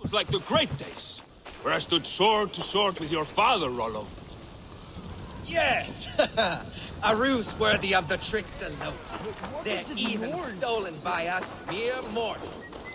It's like the great days, where I stood sword to sword with your father, Rollo. Yes! A ruse worthy of the trickster Loki. They're even stolen by us mere mortals.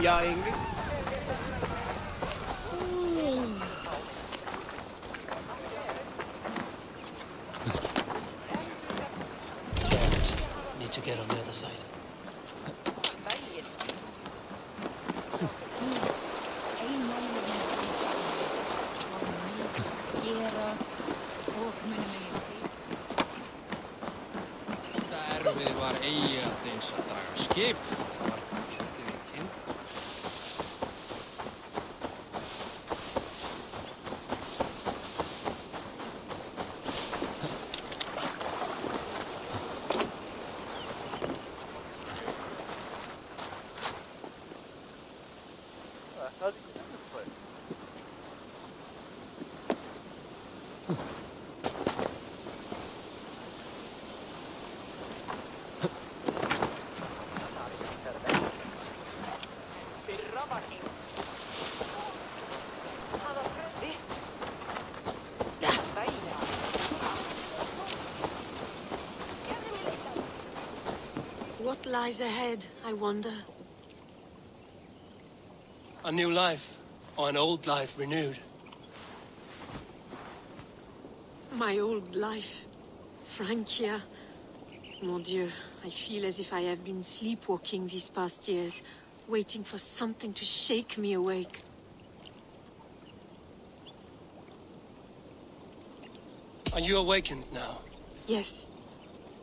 Young. Damn it. Need to get on the other side. Där vi var egentligen så där skip. What lies ahead, I wonder? A new life, or an old life renewed. My old life. Francia. Mon Dieu, I feel as if I have been sleepwalking these past years, waiting for something to shake me awake. Are you awakened now? Yes.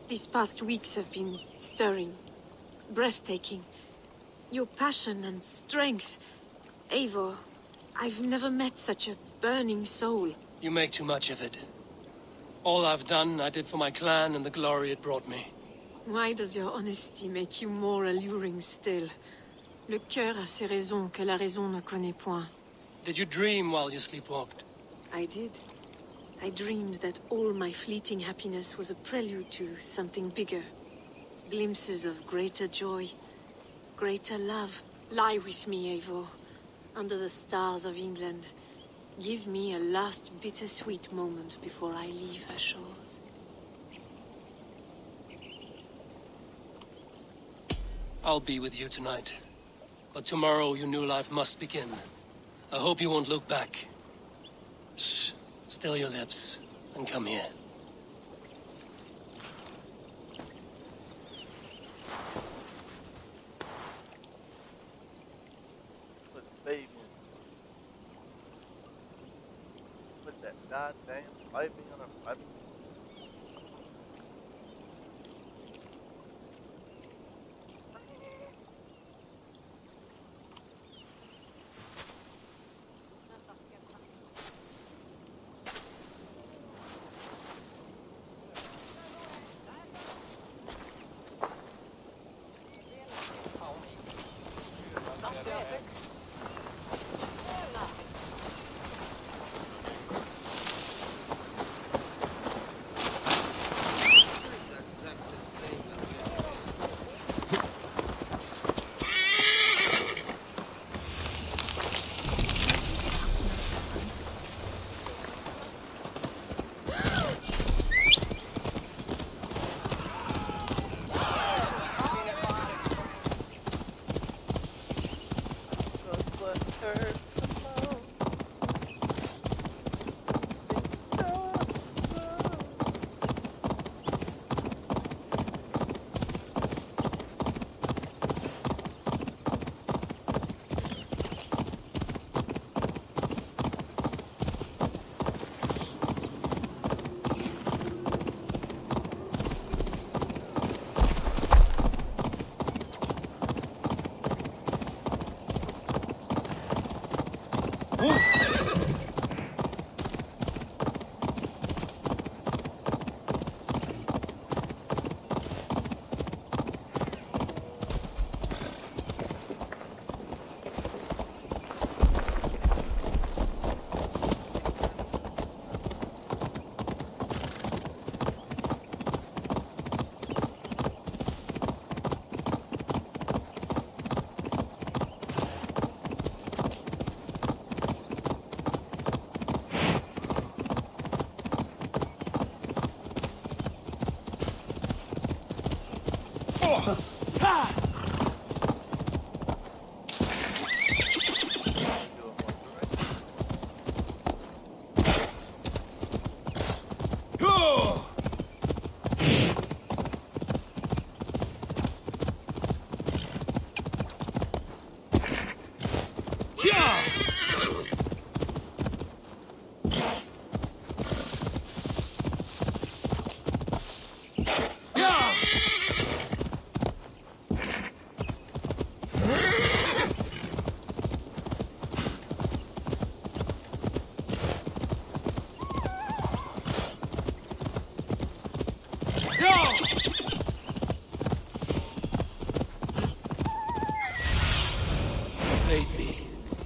These past weeks have been stirring, breathtaking. Your passion and strength. Eivor, I've never met such a burning soul. You make too much of it. All I've done, I did for my clan and the glory it brought me. Why does your honesty make you more alluring still? Le cœur a ses raisons que la raison ne connaît point. Did you dream while you sleepwalked? I did. I dreamed that all my fleeting happiness was a prelude to something bigger. Glimpses of greater joy, greater love. Lie with me, Eivor, under the stars of England. Give me a last bittersweet moment before I leave her shores. I'll be with you tonight. But tomorrow your new life must begin. I hope you won't look back. Shh. Still your lips, and come here. Put the baby in. Put that goddamn baby on her baby.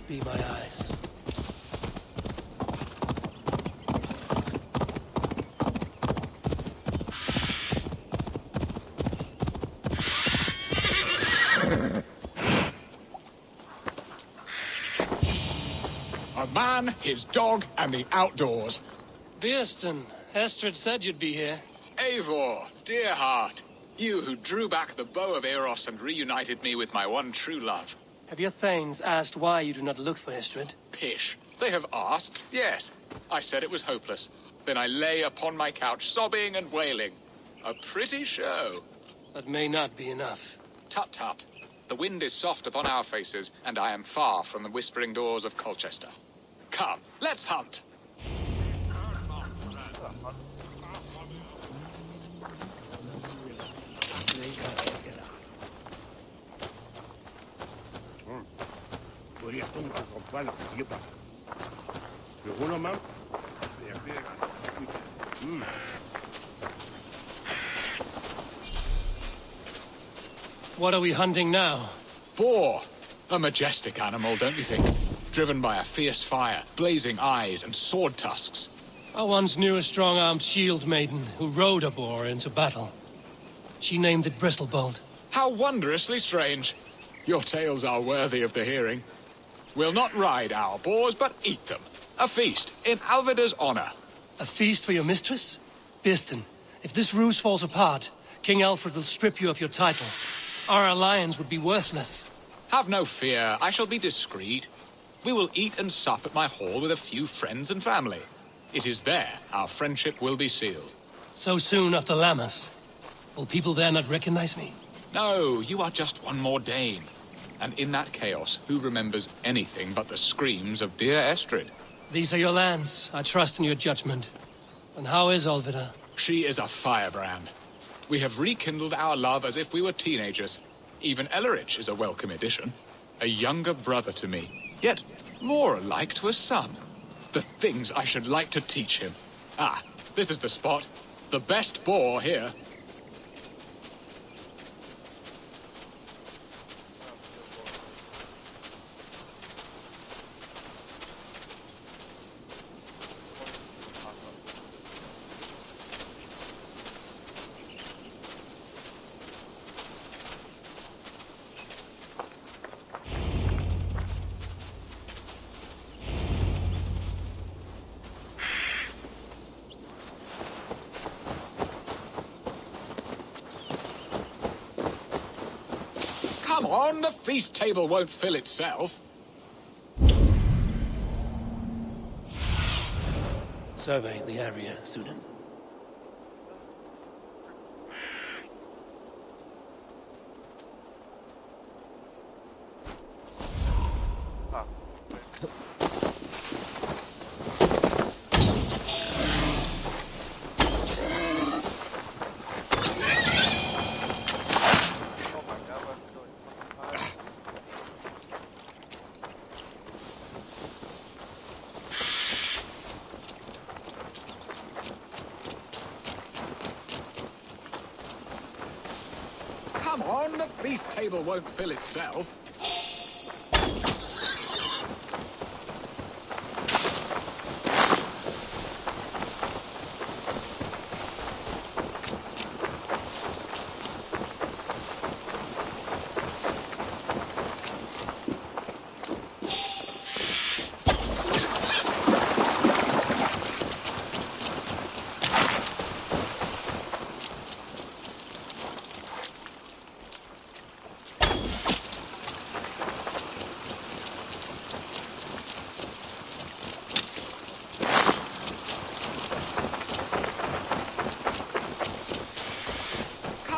Be my eyes. A man, his dog, and the outdoors. Beerston, Estrid said you'd be here. Eivor, dear heart, you who drew back the bow of Eros and reunited me with my one true love. Have your thanes asked why you do not look for Estrid? Pish. They have asked, yes. I said it was hopeless. Then I lay upon my couch, sobbing and wailing. A pretty show. That may not be enough. Tut-tut. The wind is soft upon our faces, and I am far from the whispering doors of Colchester. Come, let's hunt. What are we hunting now? Boar. A majestic animal, don't you think? Driven by a fierce fire, blazing eyes, and sword tusks. I once knew a strong-armed shield maiden who rode a boar into battle. She named it Bristolbolt. How wondrously strange. Your tales are worthy of the hearing. We'll not ride our boars, but eat them. A feast, in Alvida's honor. A feast for your mistress? Birston, if this ruse falls apart, King Alfred will strip you of your title. Our alliance would be worthless. Have no fear, I shall be discreet. We will eat and sup at my hall with a few friends and family. It is there our friendship will be sealed. So soon after Lammas. Will people there not recognize me? No, you are just one more Dane. And in that chaos, who remembers anything but the screams of dear Estrid? These are your lands. I trust in your judgment. And how is Alvida? She is a firebrand. We have rekindled our love as if we were teenagers. Even Ellerich is a welcome addition. A younger brother to me, yet more alike to a son. The things I should like to teach him. Ah, this is the spot. The best boar here. Come on, the feast table won't fill itself. Survey the area, Sunan. Come on, the feast table won't fill itself.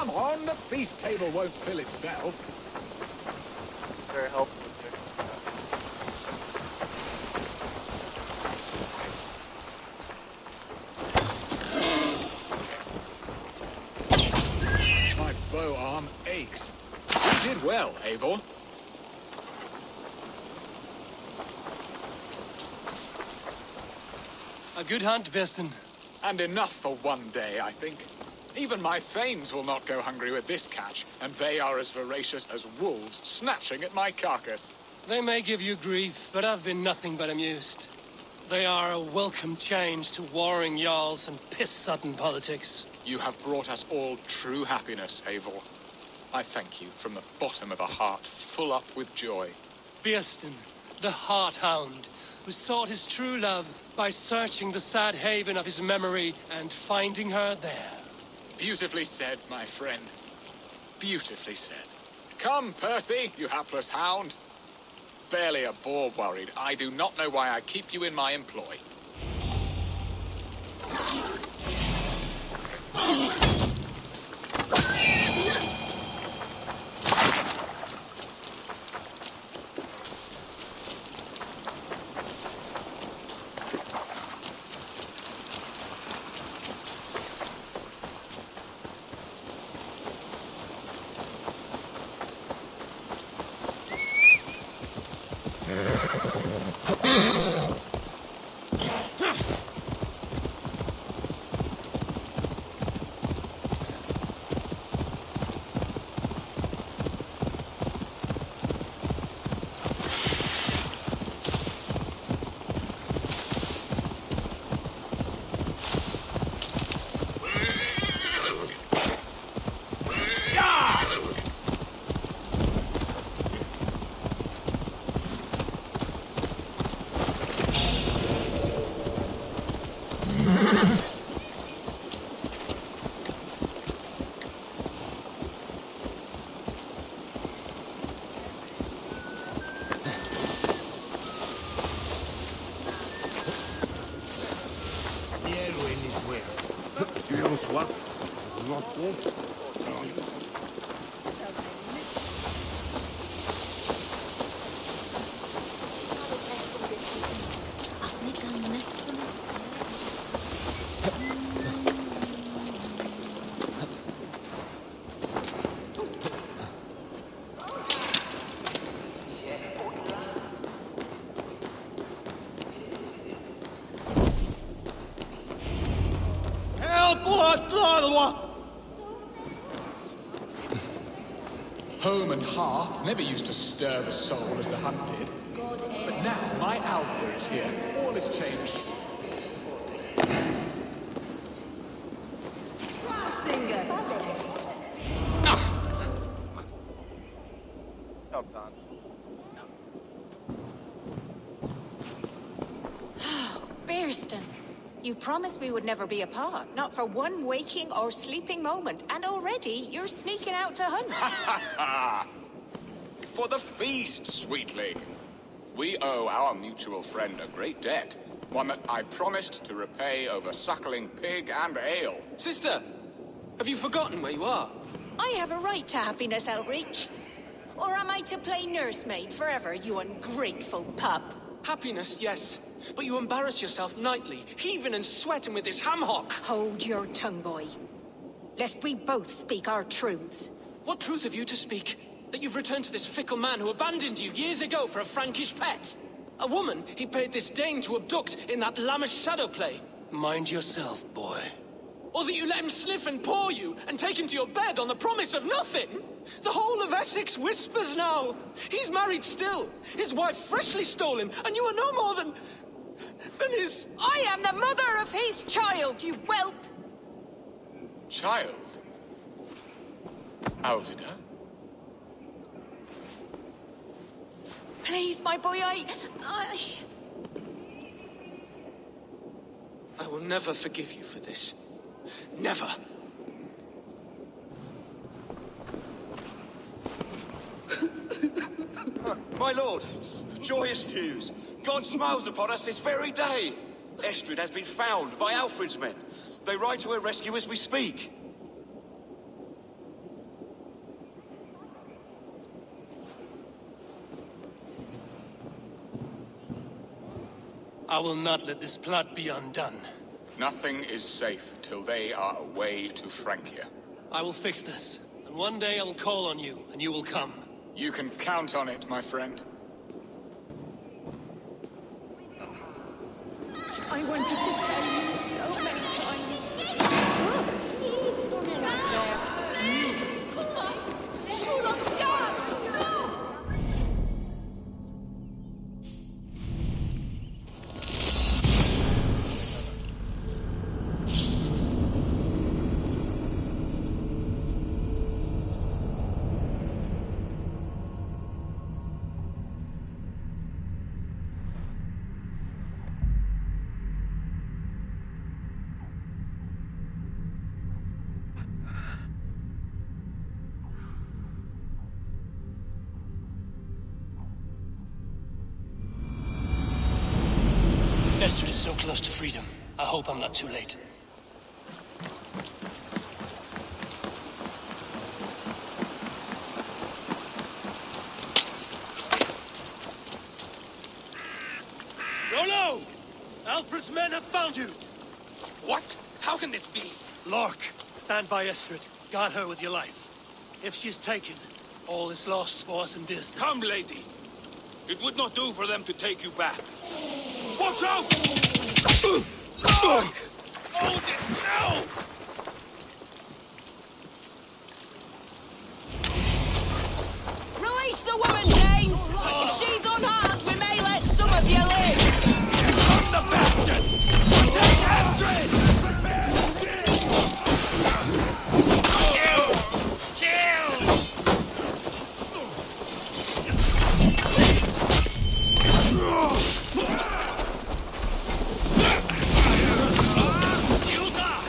Come on, the feast table won't fill itself. Very helpful with fixing My bow arm aches. You did well, Eivor. A good hunt, Birston. And enough for one day, I think. Even my thanes will not go hungry with this catch, and they are as voracious as wolves snatching at my carcass. They may give you grief, but I've been nothing but amused. They are a welcome change to warring jarls and piss-sodden politics. You have brought us all true happiness, Eivor. I thank you from the bottom of a heart full up with joy. Birston, the Heart Hound, who sought his true love by searching the sad haven of his memory and finding her there. Beautifully said, my friend. Beautifully said. Come, Percy, you hapless hound. Barely a boar worried. I do not know why I keep you in my employ. Home and hearth never used to stir the soul as the hunt did. But now my Alva is here. All is changed. Job done. Bearston, you promised we would never be apart, not for one waking or sleeping moment, and already you're sneaking out to hunt. For the feast, sweetling. We owe our mutual friend a great debt. One that I promised to repay over suckling pig and ale. Sister, have you forgotten where you are? I have a right to happiness, Outreach. Or am I to play nursemaid forever, you ungrateful pup? Happiness, yes. But you embarrass yourself nightly, heaving and sweating with this ham hock. Hold your tongue, boy. Lest we both speak our truths. What truth have you to speak? That you've returned to this fickle man who abandoned you years ago for a Frankish pet? A woman he paid this Dane to abduct in that lammish shadow play? Mind yourself, boy. Or that you let him sniff and paw you, and take him to your bed on the promise of nothing? The whole of Essex whispers now. He's married still. His wife freshly stolen, and you are no more than his... I am the mother of his child, you whelp! Child? Alvida? Please, my boy, I will never forgive you for this. Never. My lord, joyous news. God smiles upon us this very day. Estrid has been found by Alfred's men. They ride to her rescue as we speak. I will not let this plot be undone. Nothing is safe till they are away to Francia. I will fix this, and one day I will call on you, and you will come. You can count on it, my friend. I wanted to tell you so many times. Estrid is so close to freedom. I hope I'm not too late. Rollo! Alfred's men have found you! What? How can this be? Lork, stand by Estrid. Guard her with your life. If she's taken, all is lost for us in Bisd. Come, lady. It would not do for them to take you back. Watch out! Hold it now! Release the woman, James! If she's unharmed, we may let some of you live! Here come the bastards! Protect Astrid! Kill! Kill! You die!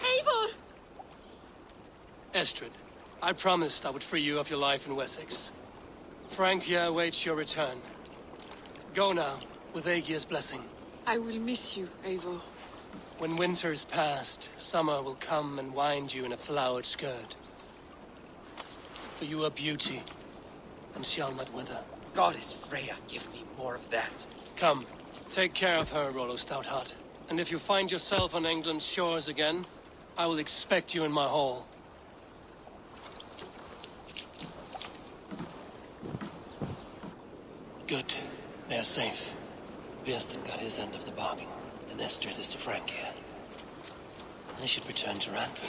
Eivor! Estrid, I promised I would free you of your life in Wessex. Francia awaits your return. Go now, with Aegir's blessing. I will miss you, Eivor. When winter is past, summer will come and wind you in a flowered skirt. For you are beauty, and shall not wither. Goddess Freya, give me more of that. Come, take care of her, Rollo Stoutheart. And if you find yourself on England's shores again, I will expect you in my hall. Good. They are safe. Björsten got his end of the bargain, and Estrid is to Francia. I should return to Randvi.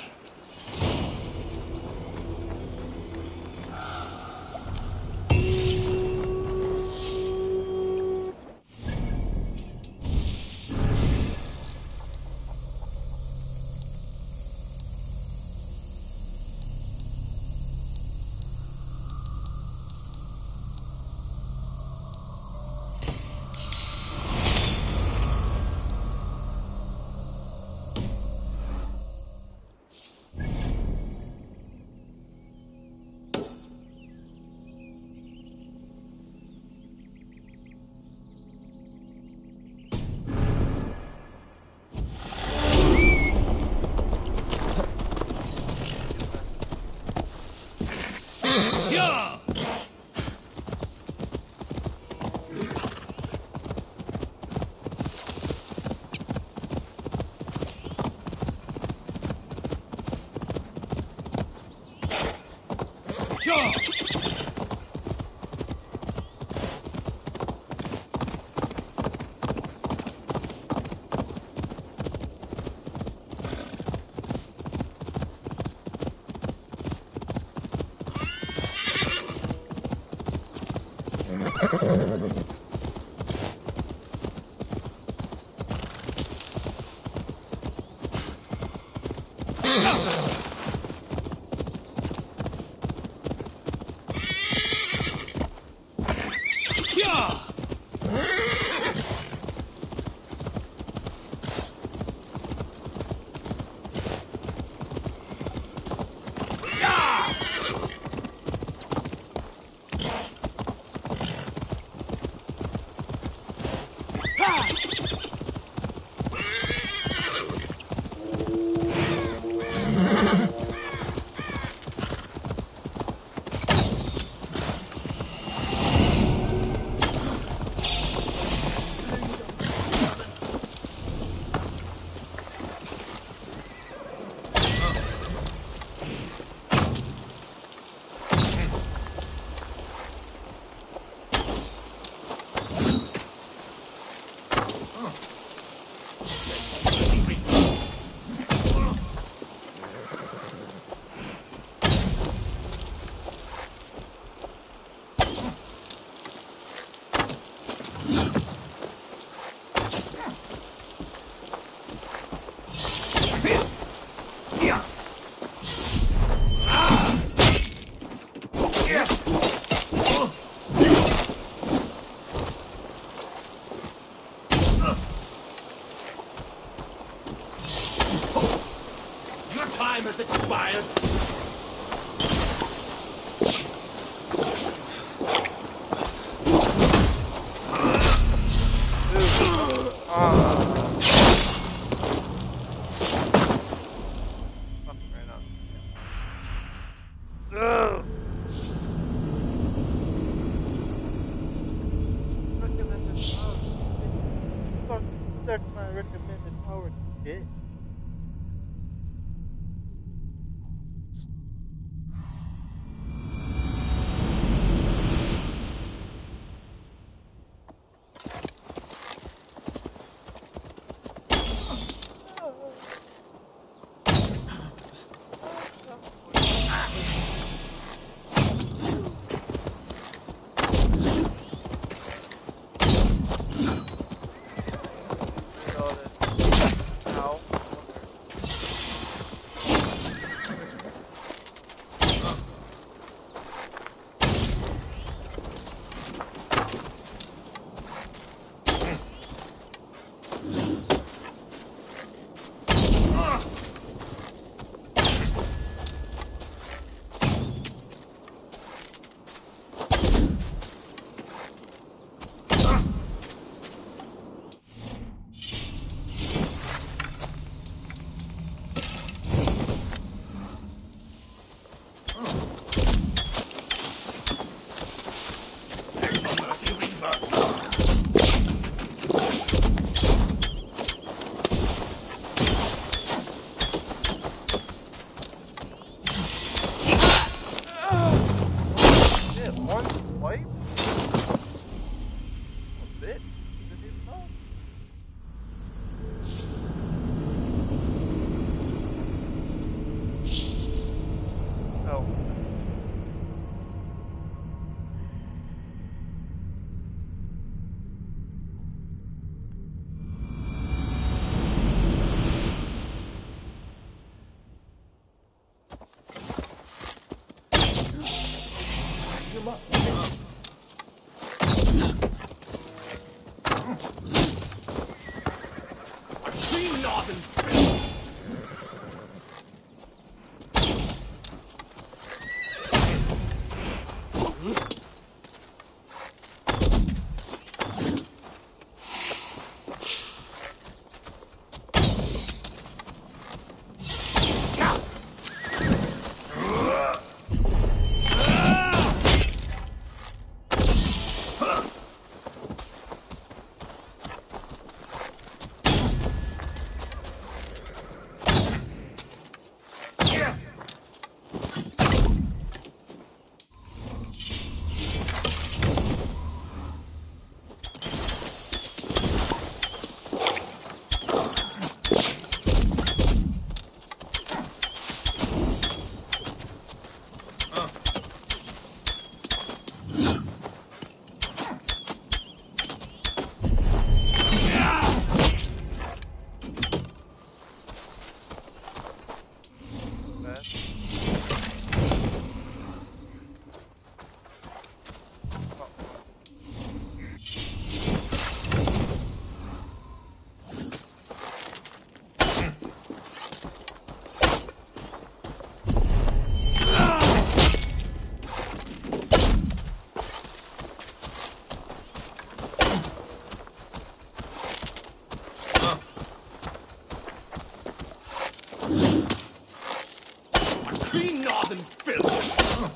Clean northern filth!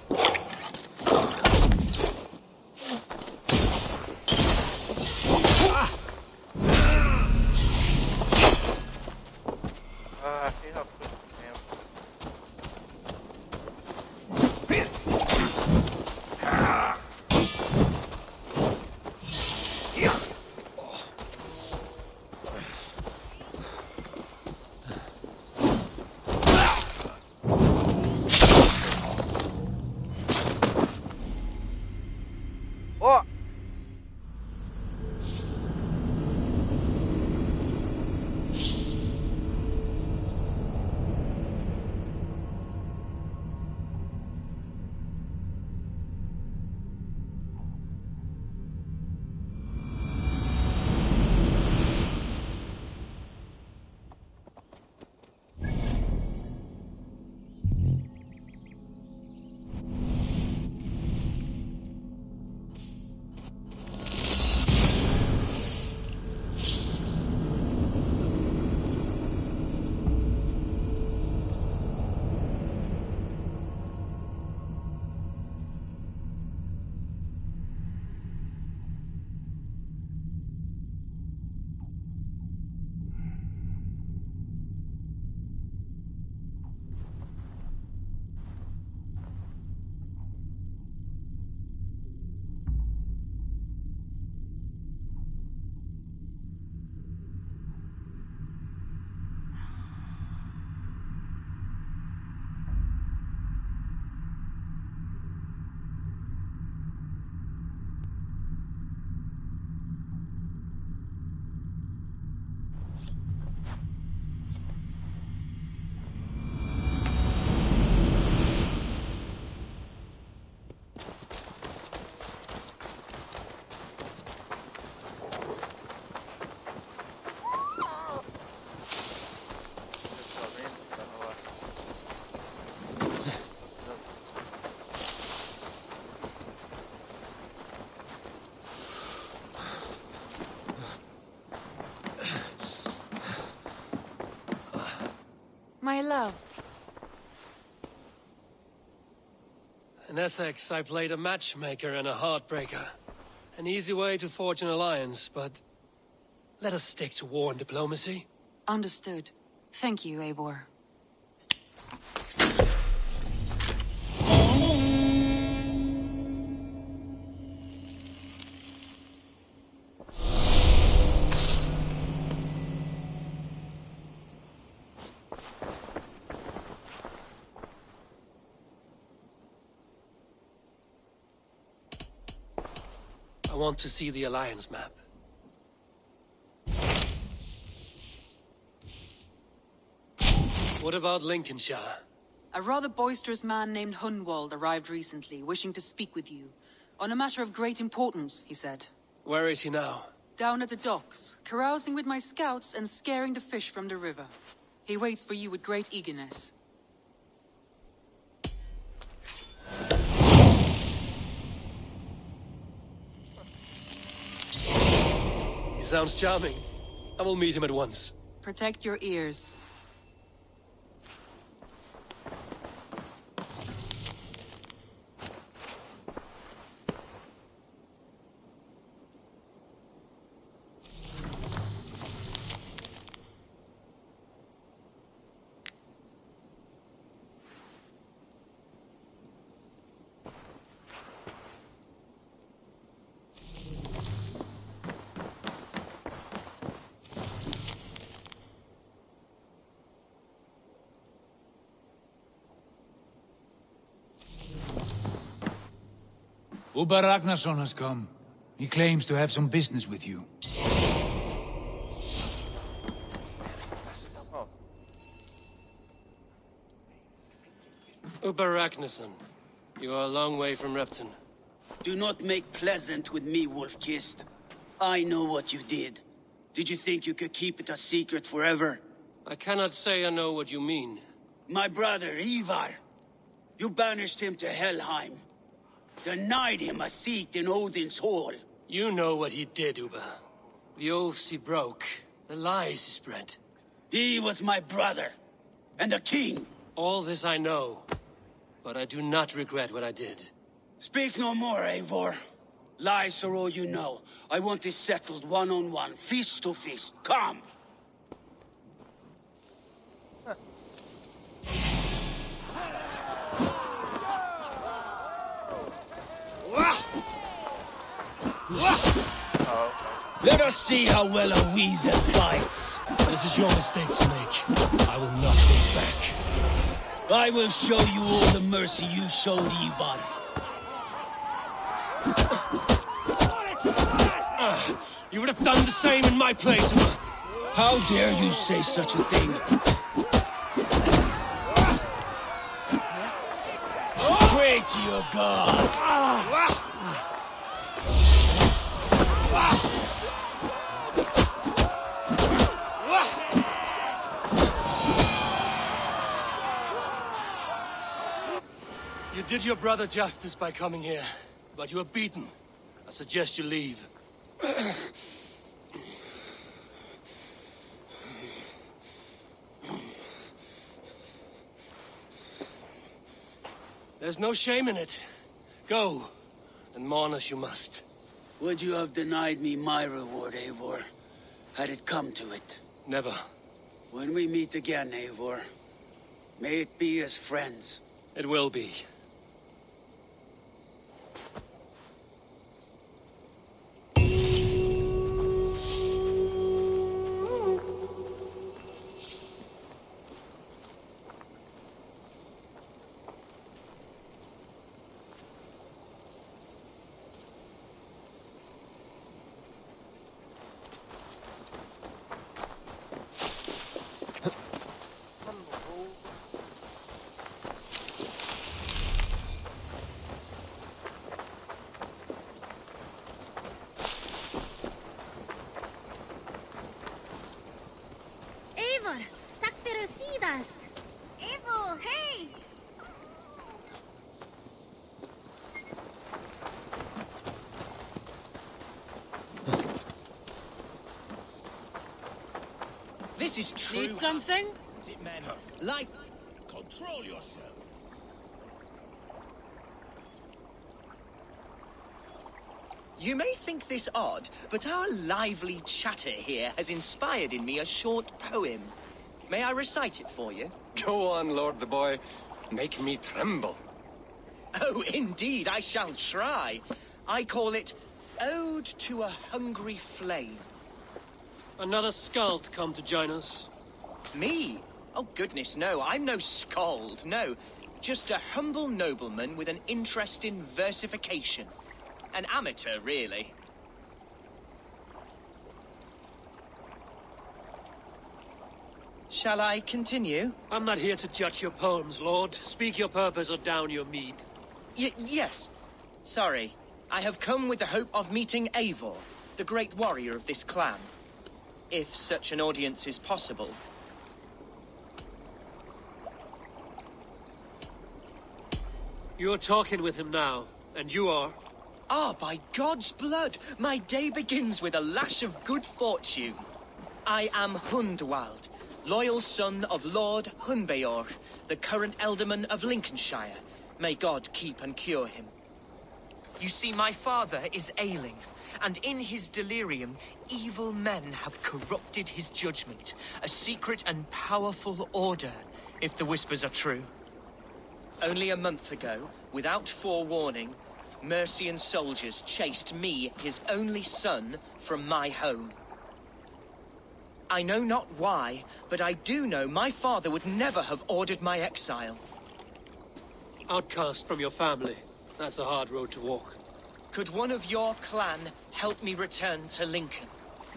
في هفت اوه My love. In Essex, I played a matchmaker and a heartbreaker. An easy way to forge an alliance, but let us stick to war and diplomacy. Understood. Thank you, Eivor. I want to see the alliance map. What about Lincolnshire? A rather boisterous man named Hunwald arrived recently, wishing to speak with you. On a matter of great importance, he said. Where is he now? Down at the docks, carousing with my scouts and scaring the fish from the river. He waits for you with great eagerness. He sounds charming. I will meet him at once. Protect your ears. Uber Ragnarsson has come. He claims to have some business with you. Uber Ragnarsson, you are a long way from Repton. Do not make pleasant with me, Wolf-Kissed. I know what you did. Did you think you could keep it a secret forever? I cannot say I know what you mean. My brother, Ivar. You banished him to Helheim. Denied him a seat in Odin's hall. You know what he did, Uber. The oaths he broke, the lies he spread. He was my brother. And the king. All this I know, but I do not regret what I did. Speak no more, Eivor. Lies are all you know. I want this settled one-on-one, fist to fist. Come! Let us see how well a weasel fights. This is your mistake to make. I will not hold back. I will show you all the mercy you showed Ivar. You would have done the same in my place. How dare you say such a thing? Pray to your god. You did your brother justice by coming here, but you are beaten. I suggest you leave. There's no shame in it. Go, and mourn as you must. Would you have denied me my reward, Eivor, had it come to it? Never. When we meet again, Eivor, may it be as friends. It will be. This is true. Need something? Life. Control yourself. You may think this odd, but our lively chatter here has inspired in me a short poem. May I recite it for you? Go on, Lord the Boy. Make me tremble. Oh, indeed, I shall try. I call it Ode to a Hungry Flame. Another skald come to join us. Me? Oh, goodness, no. I'm no skald, no. Just a humble nobleman with an interest in versification. An amateur, really. Shall I continue? I'm not here to judge your poems, Lord. Speak your purpose or down your mead. Yes. Sorry. I have come with the hope of meeting Eivor, the great warrior of this clan. If such an audience is possible. You're talking with him now, and you are? Ah, by God's blood, my day begins with a lash of good fortune. I am Hundwald, loyal son of Lord Hunbeor, the current Alderman of Lincolnshire. May God keep and cure him. You see, my father is ailing, and in his delirium, evil men have corrupted his judgment. A secret and powerful order, if the whispers are true. Only a month ago, without forewarning, Mercian soldiers chased me, his only son, from my home. I know not why, but I do know my father would never have ordered my exile. Outcast from your family. That's a hard road to walk. Could one of your clan help me return to Lincoln?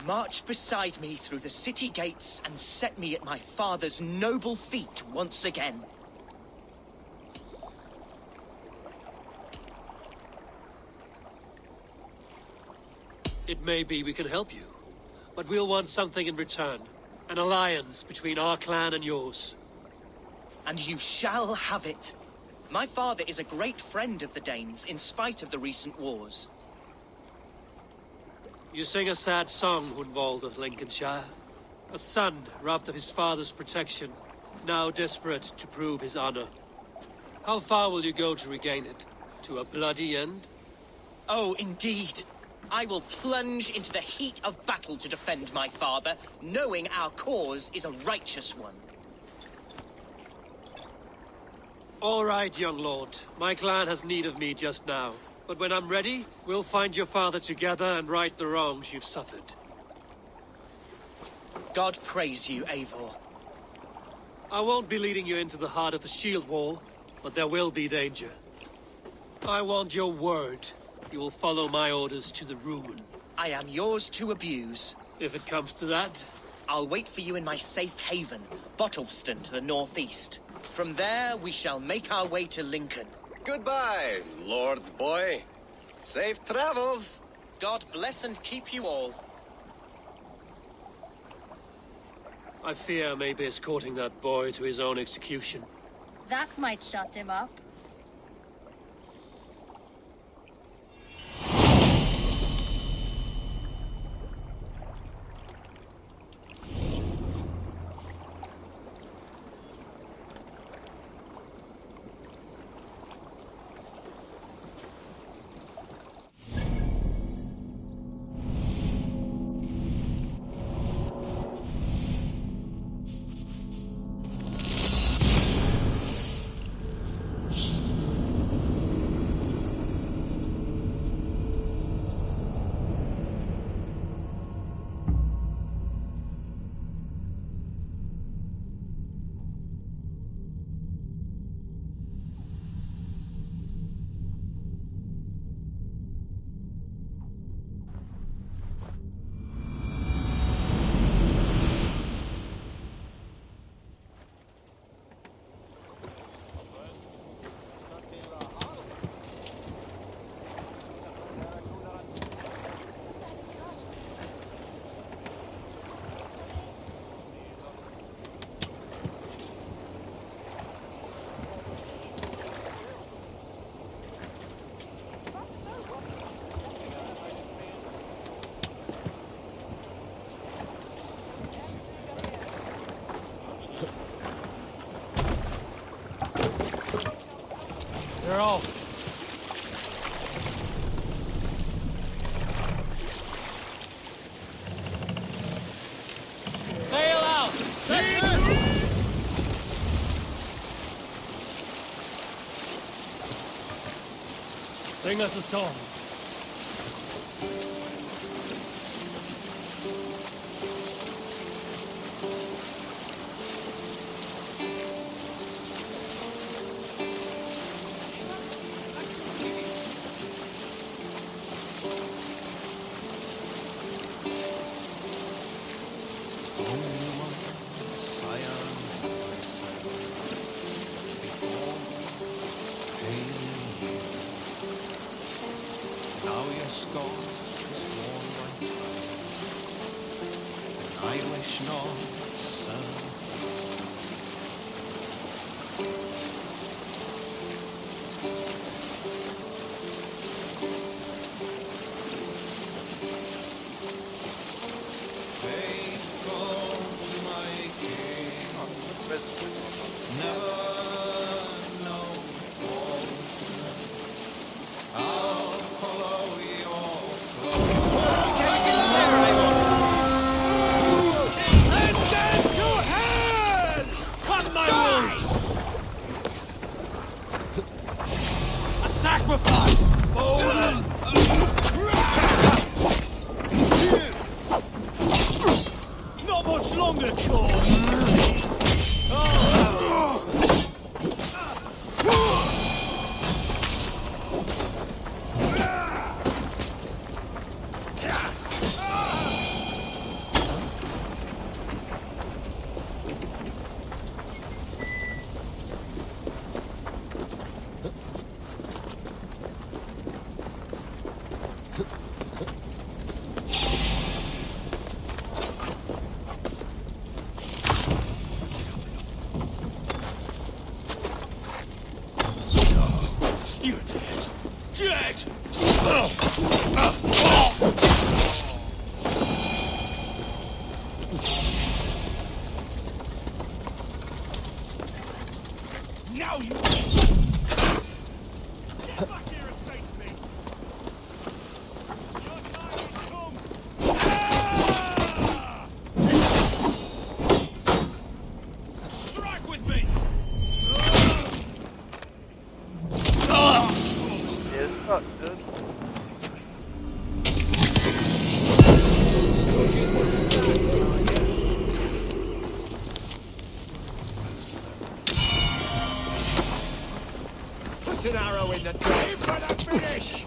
March beside me through the city gates and set me at my father's noble feet once again. It may be we can help you, but we'll want something in return. An alliance between our clan and yours. And you shall have it. My father is a great friend of the Danes, in spite of the recent wars. You sing a sad song, Hundwald of Lincolnshire. A son robbed of his father's protection, now desperate to prove his honor. How far will you go to regain it? To a bloody end? Oh, indeed. I will plunge into the heat of battle to defend my father, knowing our cause is a righteous one. All right, young lord. My clan has need of me just now. But when I'm ready, we'll find your father together and right the wrongs you've suffered. God praise you, Eivor. I won't be leading you into the heart of the shield wall, but there will be danger. I want your word. You will follow my orders to the ruin. I am yours to abuse. If it comes to that. I'll wait for you in my safe haven, Bottleston to the northeast. From there, we shall make our way to Lincoln. Goodbye, Lord Boy. Safe travels. God bless and keep you all. I fear I may be escorting that boy to his own execution. That might shut him up. They're off. Sail out! Sing us a song. Now your scorn is worn by time, and I wish not, sir. Faithful to my king, never know falsehood. I'll follow your flow. Send them to hell! Come, my wolves! A sacrifice! Not much longer, Corps! You're dead. Dead! Put an arrow in the aim for the finish!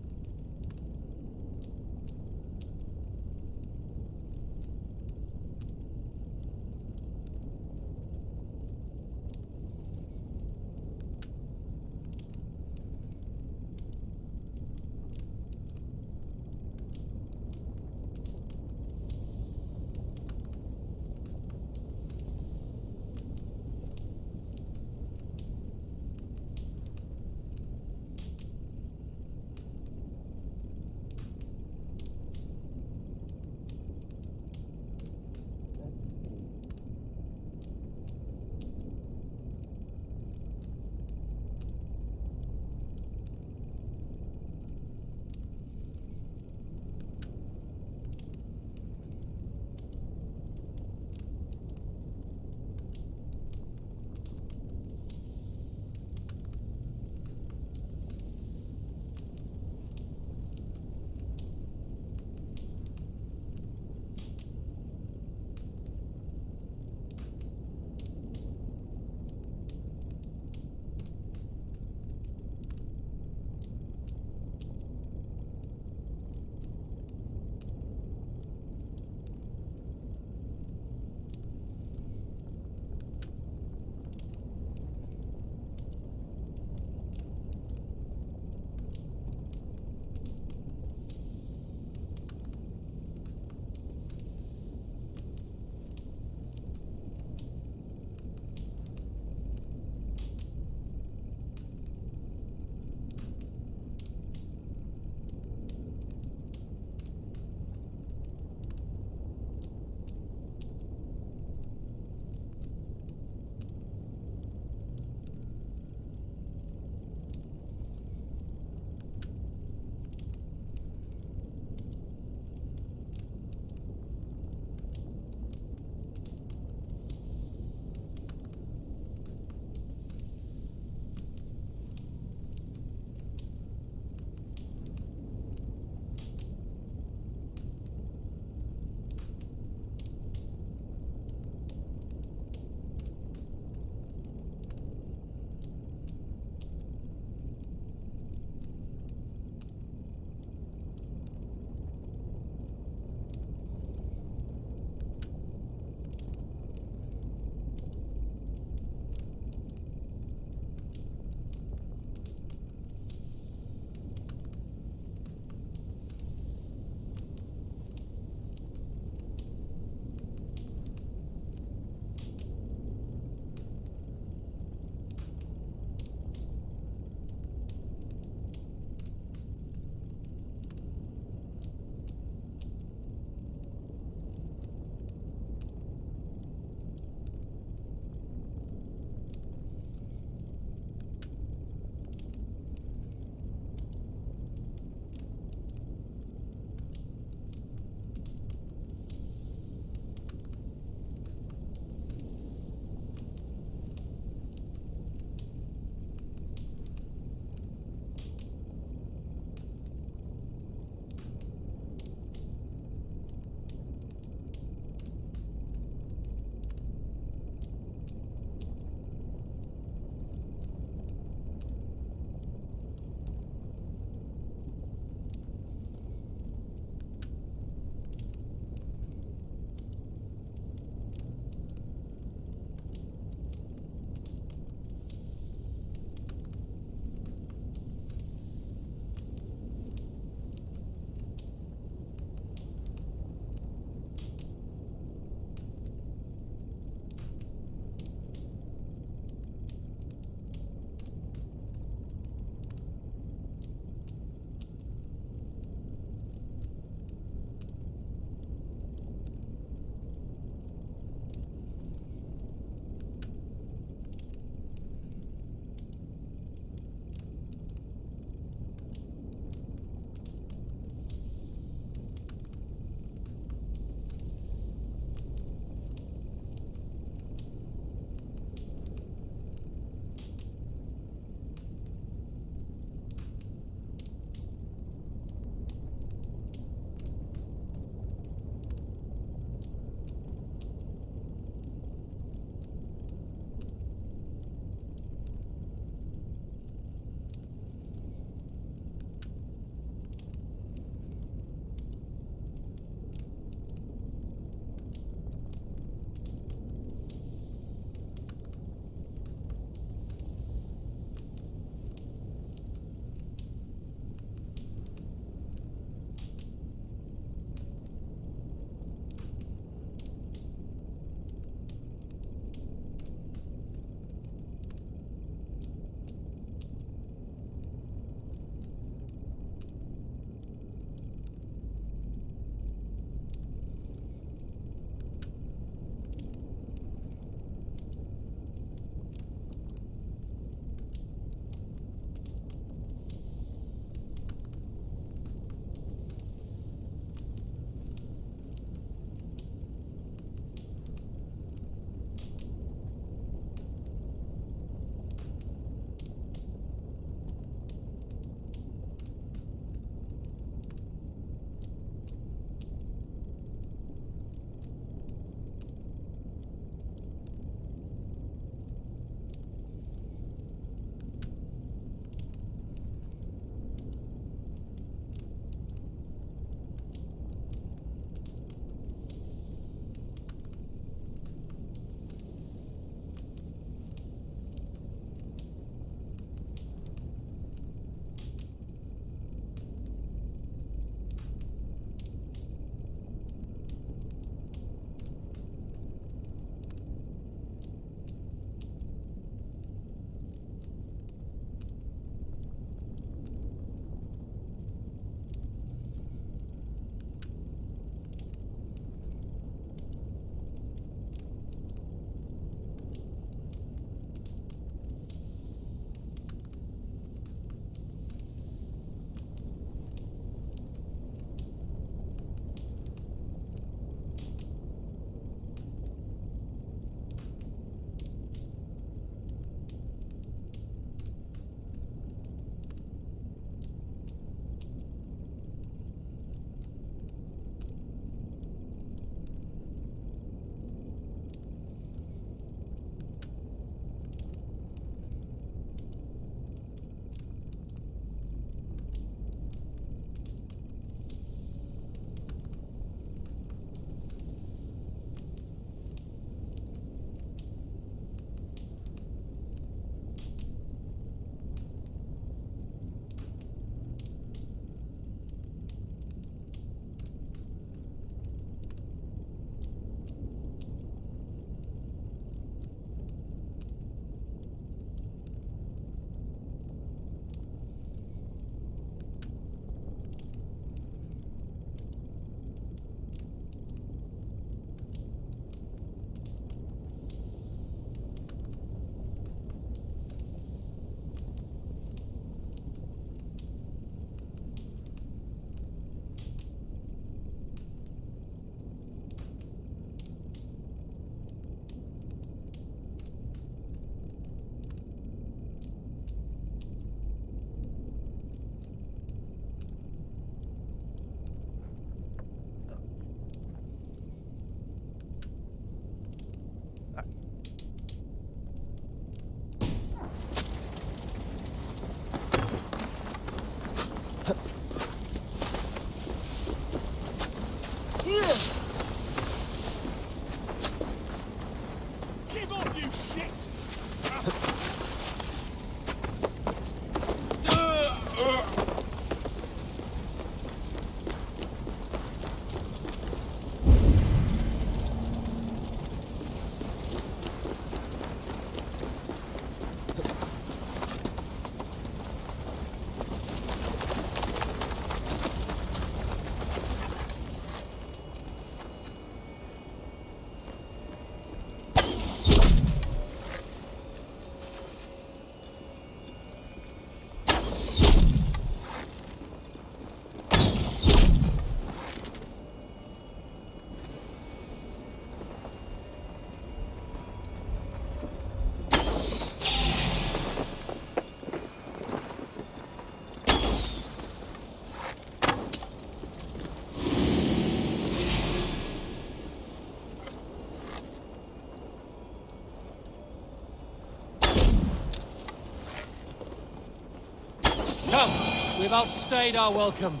We've outstayed our welcome.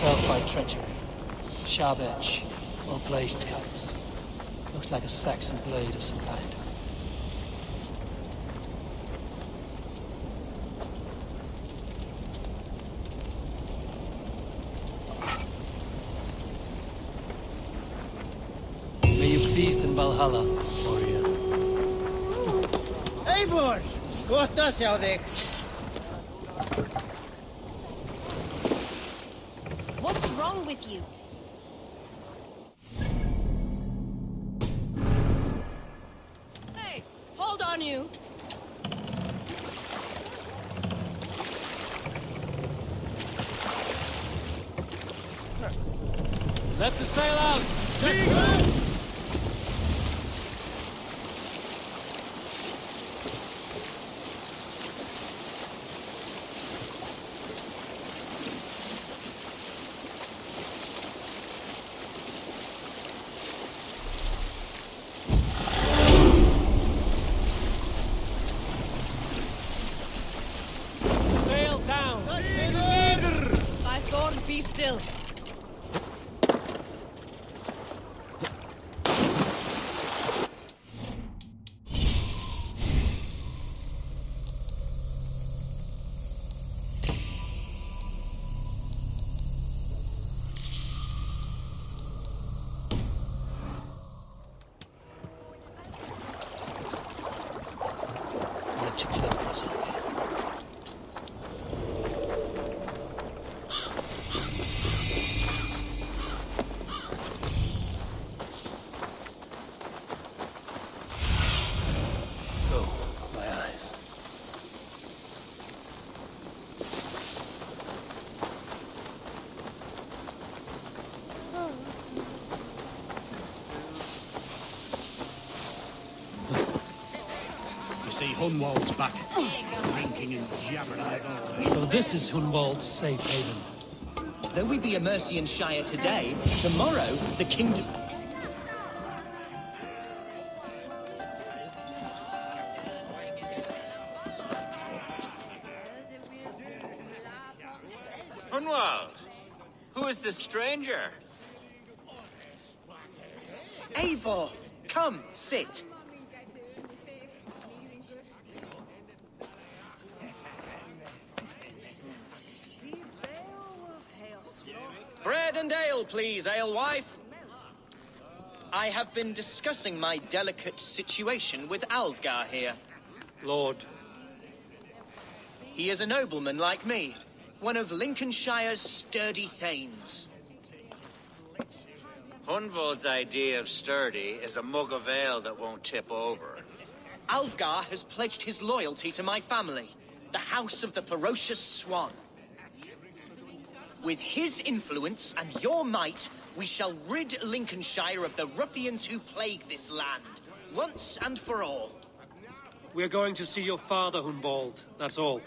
Felled by treachery. Sharp edge, or glazed cuts. Looks like a Saxon blade of some kind. May you feast in Valhalla, warrior. Eivor! Gott að sjá þig! What's wrong with you? Hey, hold on you! Let the sail out! Sail down! By Thorn, be still. Let your cloak on. My eyes. You see, Hunwald's back, drinking and jabbering as always. So this is Hunwald's safe haven. Though we be a Mercian Shire today, tomorrow the kingdom... Hunwald, who is this stranger? Eivor, come, sit. Bread and ale, please, alewife. I have been discussing my delicate situation with Alfgar here. Lord. He is a nobleman like me, one of Lincolnshire's sturdy thanes. Hunvold's idea of sturdy is a mug of ale that won't tip over. Alfgar has pledged his loyalty to my family, the House of the Ferocious Swan. With his influence and your might, we shall rid Lincolnshire of the ruffians who plague this land, once and for all. We're going to see your father, Hunvold, that's all.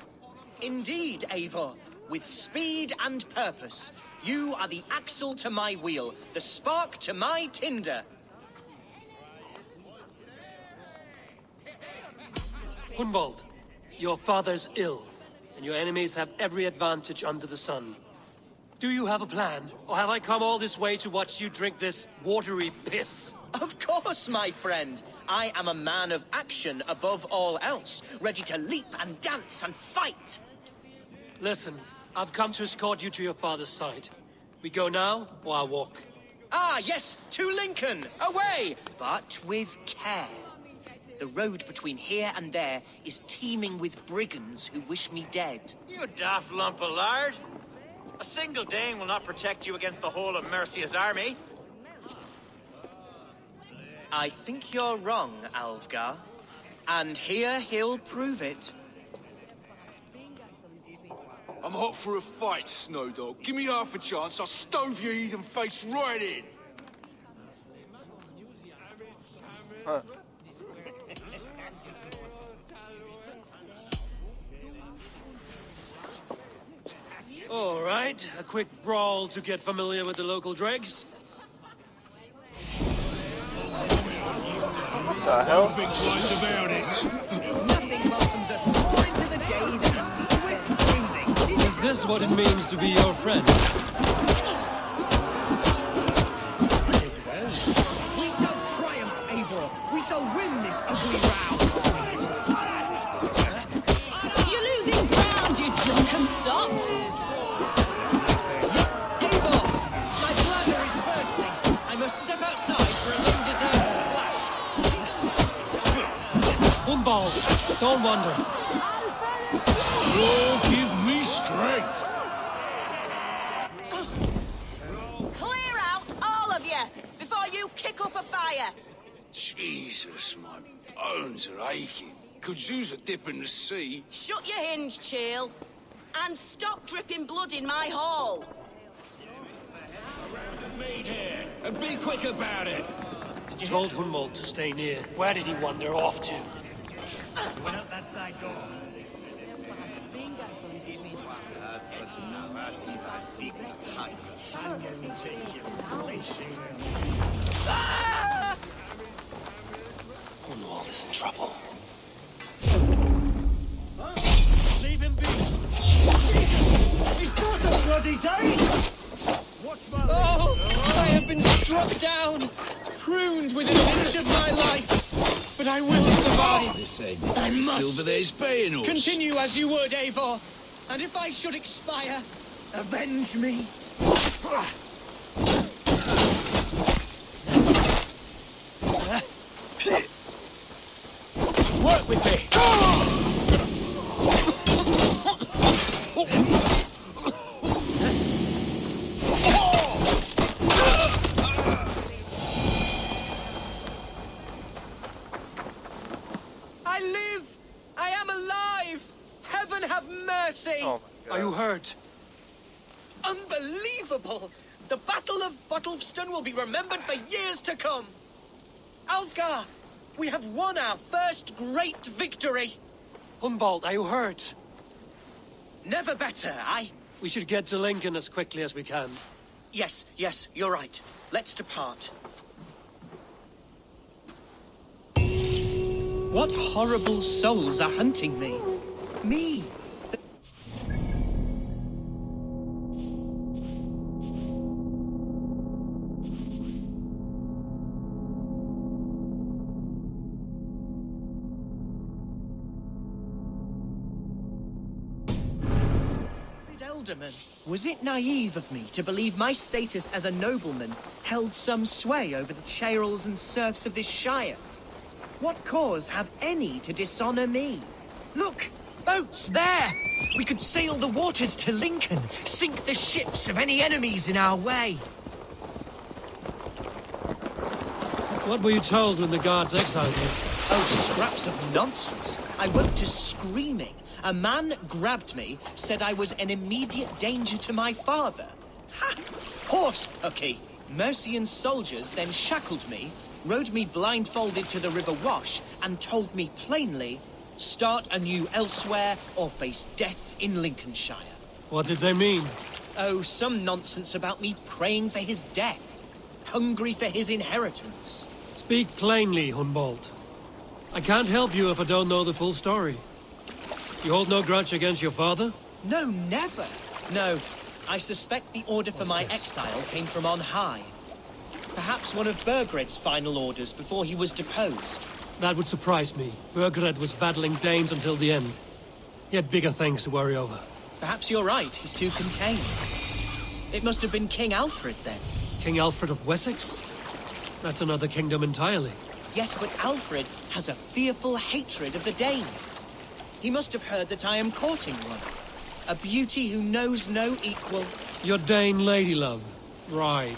Indeed, Eivor. With speed and purpose, you are the axle to my wheel, the spark to my tinder. Hunvold, your father's ill, and your enemies have every advantage under the sun. Do you have a plan, or have I come all this way to watch you drink this watery piss? Of course, my friend. I am a man of action above all else, ready to leap and dance and fight. Listen, I've come to escort you to your father's side. We go now, or I walk? Ah, yes, to Lincoln! Away! But with care. The road between here and there is teeming with brigands who wish me dead. You daft lump of lard! A single Dane will not protect you against the whole of Mercia's army. I think you're wrong, Alfgar. And here he'll prove it. I'm hot for a fight, Snowdog. Give me half a chance, I'll stove your heathen face right in. Huh. All right, a quick brawl to get familiar with the local dregs. The hell? Think twice about it. Nothing welcomes us more into the day than a swift bruising. Is this what it means to be your friend? We shall triumph, Eivor. We shall win this ugly round. You're losing ground, you drunken sot! Eivor! My bladder is bursting. I must step outside for a long-deserved splash. Hunvold, don't wander. Oh, give me strength. Clear out, all of you, before you kick up a fire. Jesus, my bones are aching. Could use a dip in the sea. Shut your hinge, Chill. And stop dripping blood in my hall. Meet here, and be quick about it. Told Hunvold to stay near. Where did he wander off to? Went out that side door. Hunvold is in trouble. Leave him be. He's got the bloody day. What's my Oh, I have been struck down, pruned within an inch of my life, but I will survive. I must. Silver there's paying us. Continue as you would, Eivor, and if I should expire, avenge me. Work with me. I live! I am alive! Heaven have mercy! Oh my God. Are you hurt? Unbelievable! The Battle of Bottleston will be remembered for years to come! Alfgar, we have won our first great victory! Hunvold, are you hurt? Never better, We should get to Lincoln as quickly as we can. Yes, you're right. Let's depart. What horrible souls are hunting me? Me! Alderman, was it naive of me to believe my status as a nobleman held some sway over the churls and serfs of this shire? What cause have any to dishonor me? Look! Boats there! We could sail the waters to Lincoln, sink the ships of any enemies in our way. What were you told when the guards exiled you? Oh, scraps of nonsense. I woke to screaming. A man grabbed me, said I was an immediate danger to my father. Ha! Horse hooky! Mercian soldiers then shackled me, rode me blindfolded to the River Wash, and told me plainly, start anew elsewhere or face death in Lincolnshire. What did they mean? Oh, some nonsense about me praying for his death, hungry for his inheritance. Speak plainly, Hunwald. I can't help you if I don't know the full story. You hold no grudge against your father? No, never. No, I suspect the order for my exile came from on high. Perhaps one of Burgred's final orders before he was deposed. That would surprise me. Burgred was battling Danes until the end. He had bigger things to worry over. Perhaps you're right, he's too contained. It must have been King Alfred then. King Alfred of Wessex? That's another kingdom entirely. Yes, but Alfred has a fearful hatred of the Danes. He must have heard that I am courting one. A beauty who knows no equal. Your Dane lady love. Right.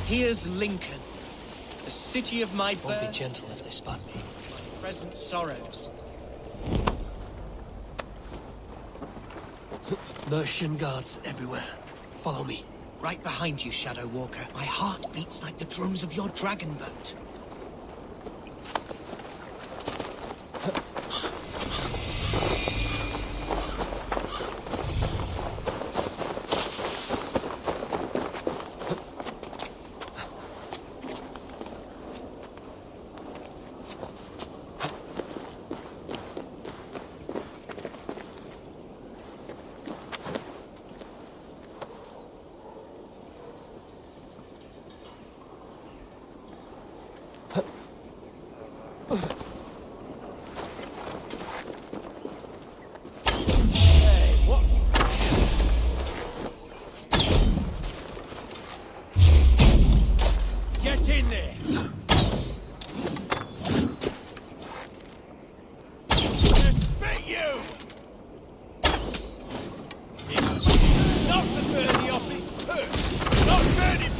Here's Lincoln, the city of my birth. Won't be gentle if they spot me. My present sorrows. Mercian guards everywhere. Follow me. Right behind you, Shadow Walker. My heart beats like the drums of your dragon boat. Get in there! Respect you! Not to burn the office first! Not burn it!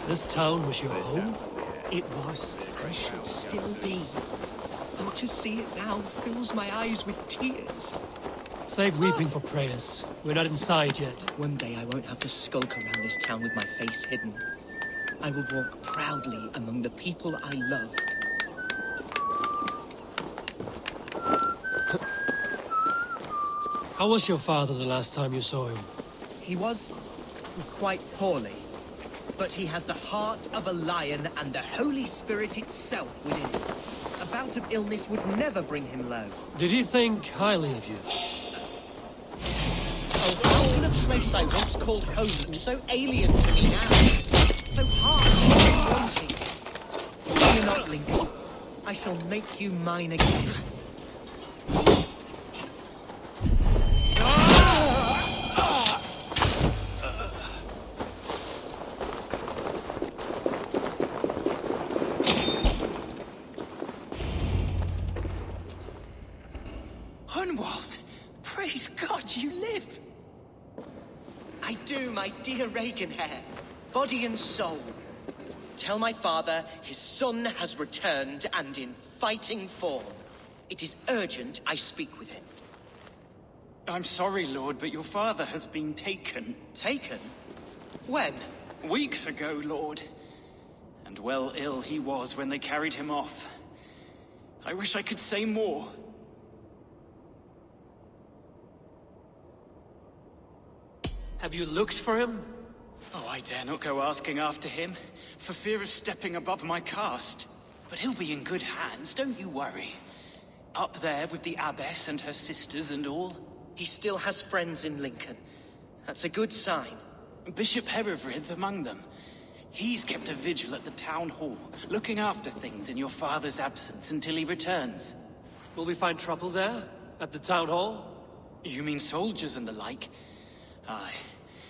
This town was your home? It was, and should still be. Oh, to see it now fills my eyes with tears. Save weeping for prayers. We're not inside yet. One day I won't have to skulk around this town with my face hidden. I will walk proudly among the people I love. How was your father the last time you saw him? He was quite poorly, but he has the heart of a lion and the Holy Spirit itself within him. A bout of illness would never bring him low. Did he think highly of you? Oh, how can a place I once called home look so alien to me now? So harsh and wanting. Fear not, Lincoln. I shall make you mine again. Hunwald! Praise God you live! I do, my dear Reaganhair. Body and soul. Tell my father his son has returned and in fighting form. It is urgent I speak with him. I'm sorry, Lord, but your father has been taken. Taken? When? Weeks ago, Lord. And well ill he was when they carried him off. I wish I could say more. Have you looked for him? Oh, I dare not go asking after him, for fear of stepping above my caste. But he'll be in good hands, don't you worry. Up there with the abbess and her sisters and all. He still has friends in Lincoln. That's a good sign. Bishop Herewrith among them. He's kept a vigil at the town hall, looking after things in your father's absence until he returns. Will we find trouble there? At the town hall? You mean soldiers and the like? Aye.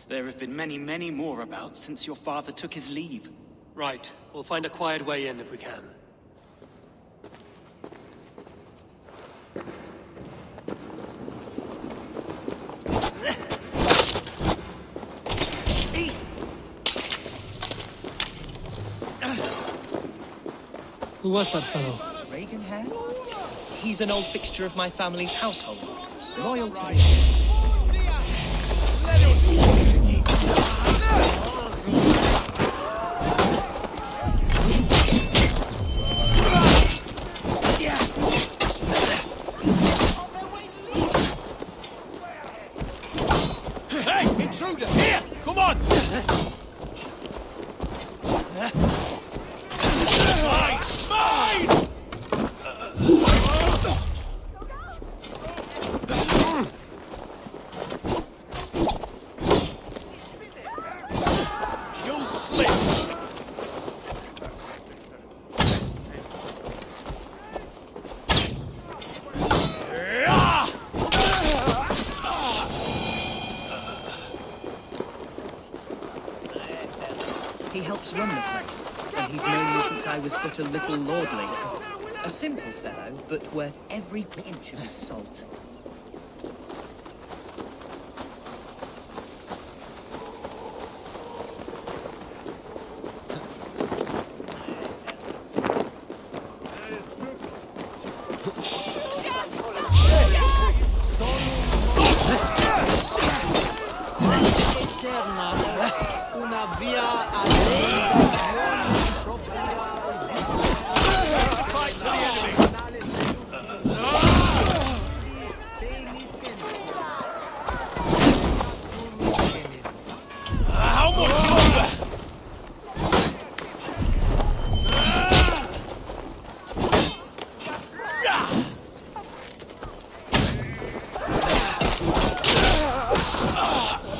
There have been many, many more about since your father took his leave. Right. We'll find a quiet way in if we can. Who was that fellow? Reagan hair? He's an old fixture of my family's household. Loyal to me. Hey, intruder! Here! Come on! Mine! Mine! You'll slip! He helps run the place, and he's known me since I was but a little lordling. A simple fellow, but worth every pinch of his salt.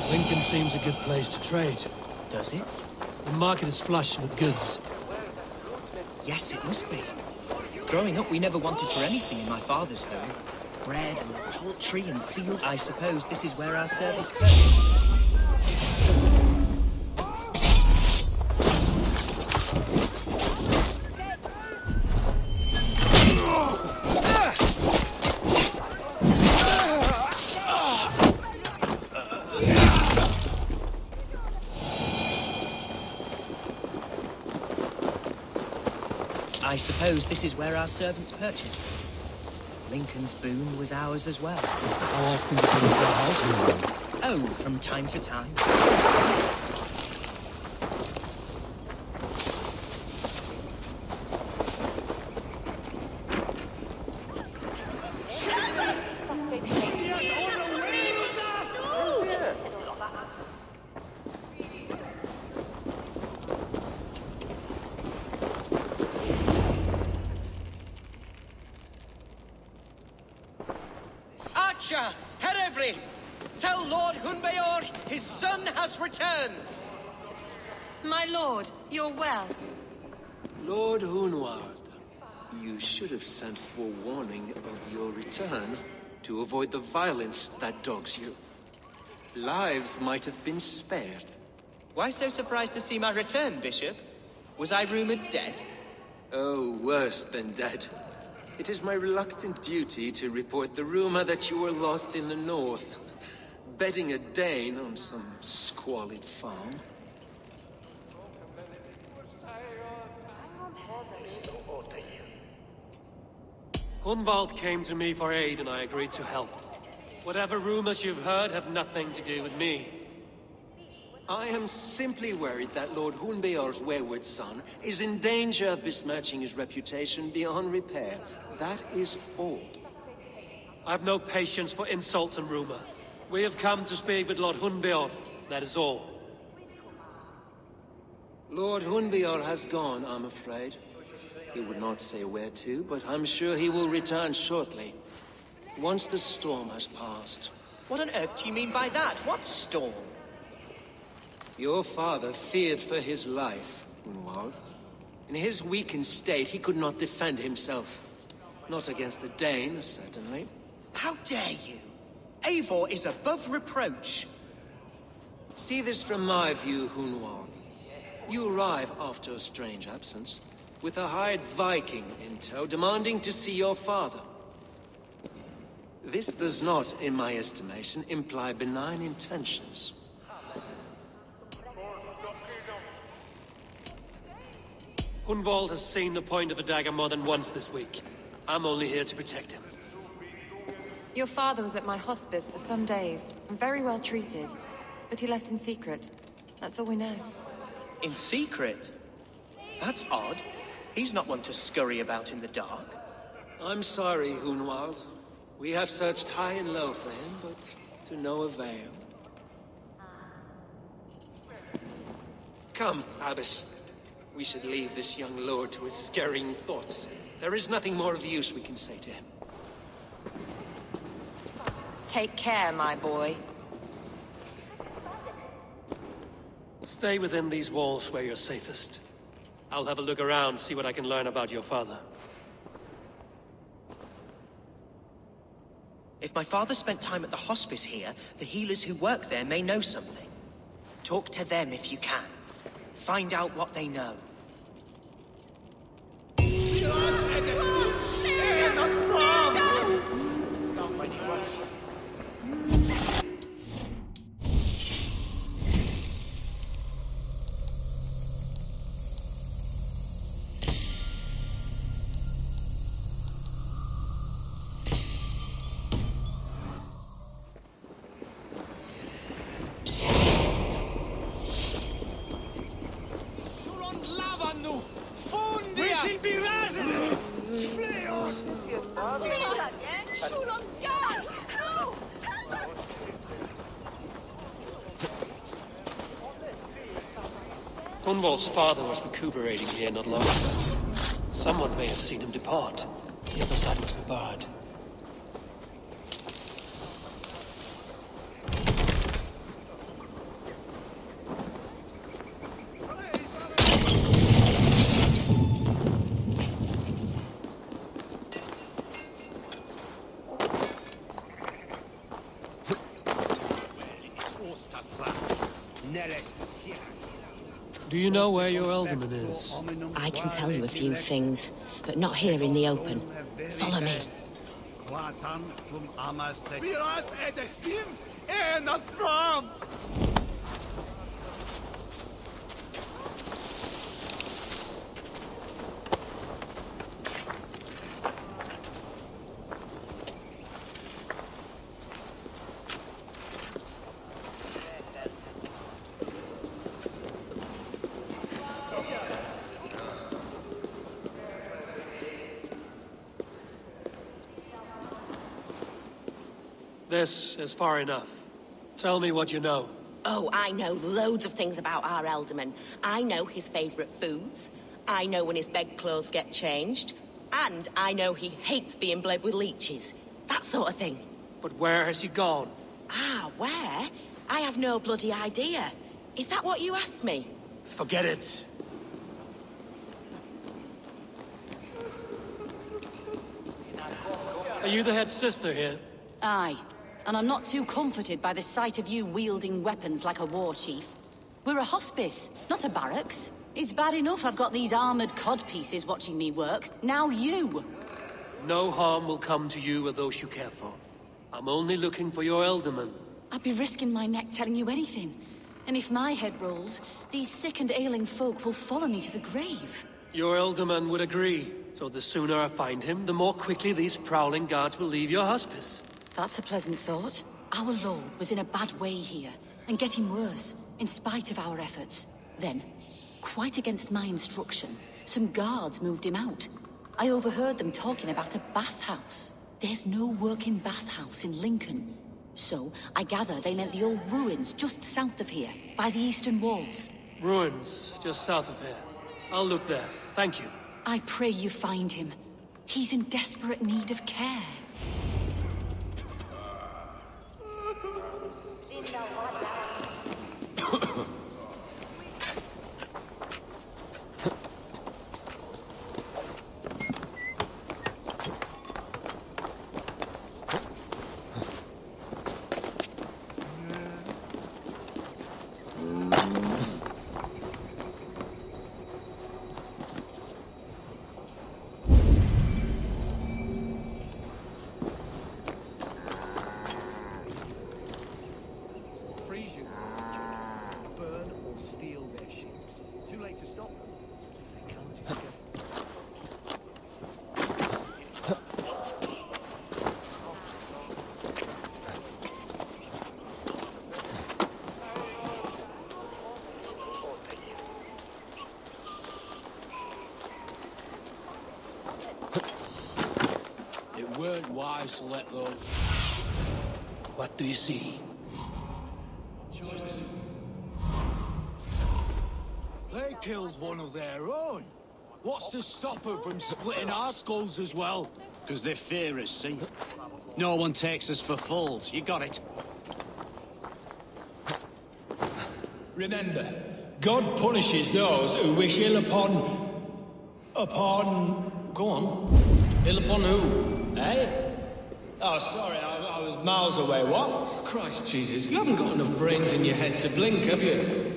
Lincoln seems a good place to trade. Does it? The market is flush with goods. Yes, it must be. Growing up, we never wanted for anything in my father's home. Bread and poultry and field. I suppose this is where our servants purchase. I suppose this is where our servants purchased. Lincoln's boon was ours as well. How often do you come to our house? Oh, from time to time. Archer, Herewrith, tell Lord Hunbeor his son has returned. My lord, you're well. Lord Hunwald, you should have sent forewarning of your return to avoid the violence that dogs you. Lives might have been spared. Why so surprised to see my return, Bishop? Was I rumored dead? Oh, worse than dead. It is my reluctant duty to report the rumor that you were lost in the north, bedding a Dane on some squalid farm. Hunwald came to me for aid and I agreed to help. Whatever rumors you've heard have nothing to do with me. I am simply worried that Lord Hunbeor's wayward son is in danger of besmirching his reputation beyond repair. That is all. I've no patience for insult and rumor. We have come to speak with Lord Hunbeor, that is all. Lord Hunbeor has gone, I'm afraid. He would not say where to, but I'm sure he will return shortly. Once the storm has passed. What on earth do you mean by that? What storm? Your father feared for his life, Hunwald. In his weakened state, he could not defend himself. Not against the Dane, certainly. How dare you? Eivor is above reproach. See this from my view, Hunwald. You arrive after a strange absence, with a hired Viking in tow, demanding to see your father. This does not, in my estimation, imply benign intentions. Hunwald has seen the point of a dagger more than once this week. I'm only here to protect him. Your father was at my hospice for some days, and very well treated. But he left in secret. That's all we know. In secret? That's odd. He's not one to scurry about in the dark. I'm sorry, Hunwald. We have searched high and low for him, but to no avail. Come, Abbess. We should leave this young lord to his scurrying thoughts. There is nothing more of use we can say to him. Take care, my boy. Stay within these walls where you're safest. I'll have a look around, see what I can learn about your father. If my father spent time at the hospice here, the healers who work there may know something. Talk to them if you can. Find out what they know. Hunwald's father was recuperating here not long ago. Someone may have seen him depart. The other side must be barred. Do you know where your alderman is? I can tell you a few things, but not here in the open. Follow me. This is far enough. Tell me what you know. Oh, I know loads of things about our alderman. I know his favorite foods. I know when his bedclothes get changed. And I know he hates being bled with leeches. That sort of thing. But where has he gone? Ah, where? I have no bloody idea. Is that what you asked me? Forget it. Are you the head sister here? Aye. And I'm not too comforted by the sight of you wielding weapons like a war chief. We're a hospice, not a barracks. It's bad enough I've got these armored codpieces watching me work. Now you! No harm will come to you or those you care for. I'm only looking for your alderman. I'd be risking my neck telling you anything. And if my head rolls, these sick and ailing folk will follow me to the grave. Your alderman would agree. So the sooner I find him, the more quickly these prowling guards will leave your hospice. That's a pleasant thought. Our lord was in a bad way here, and getting worse, in spite of our efforts. Then, quite against my instruction, some guards moved him out. I overheard them talking about a bathhouse. There's no working bathhouse in Lincoln. So, I gather they meant the old ruins just south of here, by the eastern walls. Ruins, just south of here. I'll look there. Thank you. I pray you find him. He's in desperate need of care. Burn or steal their ships. Too late to stop them. They can't escape. It weren't wise to let those... What do you see? They killed one of their own. What's to stop them from splitting our skulls as well? Because they fear us, see? No one takes us for fools. You got it. Remember, God punishes those who wish ill upon... Go on. Ill upon who? Eh? Oh, sorry, I was miles away. What? Christ Jesus, you haven't got enough brains in your head to blink, have you?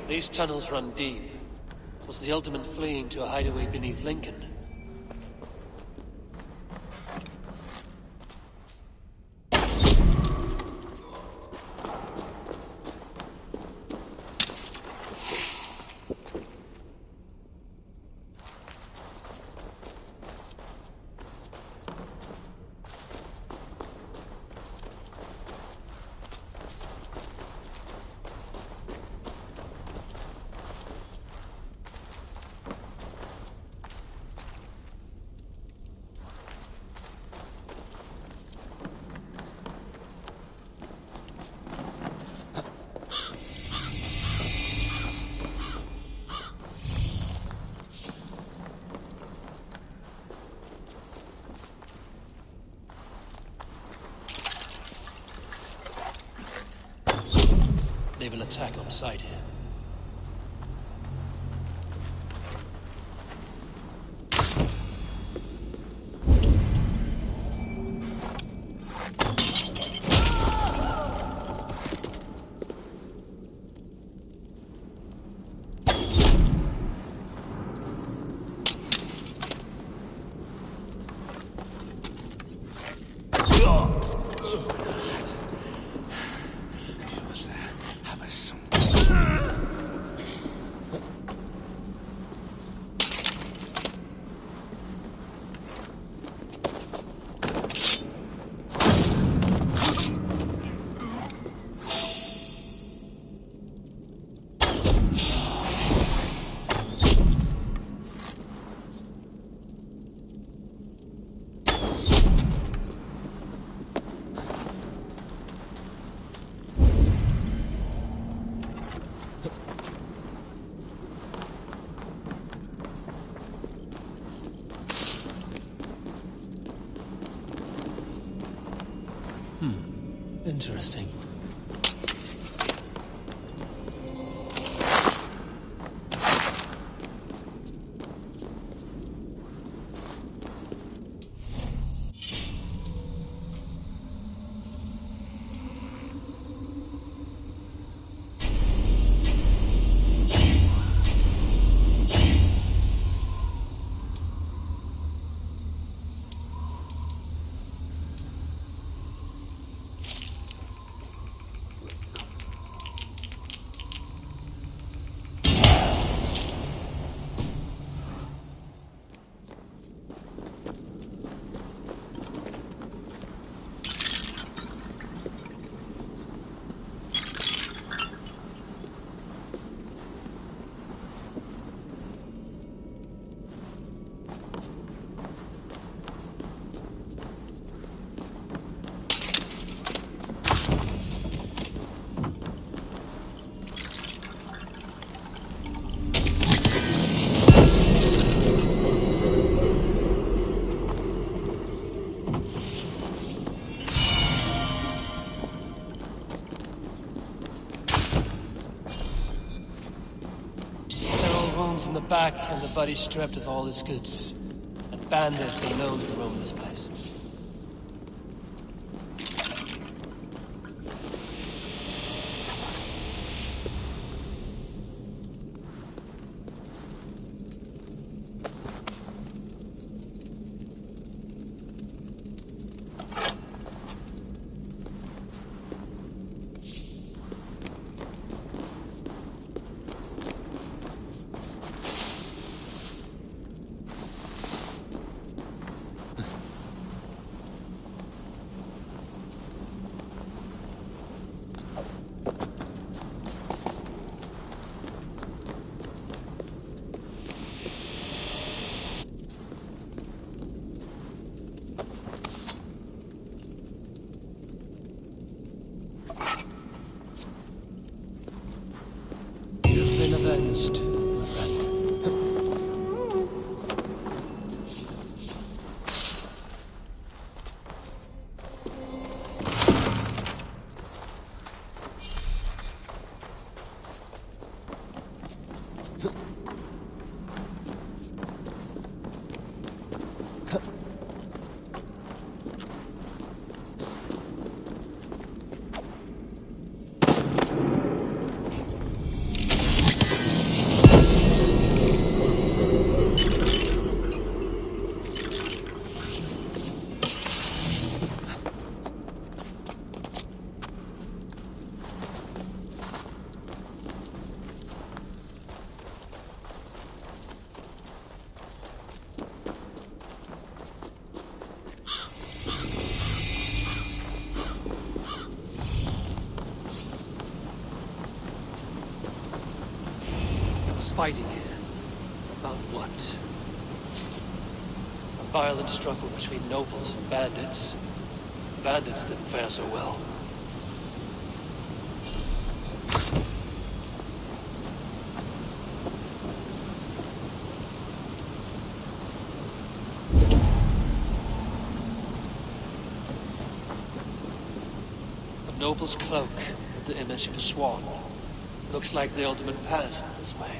These tunnels run deep. Was the Alderman fleeing to a hideaway beneath Lincoln? They will attack on sight here. Interesting. In the back and the body stripped of all its goods. And bandits are known to roam this place. You've been avenged, my friend. Fighting here. About what? A violent struggle between nobles and bandits. The bandits didn't fare so well. A noble's cloak with the image of a swan. Looks like the ultimate passed this way.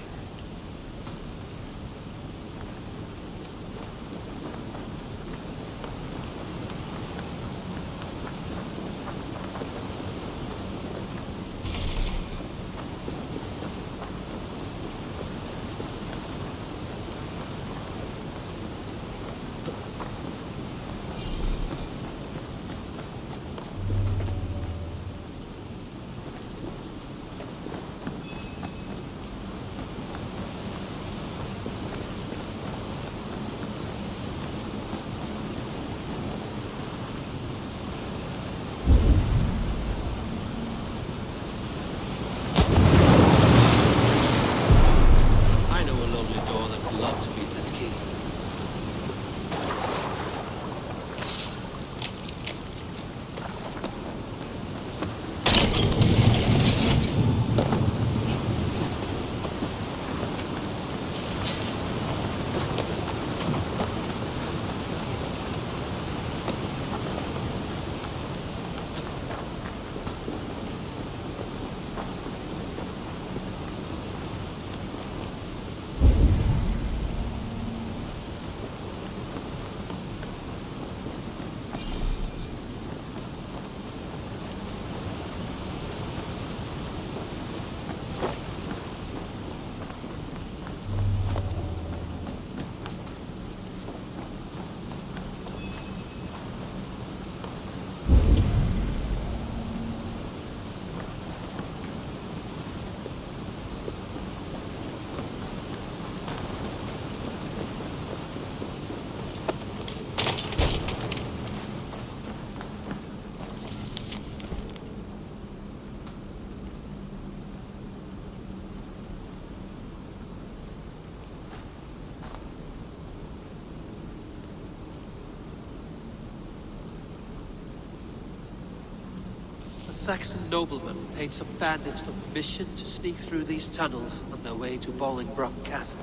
Saxon nobleman paid some bandits for permission to sneak through these tunnels on their way to Bolingbroke Castle.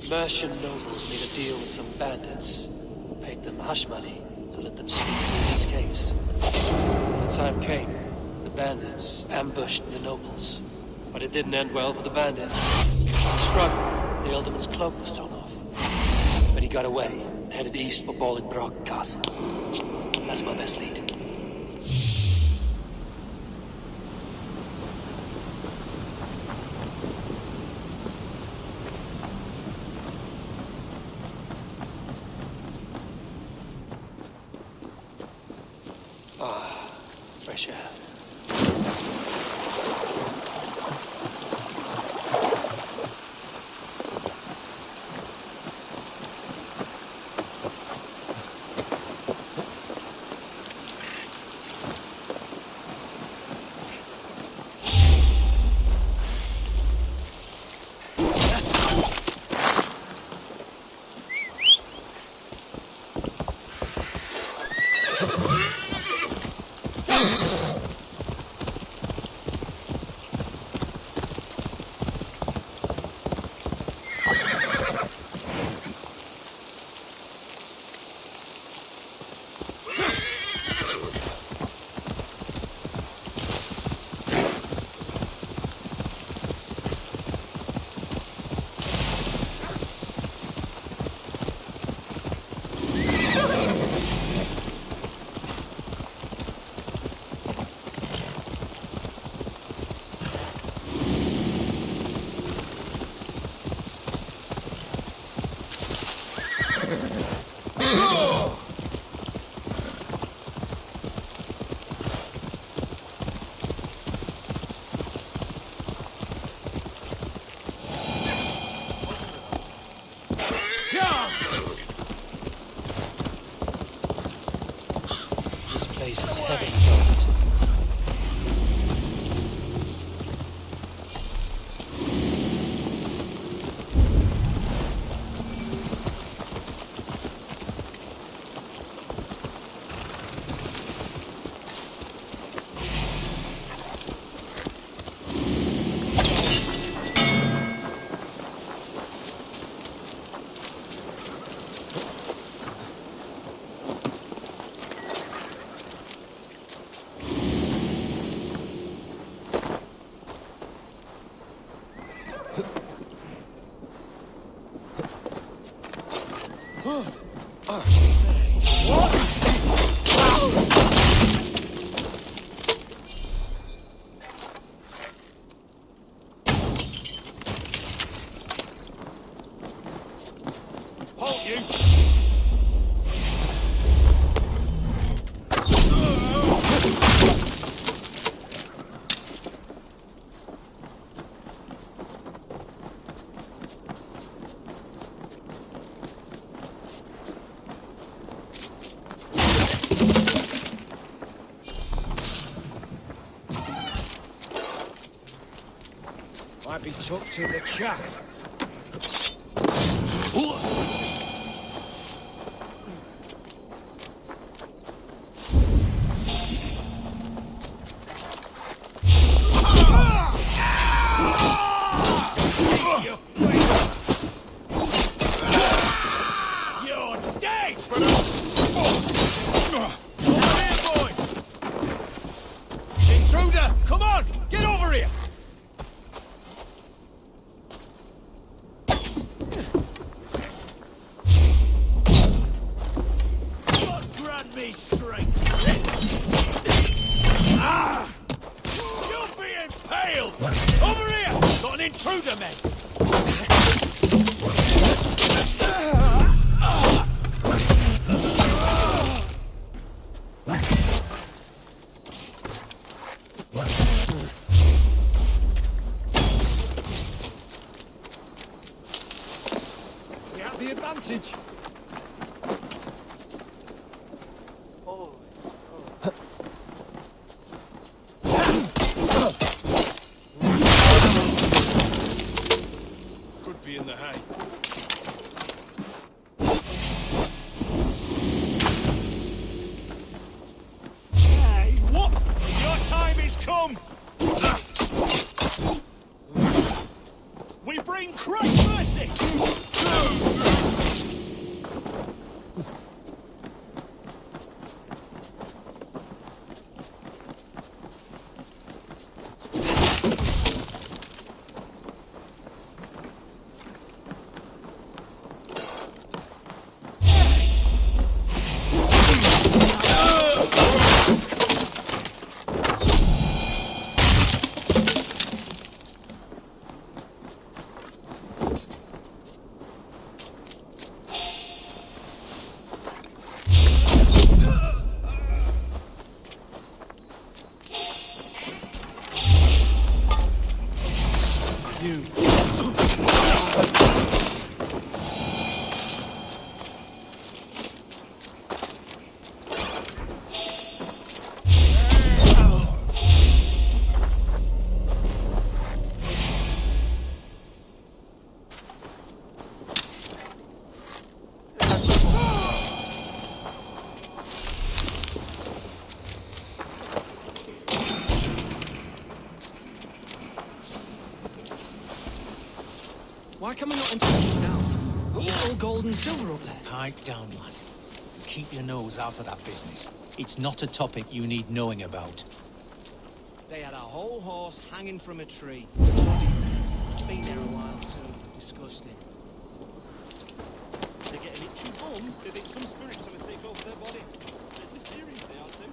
Mercian nobles made a deal with some bandits, paid them hush money to let them sneak through these caves. When the time came, the bandits ambushed the nobles. But it didn't end well for the bandits. In the struggle, the Ealdorman's cloak was torn off. But he got away and headed east for Bolingbroke Castle. That's my best lead. Fresh air. This place is heavily guarded. Might be tucked in the chaff. You're dead, brother! Come on here, boys! Intruder, come on! Get over here! God grant me strength! Ah! You'll be impaled! Over here! Got an intruder, man! We have the advantage. Could be in the hay. come! We bring Christ mercy! Why can we not enter now? Look, it's all gold and silver up there. Pipe down, lad. Keep your nose out of that business. It's not a topic you need knowing about. They had a whole horse hanging from a tree. Been there a while too. Disgusting. They get an itchy bum, they think some spirit's trying to take over their body. They're mysterious, they are too.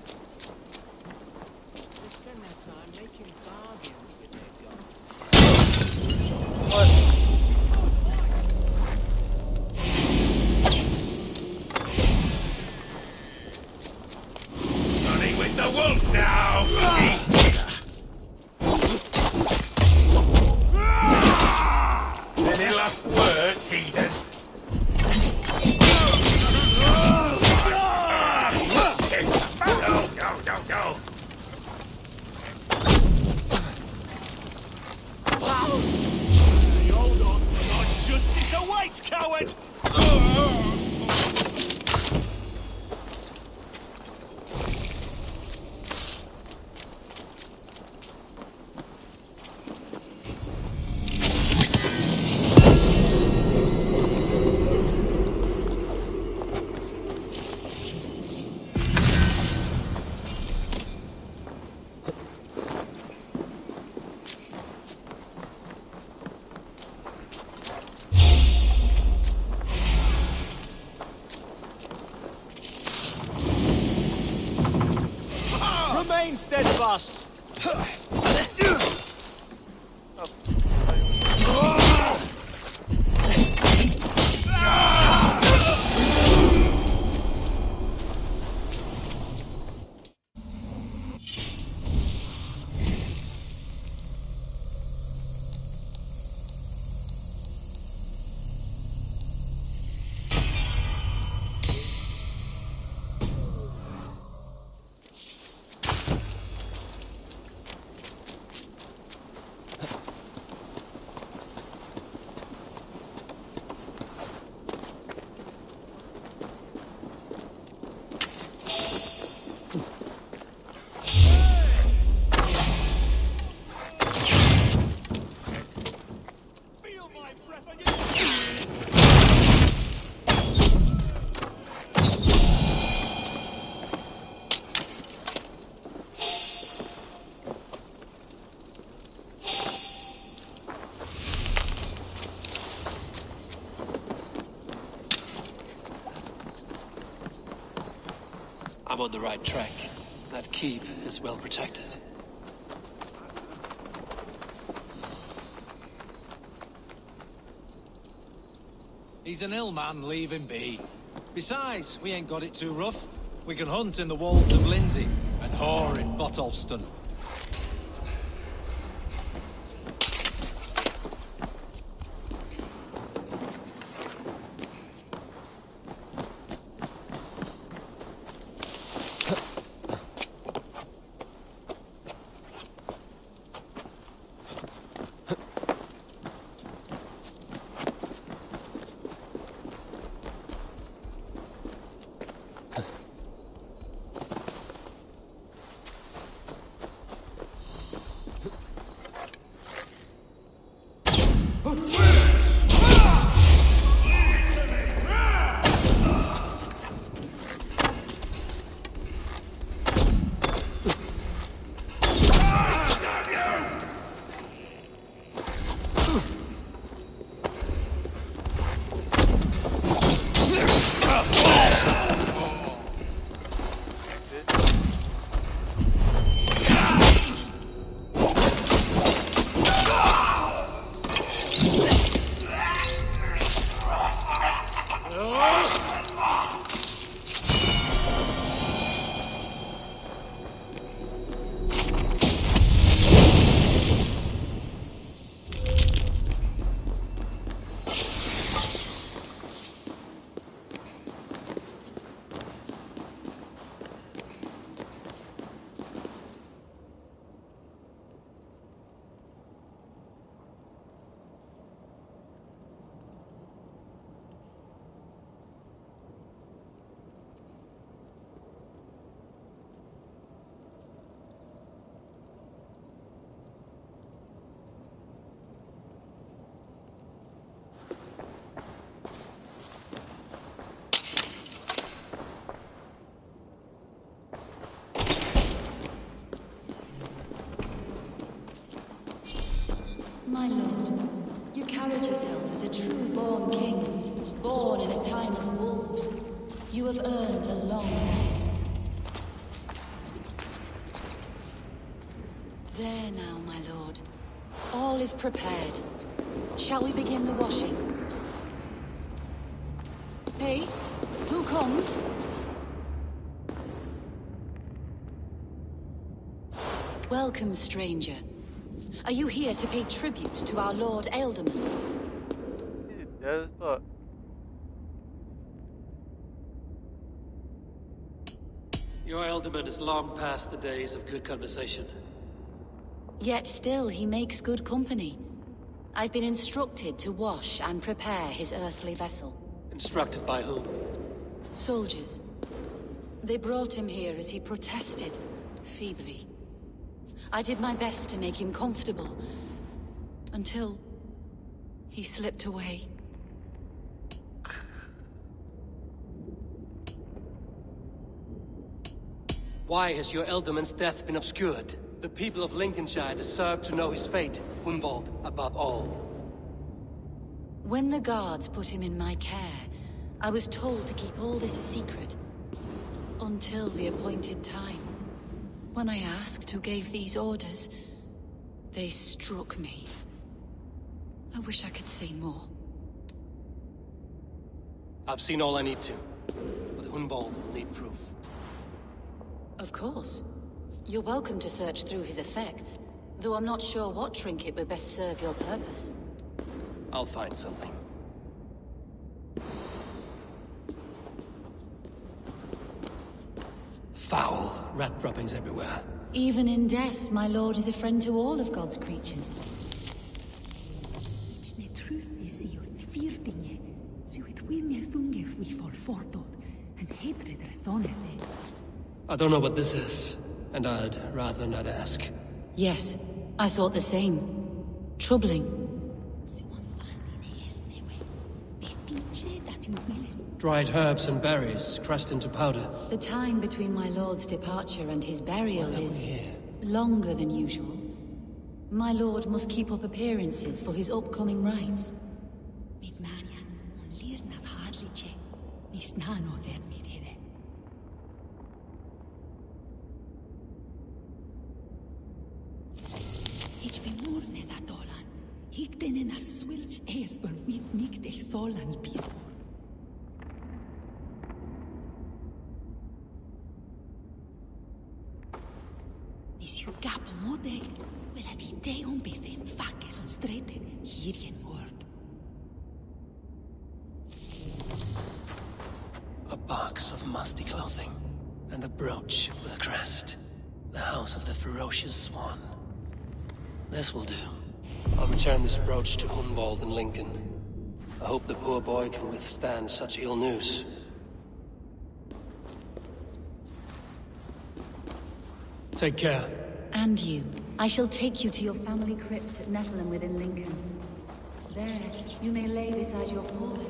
They spend their time making bargains with their gods. Running with the wolf now! Any last words, heathen? Go! Hold on, God's justice awaits, coward! Remain steadfast. I'm on the right track. That keep is well protected. He's an ill man, leave him be. Besides, we ain't got it too rough. We can hunt in the wolds of Lindsay and whore in Botolston. My lord, you carried yourself as a true-born king, born in a time of wolves. You have earned a long rest. There now, my lord. All is prepared. Shall we begin the washing? Hey, who comes? Welcome, stranger. Are you here to pay tribute to our Lord Ealdorman? Your Ealdorman is long past the days of good conversation. Yet still he makes good company. I've been instructed to wash and prepare his earthly vessel. Instructed by whom? Soldiers. They brought him here as he protested, feebly. I did my best to make him comfortable, until he slipped away. Why has your Ealdorman's death been obscured? The people of Lincolnshire deserve to know his fate, Hunwald above all. When the guards put him in my care, I was told to keep all this a secret. Until the appointed time. When I asked who gave these orders, they struck me. I wish I could say more. I've seen all I need to, but Hunwald will need proof. Of course. You're welcome to search through his effects, though I'm not sure what trinket would best serve your purpose. I'll find something. Foul rat droppings everywhere. Even in death, my lord is a friend to all of God's creatures. I don't know what this is, and I'd rather not ask. Yes, I thought the same. Troubling. Dried herbs and berries crushed into powder. The time between my lord's departure and his burial is longer than usual. My lord must keep up appearances for his upcoming rites. A box of musty clothing, and a brooch with a crest. The house of the ferocious swan. This will do. I'll return this brooch to Hunwald and Lincoln. I hope the poor boy can withstand such ill news. Take care. And you. I shall take you to your family crypt at Nettleton within Lincoln. There, you may lay beside your forebears.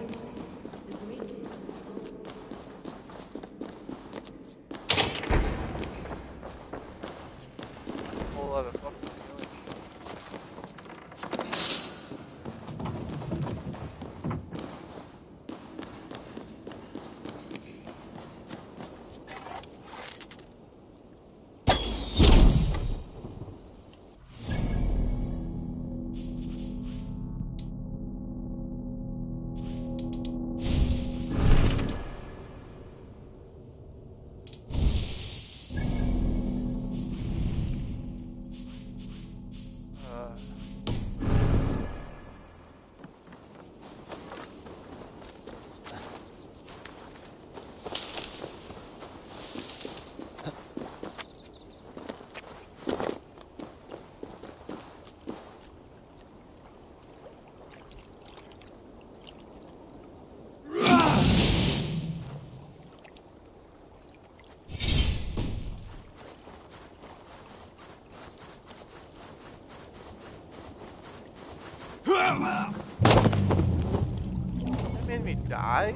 That made me die?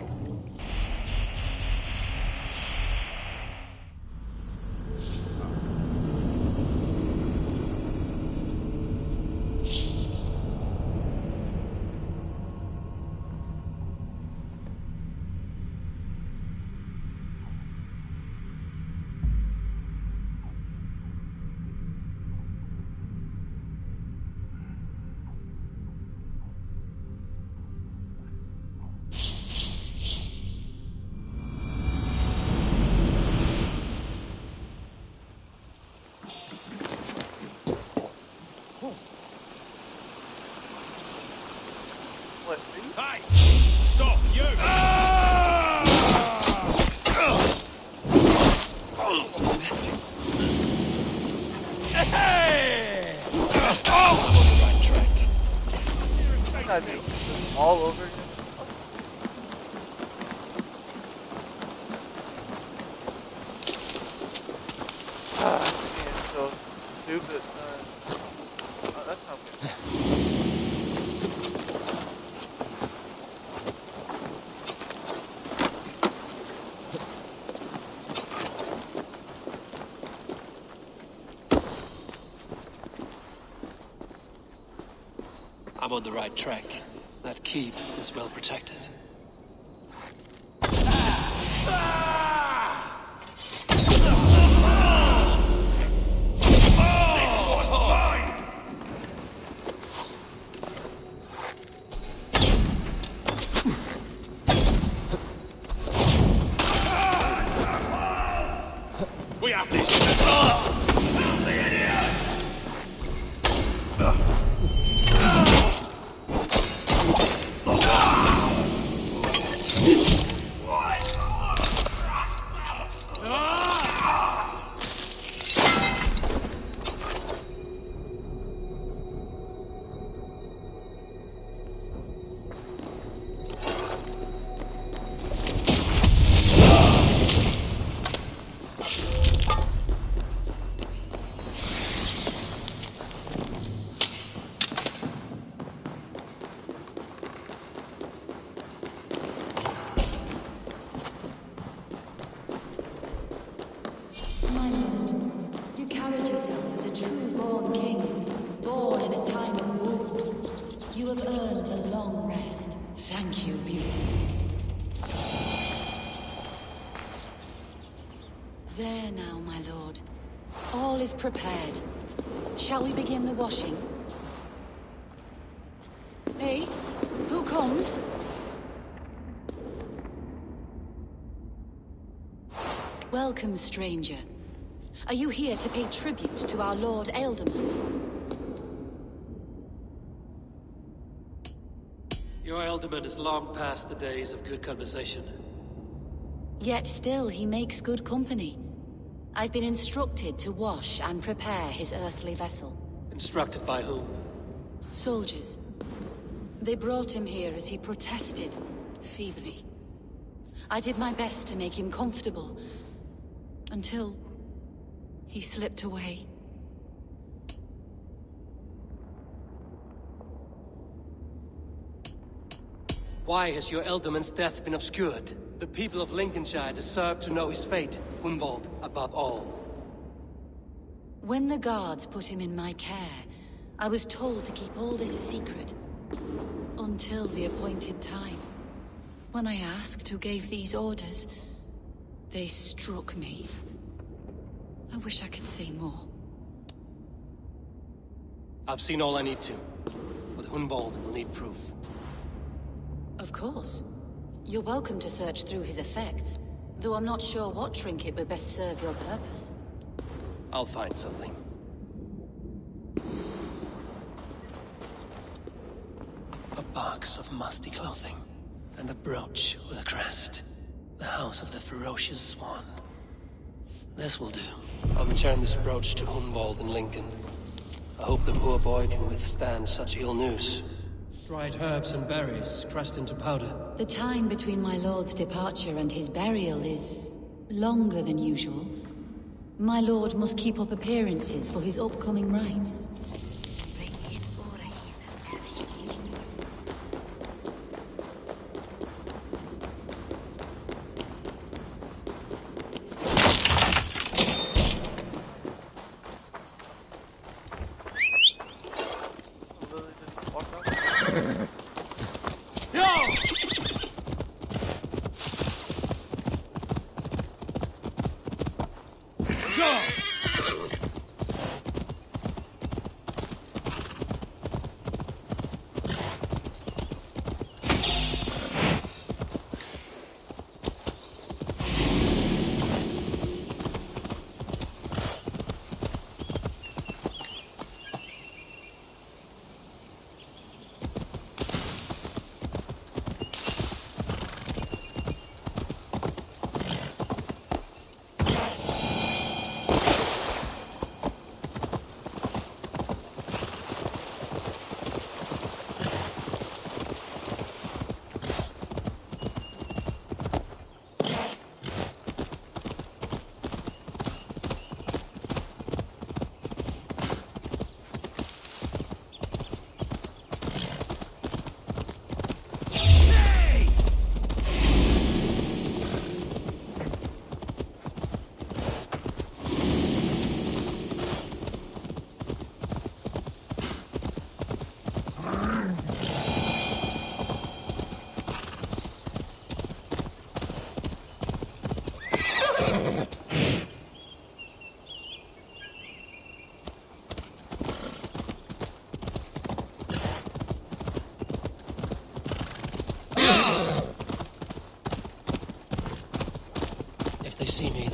Hey! Stop, you! Hey! Oh! Right track. I do this all over again. This is so stupid. Oh, that's not good. I'm on the right track. That keep is well protected. We have this! My lord, you carried yourself as a true-born king, born in a time of wolves. You have earned a long rest. Thank you, beautiful. There now, my lord. All is prepared. Shall we begin the washing? Maid, who comes? Welcome, stranger. Are you here to pay tribute to our Lord Ealdorman? Your Ealdorman is long past the days of good conversation. Yet still he makes good company. I've been instructed to wash and prepare his earthly vessel. Instructed by whom? Soldiers. They brought him here as he protested, feebly. I did my best to make him comfortable, until he slipped away. Why has your Ealdorman's death been obscured? The people of Lincolnshire deserve to know his fate, Hunwald above all. When the guards put him in my care, I was told to keep all this a secret. Until the appointed time. When I asked who gave these orders, they struck me. I wish I could say more. I've seen all I need to, but Hunwald will need proof. Of course. You're welcome to search through his effects, though I'm not sure what trinket would best serve your purpose. I'll find something. A box of musty clothing, and a brooch with a crest. The house of the ferocious swan. This will do. I'll return this brooch to Hunwald in Lincoln. I hope the poor boy can withstand such ill news. Dried herbs and berries, pressed into powder. The time between my lord's departure and his burial is longer than usual. My lord must keep up appearances for his upcoming rites.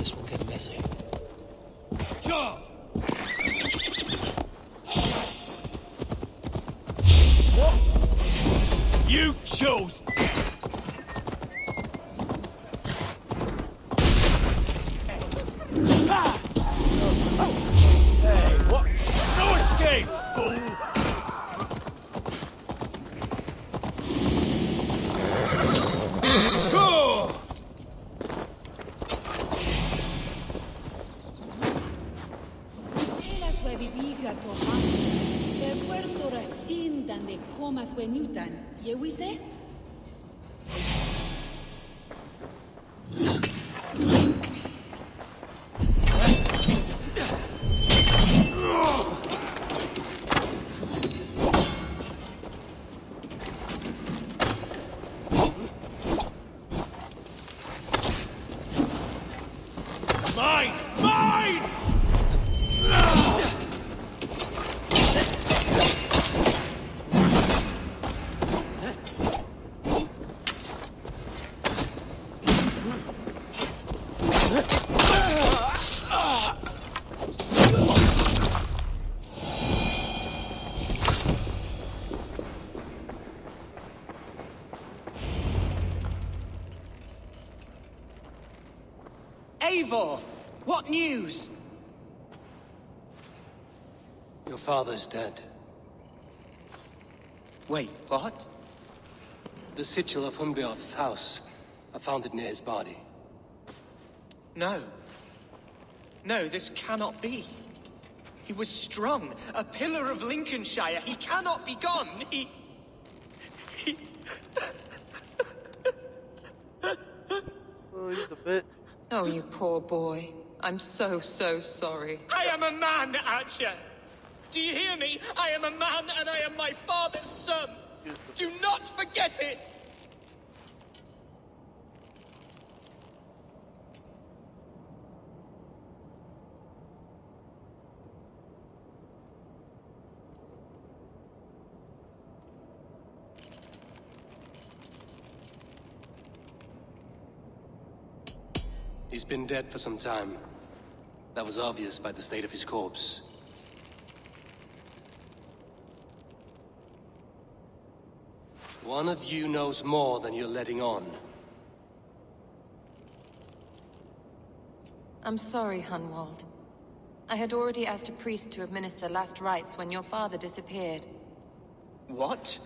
this will get messy. Sure. What? You chose. Hey, what? No escape, fool! Mine! Mine! Eivor! What news? Your father's dead. Wait, what? The sigil of Hunbjorn's house. I found it near his body. No. No, this cannot be. He was strong, a pillar of Lincolnshire. He cannot be gone. He... Oh, he's a bit. Oh, you poor boy. I'm so sorry. I am a man, Archer! Do you hear me? I am a man and I am my father's son! Do not forget it! He's been dead for some time. That was obvious by the state of his corpse. One of you knows more than you're letting on. I'm sorry, Hunwald. I had already asked a priest to administer last rites when your father disappeared. What?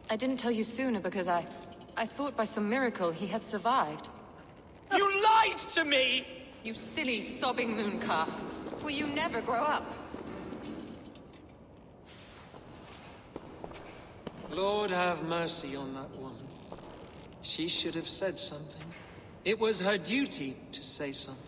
I didn't tell you sooner because I thought by some miracle he had survived. You lied to me! You silly, sobbing mooncalf. Will you never grow up? Lord have mercy on that woman. She should have said something. It was her duty to say something.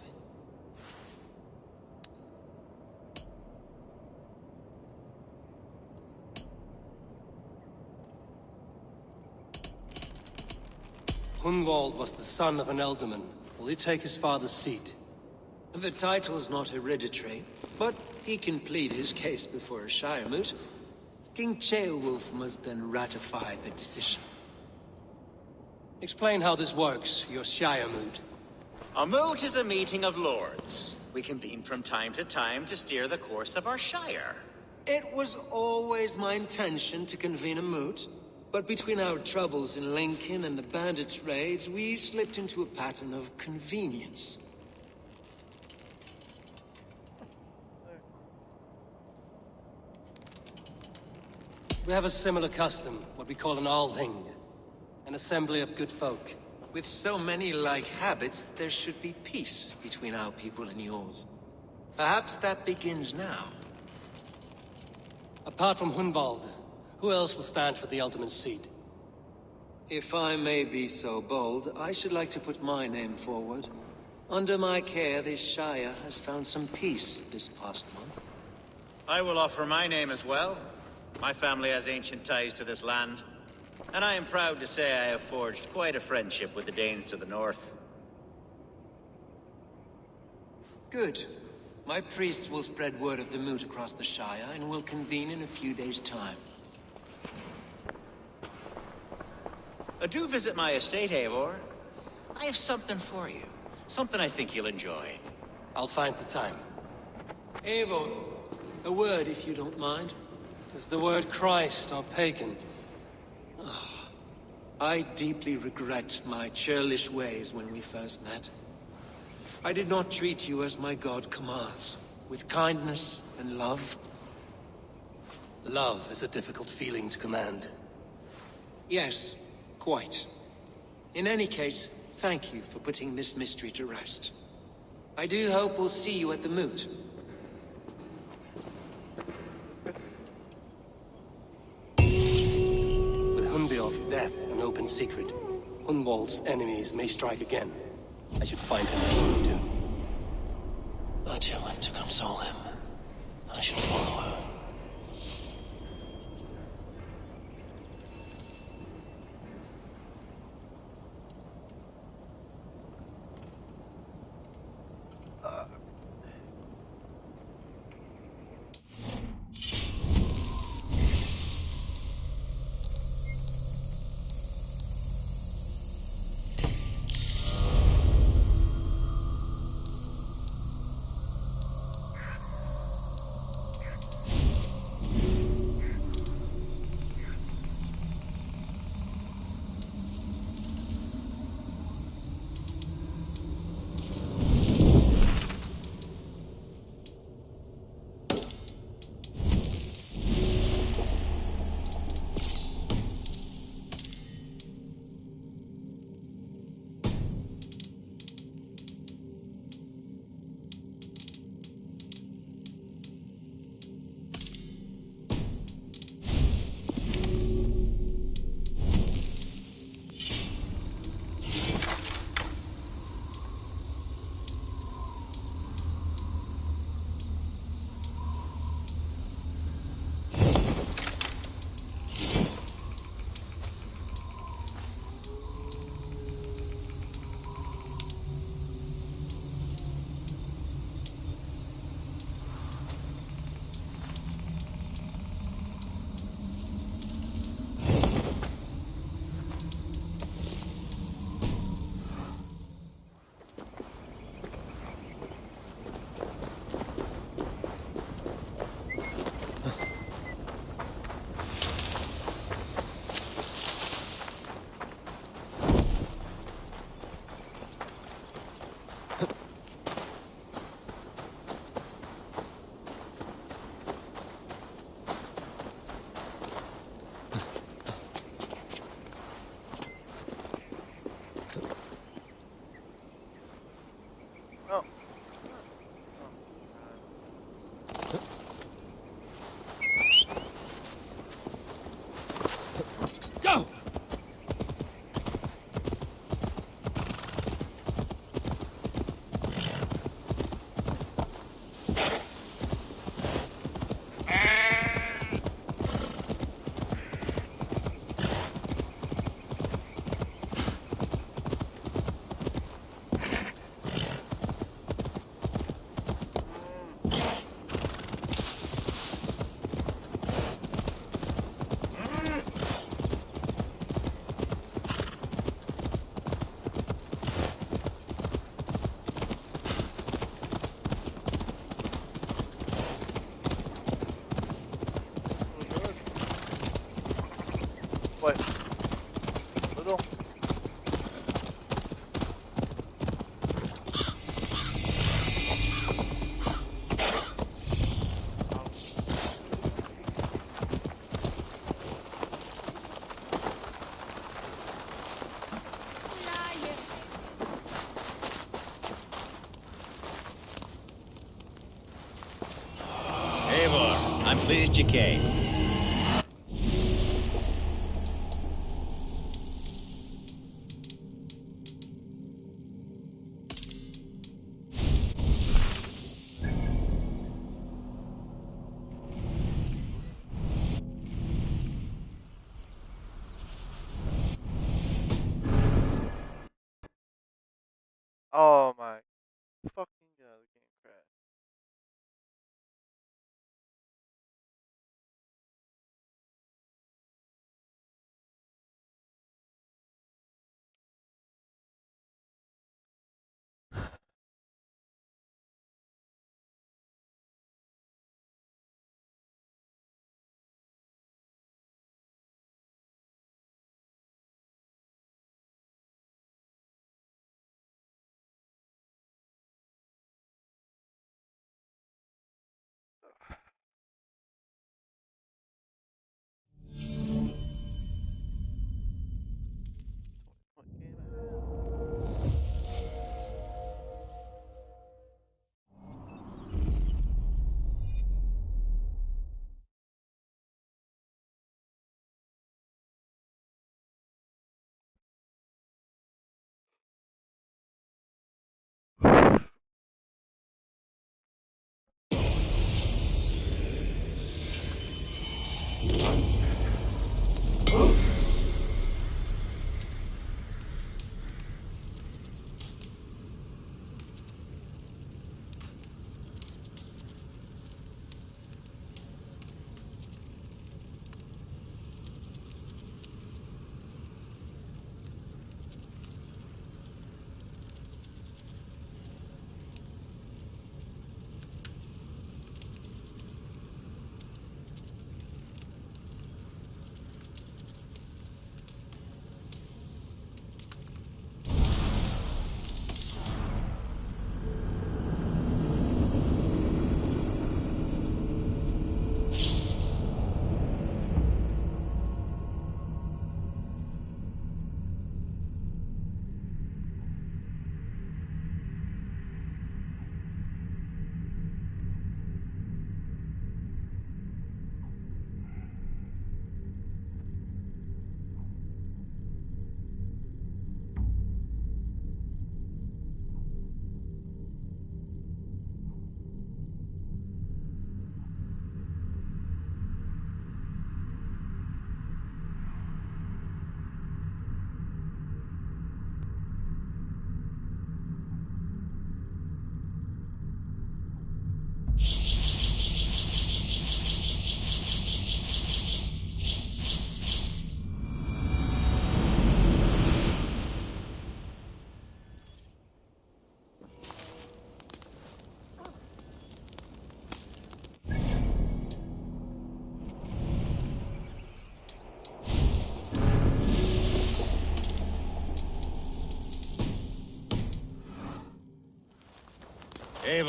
Hunwald was the son of an ealdorman. Will he take his father's seat? The title's not hereditary, but he can plead his case before a Shiremoot. King Ceolwulf must then ratify the decision. Explain how this works, your Shiremoot. A moot is a meeting of lords. We convene from time to time to steer the course of our shire. It was always my intention to convene a moot, but between our troubles in Lincoln and the bandits' raids, we slipped into a pattern of convenience. We have a similar custom, what we call an Althing. An assembly of good folk. With so many like habits, there should be peace between our people and yours. Perhaps that begins now. Apart from Hunwald, who else will stand for the ealdorman's seat? If I may be so bold, I should like to put my name forward. Under my care, this Shire has found some peace this past month. I will offer my name as well. My family has ancient ties to this land, and I am proud to say I have forged quite a friendship with the Danes to the north. Good. My priests will spread word of the moot across the Shire, and will convene in a few days' time. Do visit my estate, Eivor. I have something for you. Something I think you'll enjoy. I'll find the time. Eivor, a word if you don't mind. Is the word Christ or pagan? I deeply regret my churlish ways when we first met. I did not treat you as my god commands, with kindness and love. Love is a difficult feeling to command. Yes, quite. In any case, thank you for putting this mystery to rest. I do hope we'll see you at the moot. With Hunbeor's death an open secret, Hunwald's enemies may strike again. I should find him before we do. Archer went to console him. I should follow her. I'm pleased you came. Oh my fucking god, the game crashed.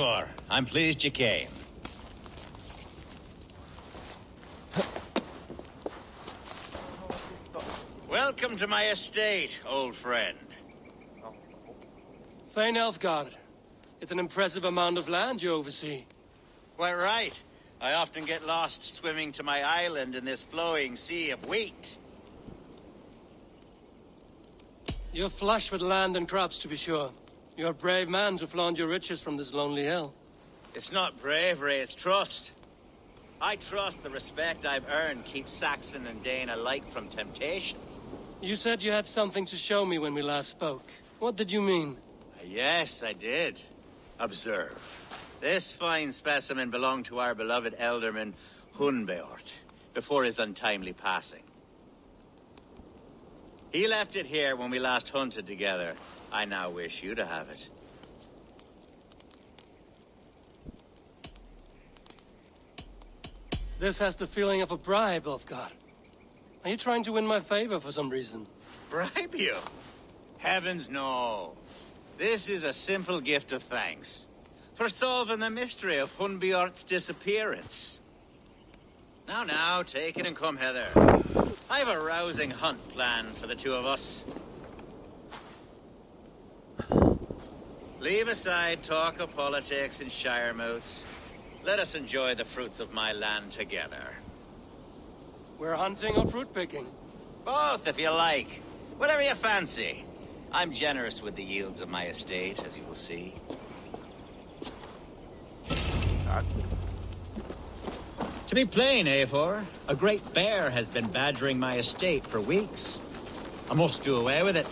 Eivor. I'm pleased you came. Welcome to my estate, old friend. Thane Elfgard. It's an impressive amount of land you oversee. Quite right. I often get lost swimming to my island in this flowing sea of wheat. You're flush with land and crops, to be sure. You're a brave man to flaunt your riches from this lonely hill. It's not bravery, it's trust. I trust the respect I've earned keeps Saxon and Dane alike from temptation. You said you had something to show me when we last spoke. What did you mean? Yes, I did. Observe. This fine specimen belonged to our beloved elderman, Hunbeort, before his untimely passing. He left it here when we last hunted together. I now wish you to have it. This has the feeling of a bribe, Ulfgar. Are you trying to win my favor for some reason? Bribe you? Heavens no. This is a simple gift of thanks for solving the mystery of Hunbeort's disappearance. Now, take it and come hither. I have a rousing hunt planned for the two of us. Leave aside talk of politics and shire moats. Let us enjoy the fruits of my land together. We're hunting or fruit picking? Both, if you like. Whatever you fancy. I'm generous with the yields of my estate, as you will see. To be plain, Eivor, a great bear has been badgering my estate for weeks. I must do away with it,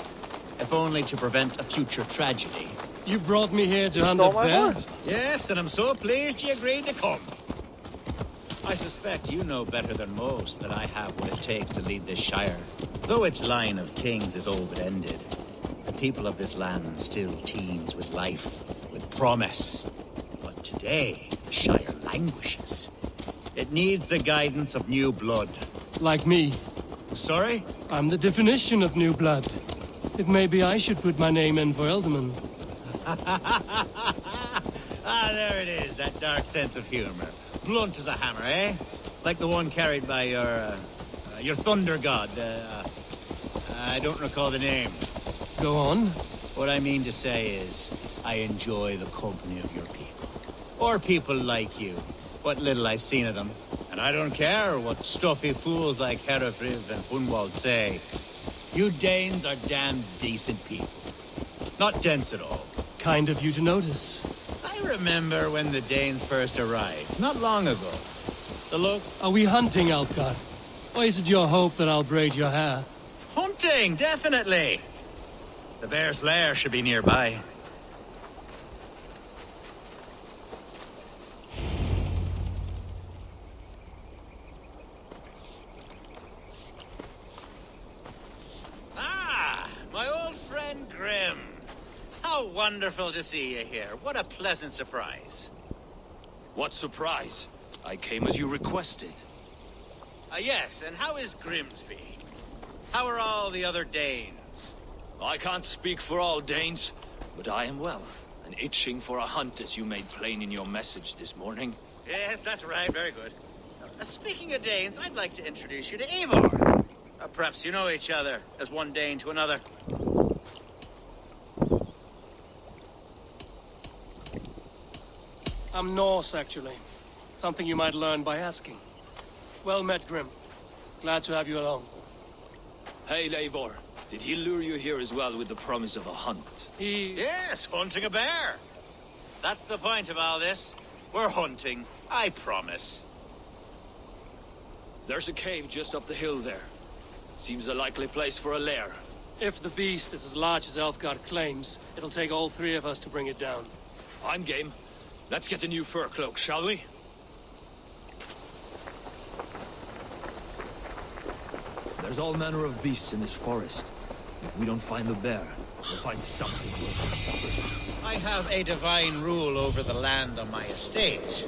if only to prevent a future tragedy. You brought me here to hunt a bear? Yes, and I'm so pleased you agreed to come. I suspect you know better than most that I have what it takes to lead this shire. Though its line of kings is all but ended, the people of this land still teems with life, with promise. But today, the shire languishes. It needs the guidance of new blood. Like me. Sorry? I'm the definition of new blood. It may be I should put my name in for Elderman. There it is, that dark sense of humor. Blunt as a hammer, eh? Like the one carried by your thunder god. I don't recall the name. Go on. What I mean to say is, I enjoy the company of your people. Or people like you. What little I've seen of them. And I don't care what stuffy fools like Herefriv and Hunwald say. You Danes are damn decent people. Not dense at all. Kind of you to notice. I remember when the Danes first arrived, not long ago. The look... Are we hunting, Ulfgar? Or is it your hope that I'll braid your hair? Hunting, definitely! The bear's lair should be nearby. Ah, my old friend Grim. How wonderful to see you here. What a pleasant surprise. What surprise? I came as you requested. Yes, and how is Grimsby? How are all the other Danes? I can't speak for all Danes, but I am well, and itching for a hunt as you made plain in your message this morning. Yes, that's right. Very good. Speaking of Danes, I'd like to introduce you to Eivor. Perhaps you know each other, as one Dane to another. I'm Norse, actually. Something you might learn by asking. Well met, Grim. Glad to have you along. Hey, Eivor. Did he lure you here as well with the promise of a hunt? Yes, hunting a bear. That's the point of all this. We're hunting, I promise. There's a cave just up the hill there. Seems a likely place for a lair. If the beast is as large as Elfgard claims, it'll take all three of us to bring it down. I'm game. Let's get a new fur cloak, shall we? There's all manner of beasts in this forest. If we don't find the bear, we'll find something worth our supper. I have a divine rule over the land on my estate.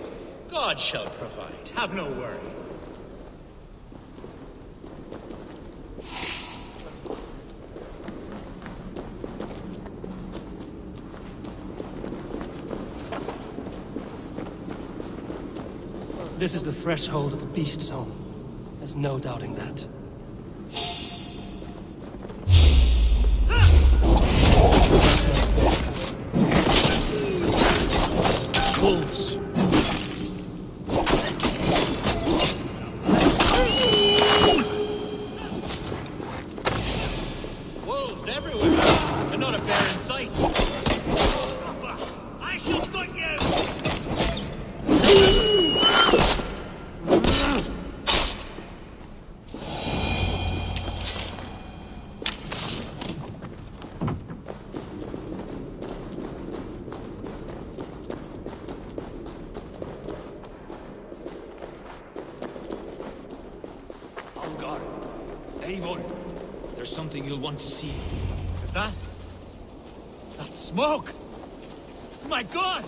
God shall provide. Have no worry. This is the threshold of the Beast Zone. There's no doubting that. Wolves. Wolves everywhere, and not a bear in sight. I shall gut you! Algar, Eivor, there's something you'll want to see. Is that? That smoke! My God!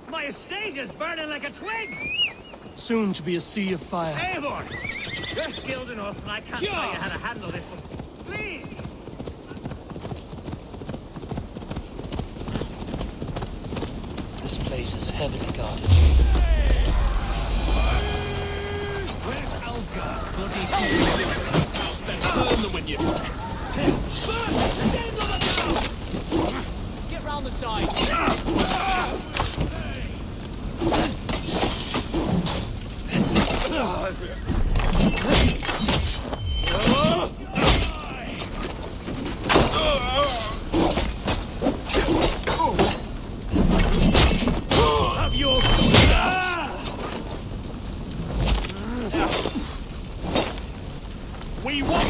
My estate is burning like a twig! Soon to be a sea of fire. Eivor! You're skilled enough, and I can't tell you how to handle this, but please! This place is heavily guarded. Where's Algar? Bloody Beast house that burn them when you... Get round the side! Have your food out! We want...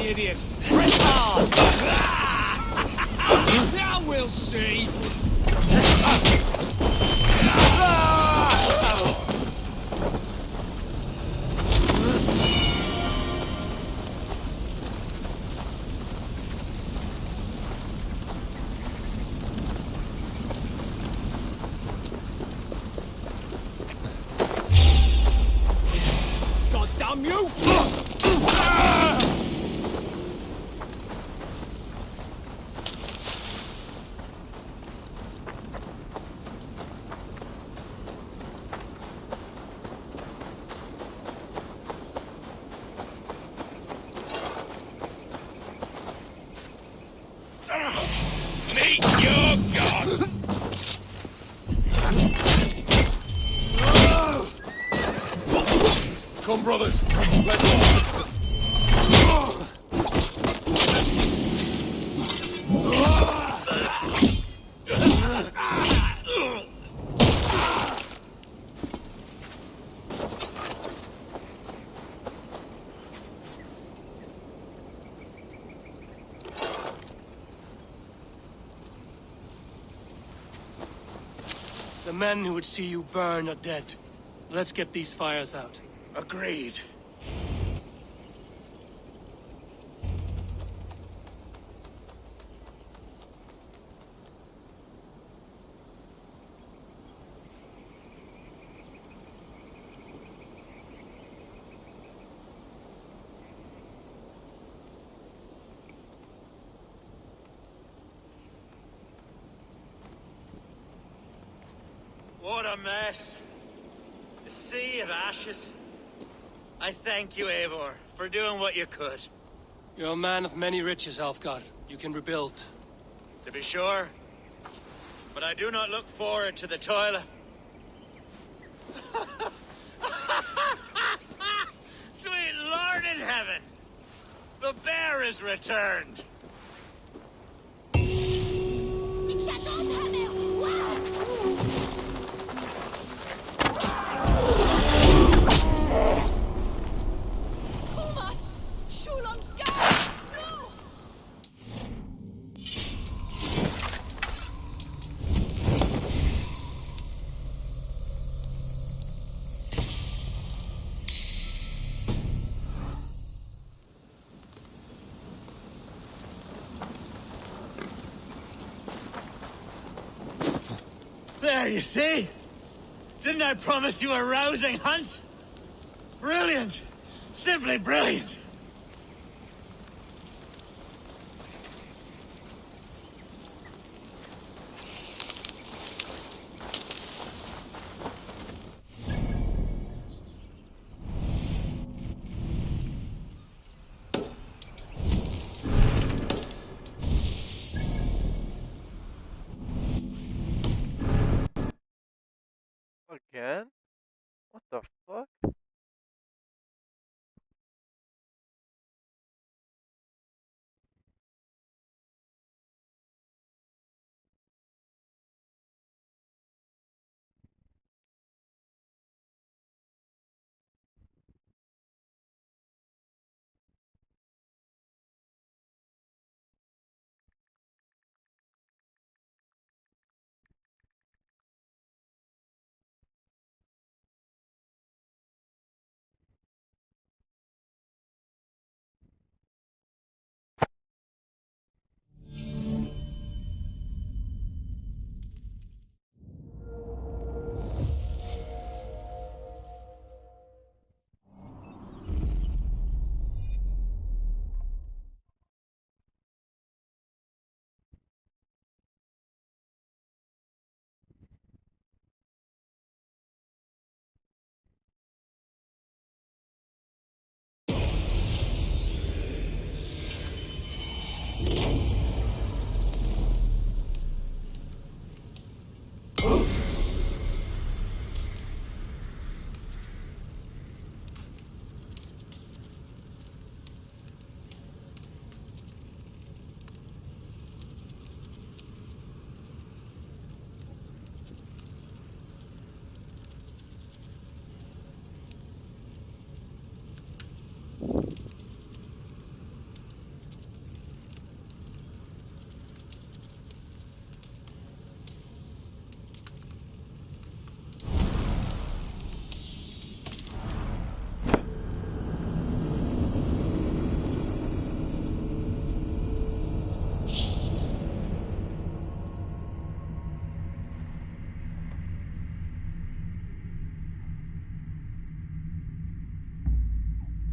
Idiot! Press hard! Now we'll see! God damn you! Meet your gods! Come, brothers. Let's go. The men who would see you burn are dead. Let's get these fires out. Agreed. What a mess. A sea of ashes. I thank you, Eivor, for doing what you could. You're a man of many riches, Alfgar. You can rebuild. To be sure. But I do not look forward to the toil. Sweet Lord in heaven! The bear is returned! There, you see? Didn't I promise you a rousing hunt? Brilliant! Simply brilliant! Again? What the fuck?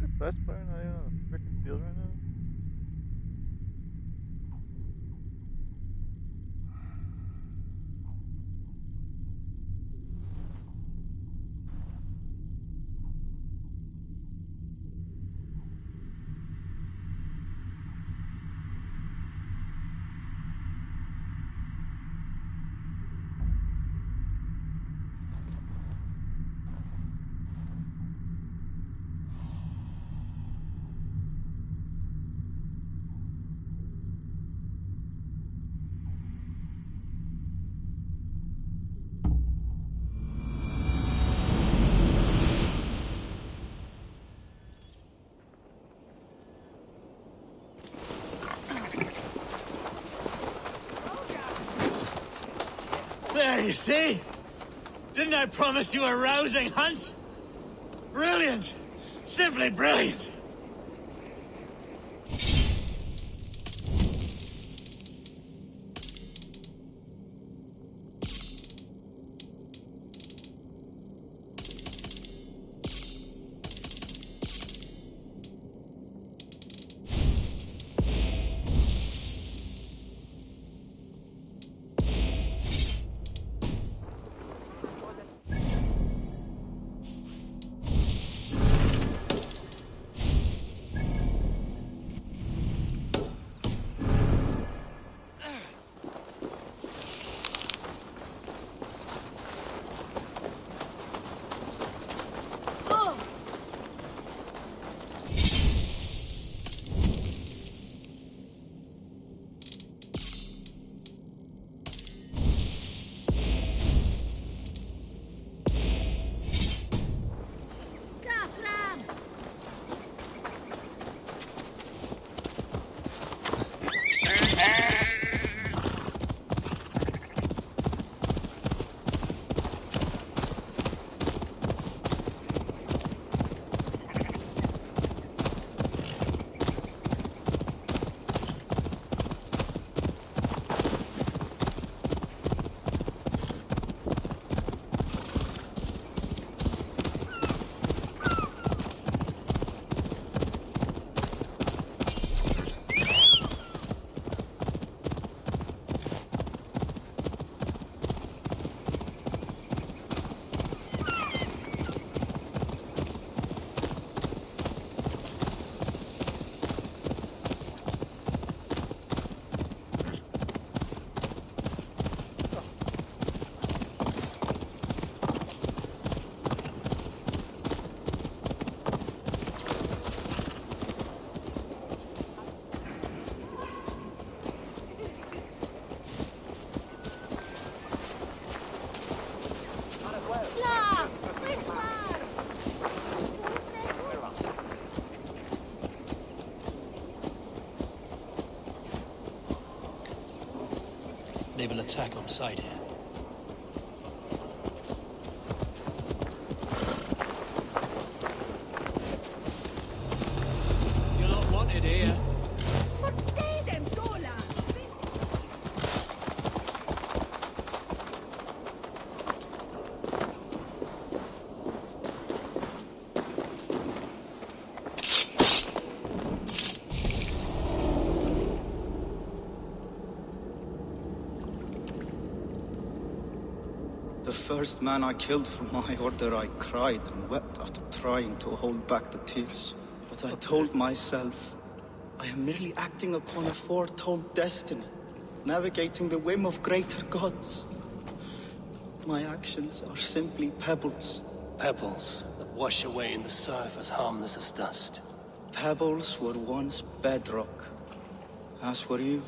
Is there best player not even on the freaking field right now? There, you see? Didn't I promise you a rousing hunt? Brilliant! Simply brilliant! They will attack on sight here. You're not wanted here. The first man I killed for my order, I cried and wept after trying to hold back the tears. But I told myself, I am merely acting upon a foretold destiny, navigating the whim of greater gods. My actions are simply pebbles. Pebbles that wash away in the surf as harmless as dust. Pebbles were once bedrock, as were you.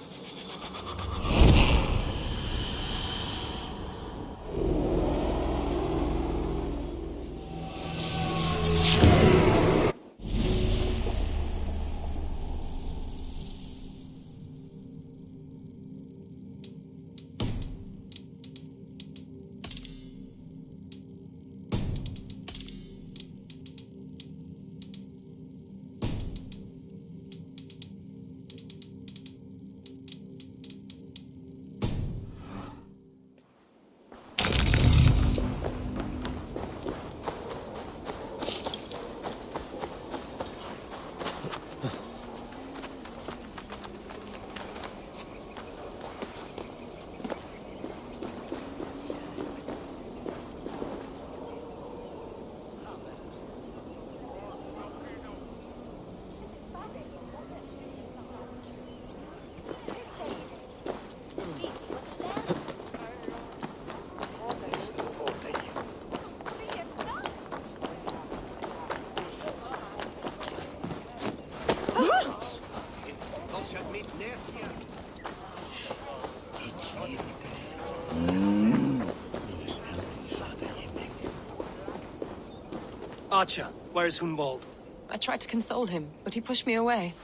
Archer, where is Hunwald? I tried to console him, but he pushed me away.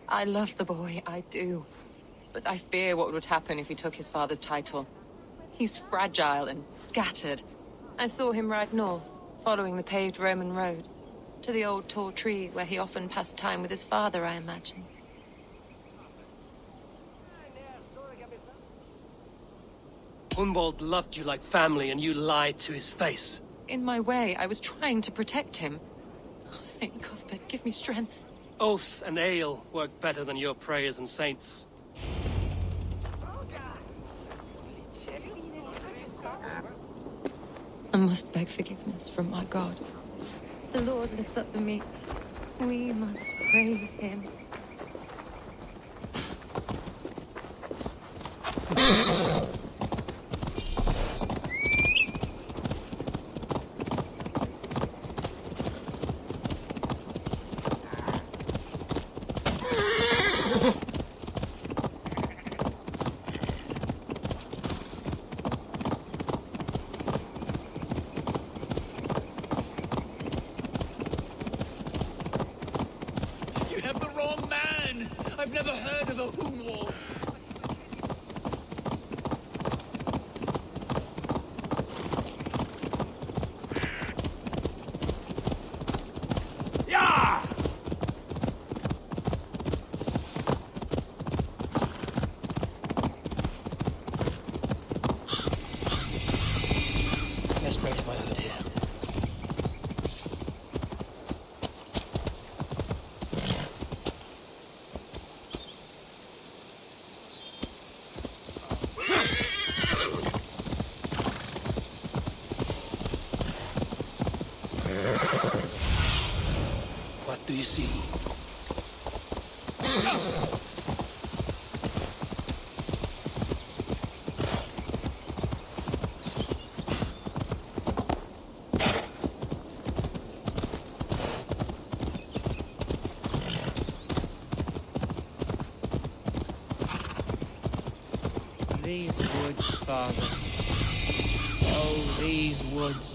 I love the boy, I do. But I fear what would happen if he took his father's title. He's fragile and scattered. I saw him ride north, following the paved Roman road. To the old tall tree where he often passed time with his father, I imagine. Hunwald loved you like family and you lied to his face. In my way, I was trying to protect him. Oh, Saint Cuthbert, give me strength. Oath and ale work better than your prayers and saints. I must beg forgiveness from my God. The Lord lifts up the meek. We must praise him. I've never heard of a Hunwald. Yeah! Let's brace my hood here. What do you see? These woods, Father. Oh, these woods.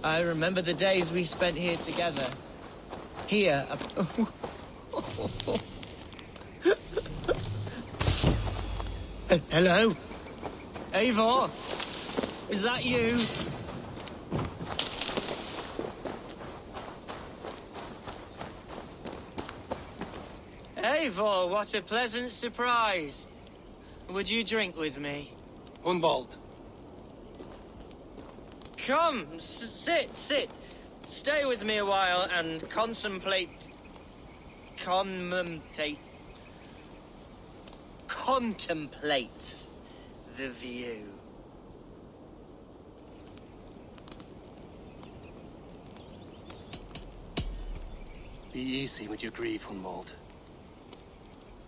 I remember the days we spent here together. Here. Hello? Eivor, is that you? Eivor, what a pleasant surprise. Would you drink with me? Hunwald. Come, sit. Stay with me a while and contemplate the view. Be easy with your grief, Hunwald.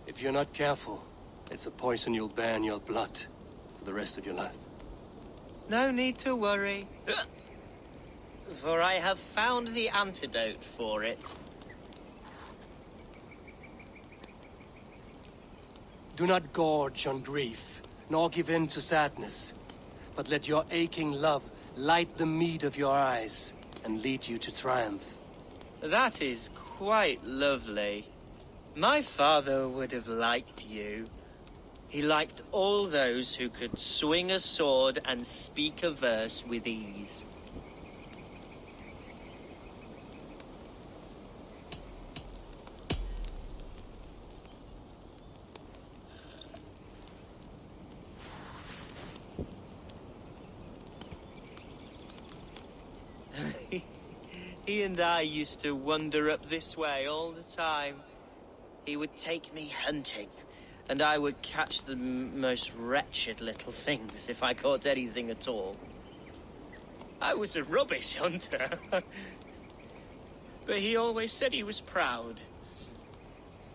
If you're not careful, it's a poison you'll bear in your blood for the rest of your life. No need to worry, for I have found the antidote for it. Do not gorge on grief, nor give in to sadness, but let your aching love light the mead of your eyes and lead you to triumph. That is quite lovely. My father would have liked you. He liked all those who could swing a sword and speak a verse with ease. He and I used to wander up this way all the time. He would take me hunting, and I would catch the most wretched little things if I caught anything at all. I was a rubbish hunter. But he always said he was proud.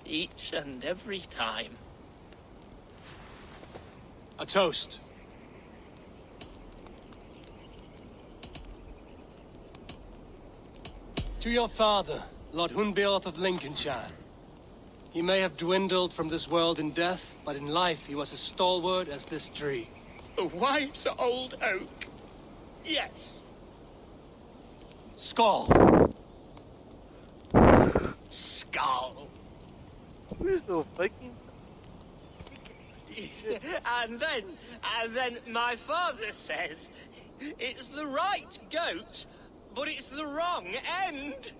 Each and every time. A toast. To your father, Lord Hunbeorth of Lincolnshire. He may have dwindled from this world in death, but in life he was as stalwart as this tree. A wise old oak. Yes. Skull. Skull. Who's the Viking? And then my father says, it's the right goat, but it's the wrong end.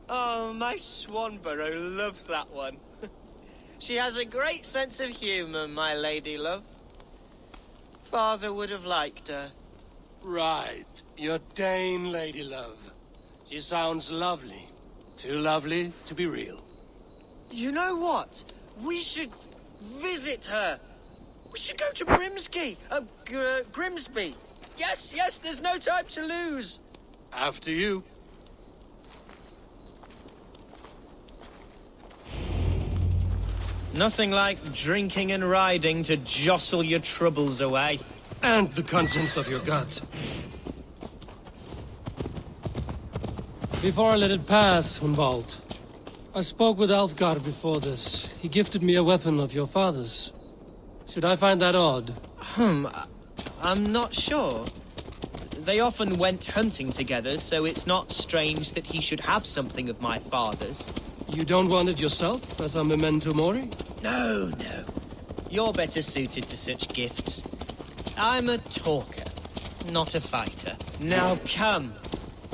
Oh, my Swanborough loves that one. She has a great sense of humor, my lady love. Father would have liked her. Right, your Dane lady love. She sounds lovely. Too lovely to be real. You know what? We should visit her. We should go to Grimsby. Grimsby. Yes, there's no time to lose. After you. Nothing like drinking and riding to jostle your troubles away. And the conscience of your gods. Before I let it pass, Hunwald, I spoke with Alfgar before this. He gifted me a weapon of your father's. Should I find that odd? I'm not sure. They often went hunting together, so it's not strange that he should have something of my father's. You don't want it yourself, as a memento mori? No. You're better suited to such gifts. I'm a talker, not a fighter. Now come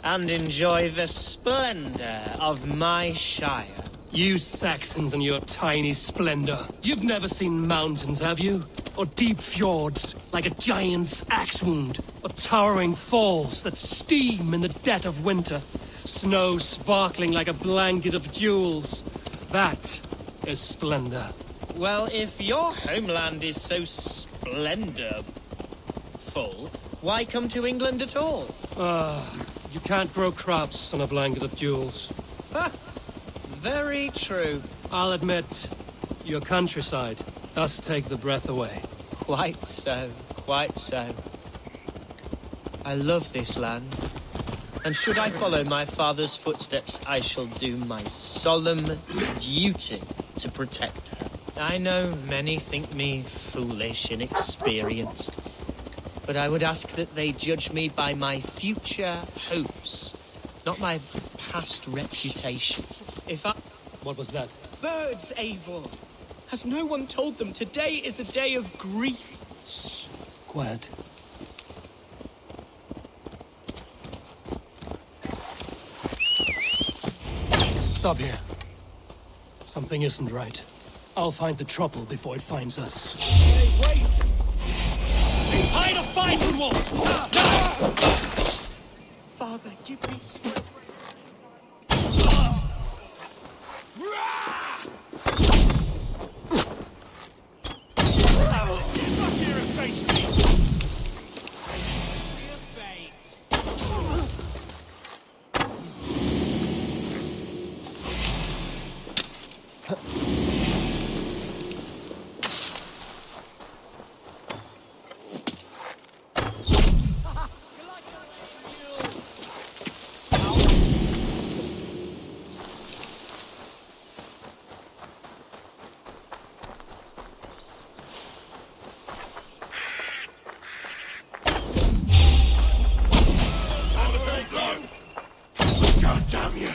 and enjoy the splendor of my shire. You Saxons and your tiny splendor. You've never seen mountains, have you? Or deep fjords, like a giant's axe wound? Or towering falls that steam in the dead of winter? Snow sparkling like a blanket of jewels? That is splendor. Well, if your homeland is so splendorful, why come to England at all? You can't grow crops on a blanket of jewels. Ha! Very true. I'll admit, your countryside does take the breath away. Quite so. I love this land. And should I follow my father's footsteps, I shall do my solemn duty to protect her. I know many think me foolish, inexperienced, but I would ask that they judge me by my future hopes, not my past reputation. If I... What was that? Birds, Eivor! Has no one told them today is a day of grief? Shh. Quiet. Stop here. Something isn't right. I'll find the trouble before it finds us. Hey, wait! Hide a fight, Wolf! Father, give me strength. God damn you!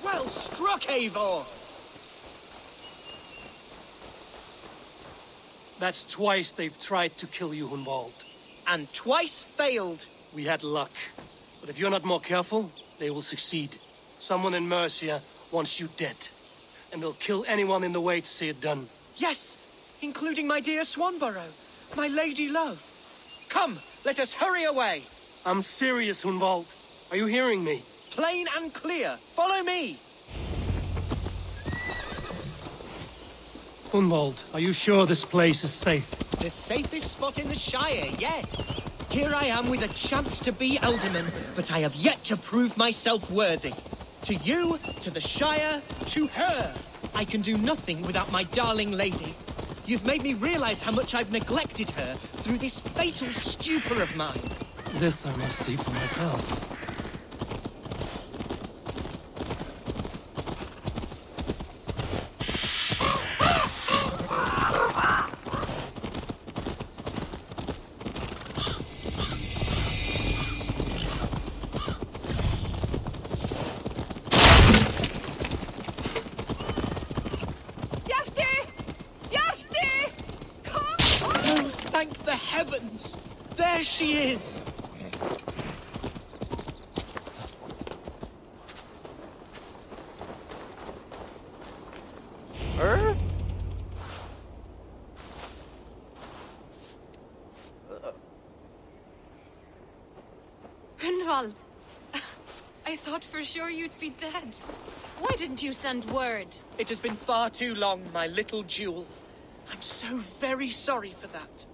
Well struck, Eivor! That's twice they've tried to kill you, Hunwald. And twice failed. We had luck. But if you're not more careful, they will succeed. Someone in Mercia wants you dead. And they'll kill anyone in the way to see it done. Yes, including my dear Swanborough, my lady love. Come, let us hurry away. I'm serious, Hunwald. Are you hearing me? Plain and clear. Follow me. Hunwald, are you sure this place is safe? The safest spot in the Shire, yes. Here I am with a chance to be Alderman, but I have yet to prove myself worthy. To you, to the Shire, to her. I can do nothing without my darling lady. You've made me realize how much I've neglected her through this fatal stupor of mine. This I must see for myself. Thank the heavens! There she is! Her? Hunwald! I thought for sure you'd be dead. Why didn't you send word? It has been far too long, my little jewel. I'm so very sorry for that.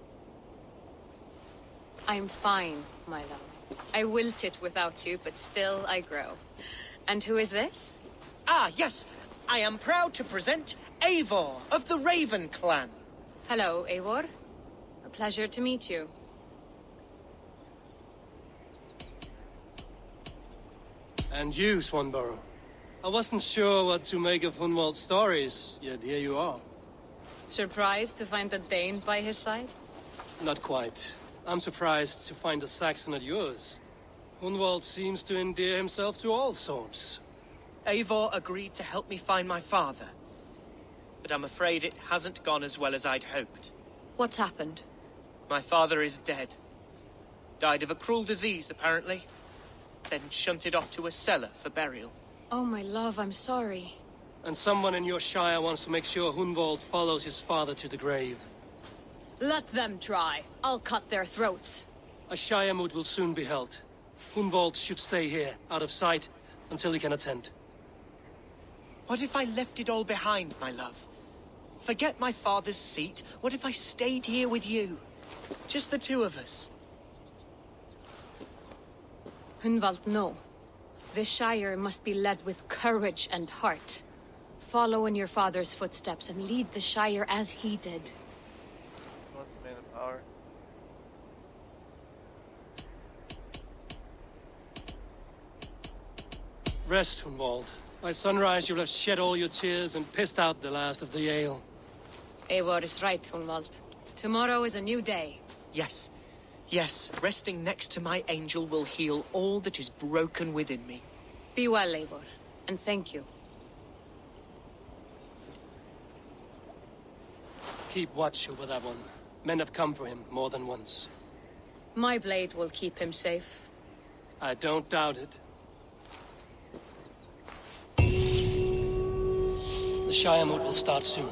I'm fine, my love. I wilted without you, but still I grow. And who is this? Ah, yes. I am proud to present Eivor of the Raven clan. Hello, Eivor. A pleasure to meet you. And you, Swanborough. I wasn't sure what to make of Hunwald's stories, yet here you are. Surprised to find a Dane by his side? Not quite. I'm surprised to find a Saxon at yours. Hunwald seems to endear himself to all sorts. Eivor agreed to help me find my father. But I'm afraid it hasn't gone as well as I'd hoped. What's happened? My father is dead. Died of a cruel disease, apparently. Then shunted off to a cellar for burial. Oh, my love, I'm sorry. And someone in your shire wants to make sure Hunwald follows his father to the grave. Let them try. I'll cut their throats. A shire moot will soon be held. Hunwald should stay here, out of sight, until he can attend. What if I left it all behind, my love? Forget my father's seat. What if I stayed here with you? Just the two of us. Hunwald, no. This Shire must be led with courage and heart. Follow in your father's footsteps and lead the Shire as he did. What's the man of power? Rest, Hunwald. By sunrise, you'll have shed all your tears and pissed out the last of the ale. Eivor is right, Hunwald. Tomorrow is a new day. Yes. Yes, resting next to my angel will heal all that is broken within me. Be well, Eivor, and thank you. Keep watch over that one. Men have come for him more than once. My blade will keep him safe. I don't doubt it. The Shire Moot will start soon.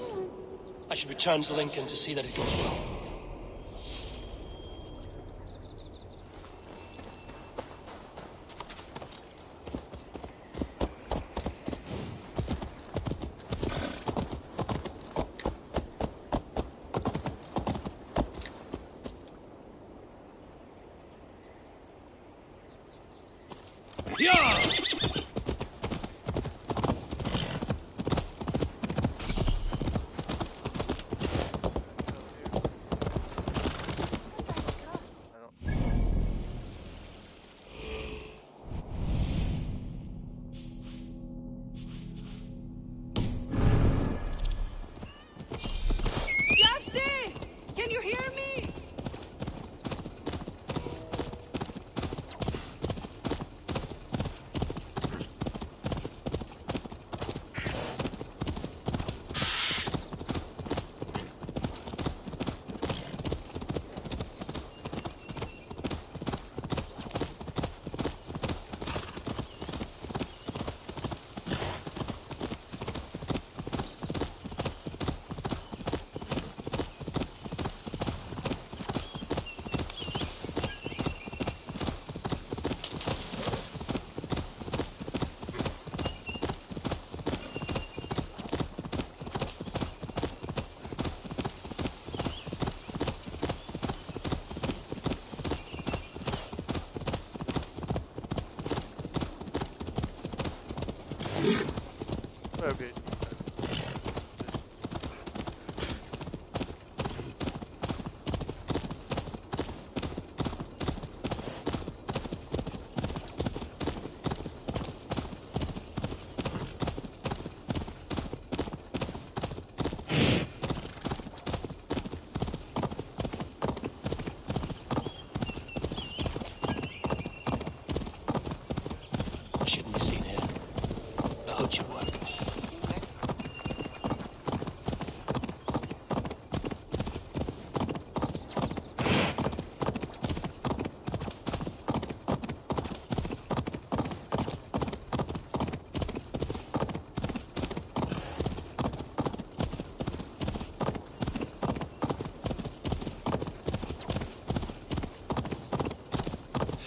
I should return to Lincoln to see that it goes well. Can you hear me? Okay. I shouldn't be seen here. The hood should work.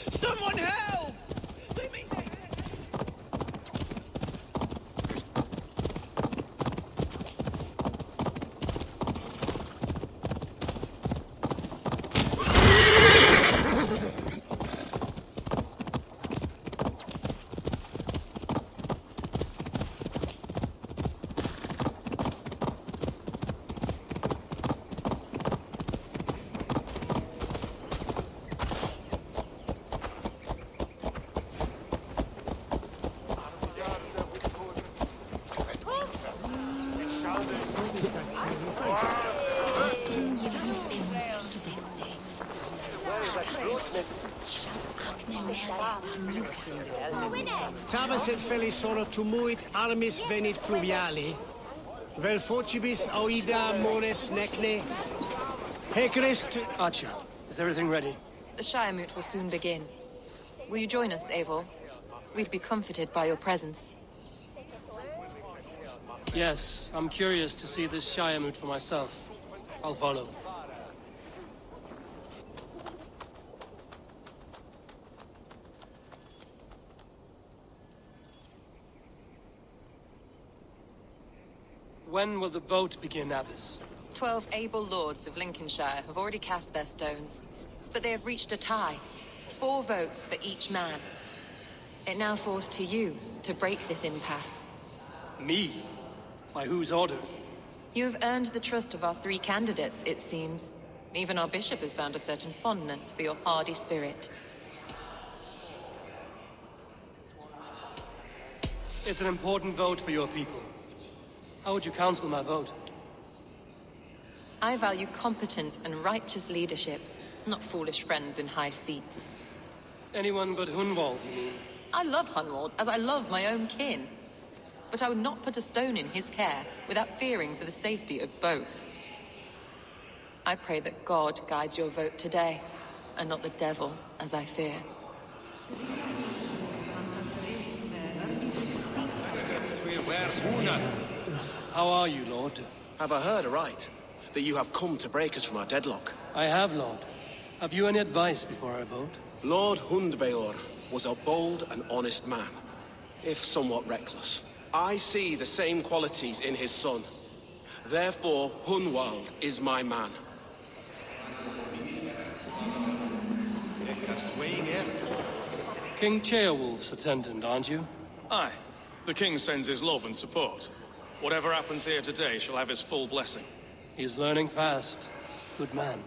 Someone help! Tabas et felisoro tumuit armis venit pluviali, vel focibis oida mores necne, Hecrist. Archer, is everything ready? The Shire Moot will soon begin. Will you join us, Eivor? We'd be comforted by your presence. Yes, I'm curious to see this Shire Moot for myself. I'll follow. When will the boat begin, Abbess? 12 able lords of Lincolnshire have already cast their stones, but they have reached a tie. 4 votes for each man. It now falls to you to break this impasse. Me? By whose order? You have earned the trust of our 3 candidates, it seems. Even our bishop has found a certain fondness for your hardy spirit. It's an important vote for your people. How would you counsel my vote? I value competent and righteous leadership, not foolish friends in high seats. Anyone but Hunwald, you mean? I love Hunwald, as I love my own kin. But I would not put a stone in his care without fearing for the safety of both. I pray that God guides your vote today, and not the devil, as I fear. How are you, Lord? Have I heard aright? That you have come to break us from our deadlock? I have, Lord. Have you any advice before I vote? Lord Hundbeor was a bold and honest man, if somewhat reckless. I see the same qualities in his son. Therefore, Hunwald is my man. King Ceolwulf's attendant, aren't you? Aye. The king sends his love and support. Whatever happens here today shall have his full blessing. He's learning fast. Good man.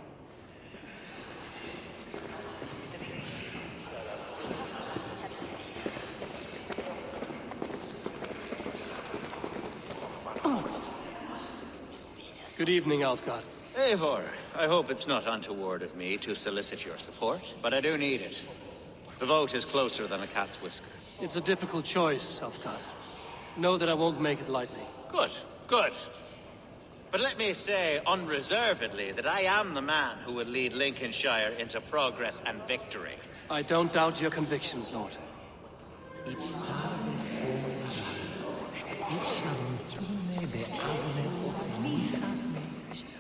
Good evening, Alfgard. Eivor, I hope it's not untoward of me to solicit your support, but I do need it. The vote is closer than a cat's whisker. It's a difficult choice, Alfgard. Know that I won't make it lightly. Good, good. But let me say unreservedly that I am the man who will lead Lincolnshire into progress and victory. I don't doubt your convictions, Lord.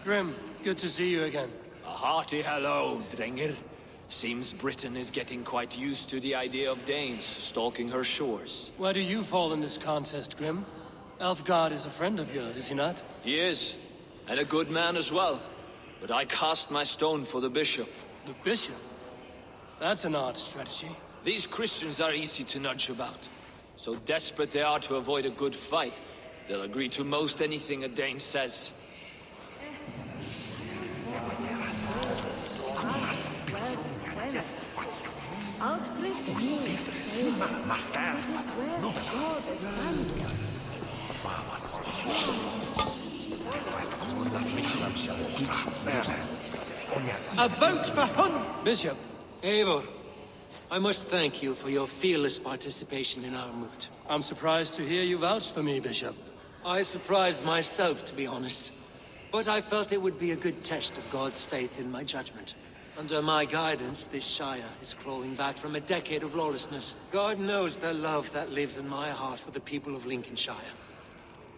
Grim, good to see you again. A hearty hello, Drenger. Seems Britain is getting quite used to the idea of Danes stalking her shores. Where do you fall in this contest, Grim? Alfgard is a friend of yours, is he not? He is, and a good man as well. But I cast my stone for the bishop. The bishop? That's an odd strategy. These Christians are easy to nudge about. So desperate they are to avoid a good fight, they'll agree to most anything a Dane says. A vote for Hun! Bishop, Eivor, I must thank you for your fearless participation in our moot. I'm surprised to hear you vouch for me, Bishop. I surprised myself, to be honest. But I felt it would be a good test of God's faith in my judgment. Under my guidance, this Shire is crawling back from a decade of lawlessness. God knows the love that lives in my heart for the people of Lincolnshire.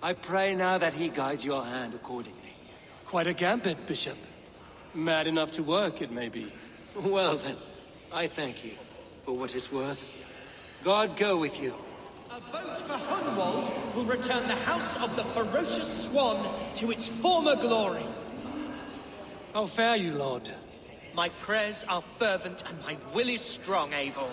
I pray now that he guides your hand accordingly. Quite a gambit, Bishop. Mad enough to work, it may be. Well then, I thank you for what it's worth. God go with you. A vote for Hunwald will return the House of the Ferocious Swan to its former glory. How fare you, Lord? My prayers are fervent and my will is strong, Eivor.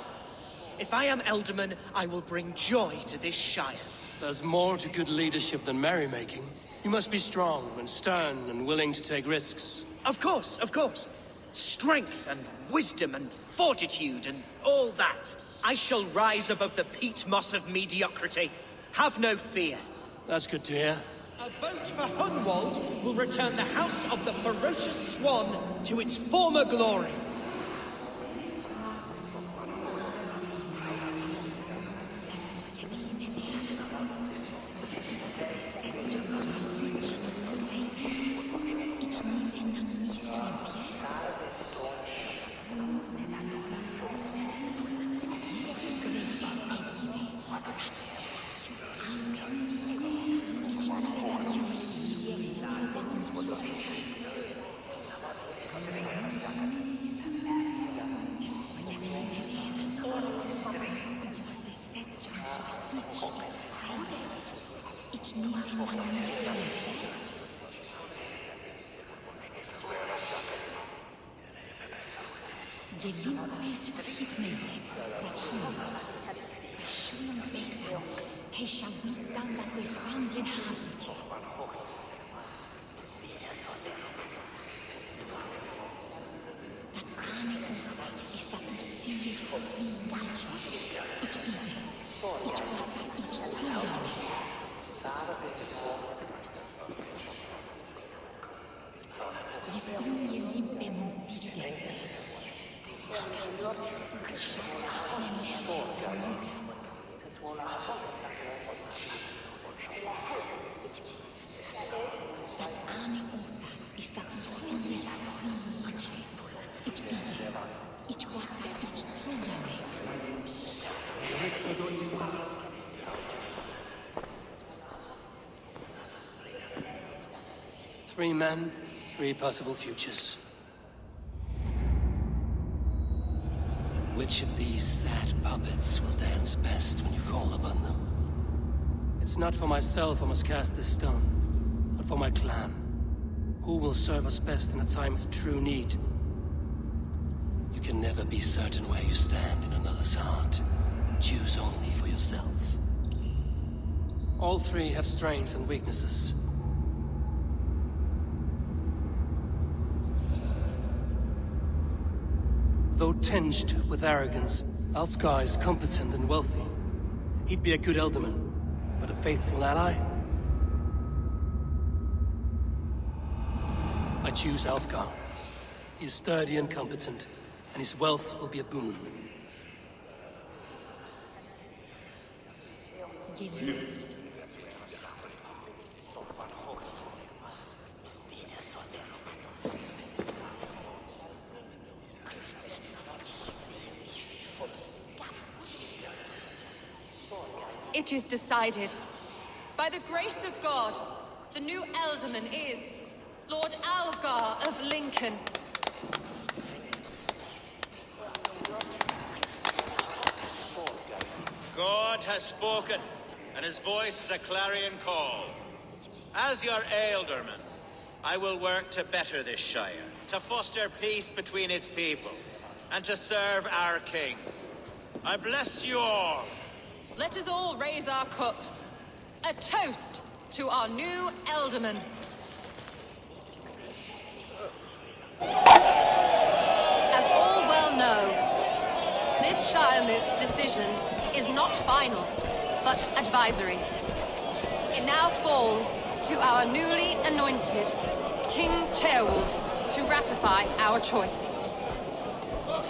If I am Elderman, I will bring joy to this Shire. There's more to good leadership than merrymaking. You must be strong and stern and willing to take risks. Of course, of course. Strength and wisdom and fortitude and all that. I shall rise above the peat moss of mediocrity. Have no fear. That's good to hear. A vote for Hunwald will return the House of the Ferocious Swan to its former glory. Three men, three possible futures. Which of these sad puppets will dance best when you call upon them? It's not for myself I must cast this stone, but for my clan. Who will serve us best in a time of true need? You can never be certain where you stand in another's heart. Choose only for yourself. All three have strengths and weaknesses. Though tinged with arrogance, Alfgar is competent and wealthy. He'd be a good Elderman, but a faithful ally? I choose Alfgar. He is sturdy and competent, and his wealth will be a boon. It is decided. By the grace of God, the new Elderman is Lord Alfgar of Lincoln. God has spoken, and his voice is a clarion call. As your Ealdorman, I will work to better this Shire, to foster peace between its people, and to serve our king. I bless you all. Let us all raise our cups. A toast to our new Elderman. As all well know, this Shiremoot's decision is not final, but advisory. It now falls to our newly anointed King Ceolwulf to ratify our choice.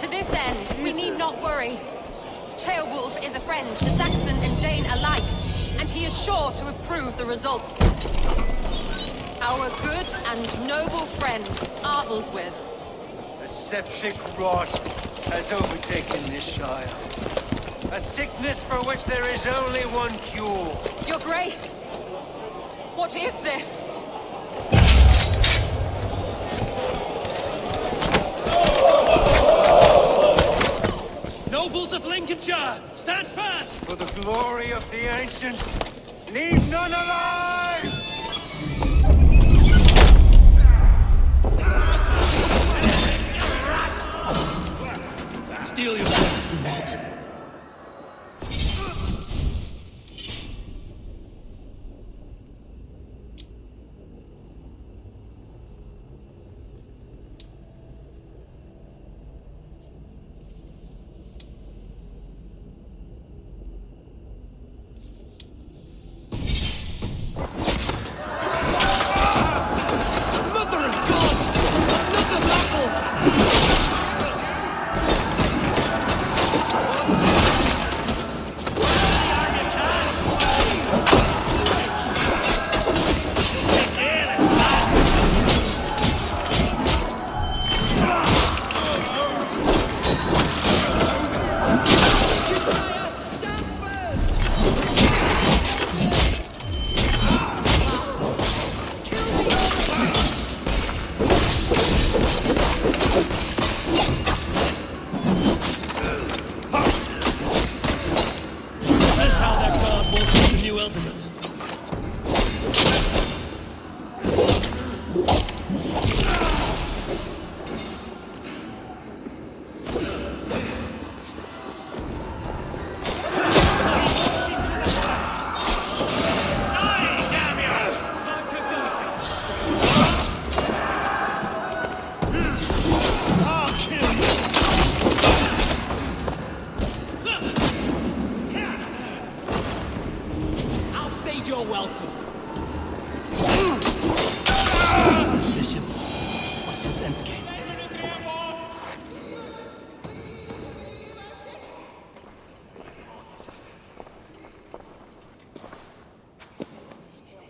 To this end, we need not worry. Ceolwulf is a friend to Saxon and Dane alike, and he is sure to approve the results. Our good and noble friend, Arthelswith. A septic rot has overtaken this Shire. A sickness for which there is only one cure. Your Grace! What is this? Nobles of Lincolnshire, stand fast! For the glory of the ancients, leave none alive! Steel yourself, Gunvald.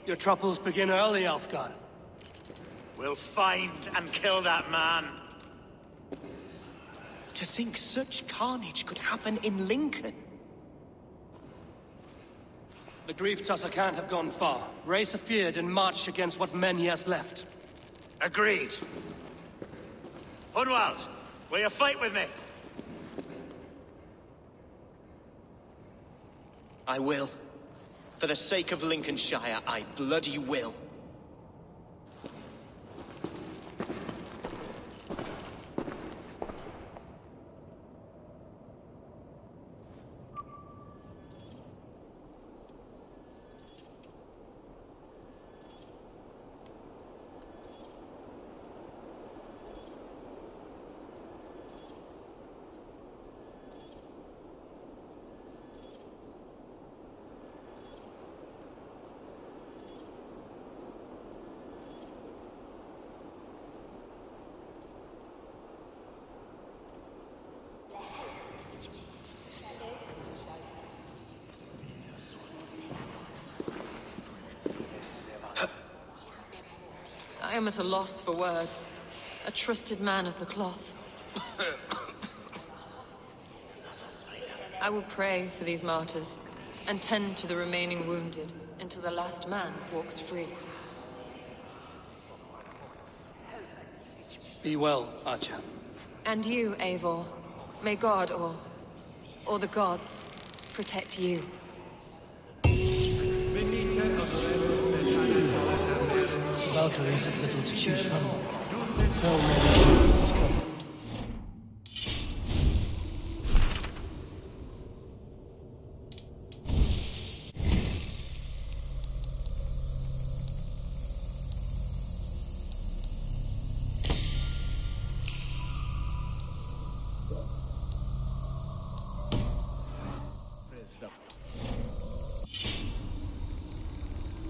Your troubles begin early, Alfgar. We'll find and kill that man. To think such carnage could happen in Lincoln. The grief tusser can't have gone far. Raise a feared and march against what men he has left. Agreed. Hunwald, will you fight with me? I will. For the sake of Lincolnshire, I bloody will. I am at a loss for words. A trusted man of the cloth. I will pray for these martyrs, and tend to the remaining wounded, until the last man walks free. Be well, Archer. And you, Eivor. May God, or the gods, protect you. The Valkyries have little to choose from. So many innocents come.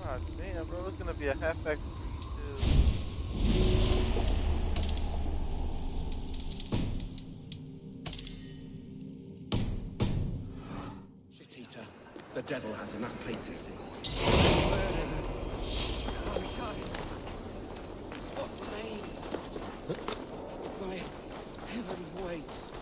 God damn, bro, it's gonna be a halfback. Shit eater. The devil has him. That's plain to see. What pains? My heaven waits.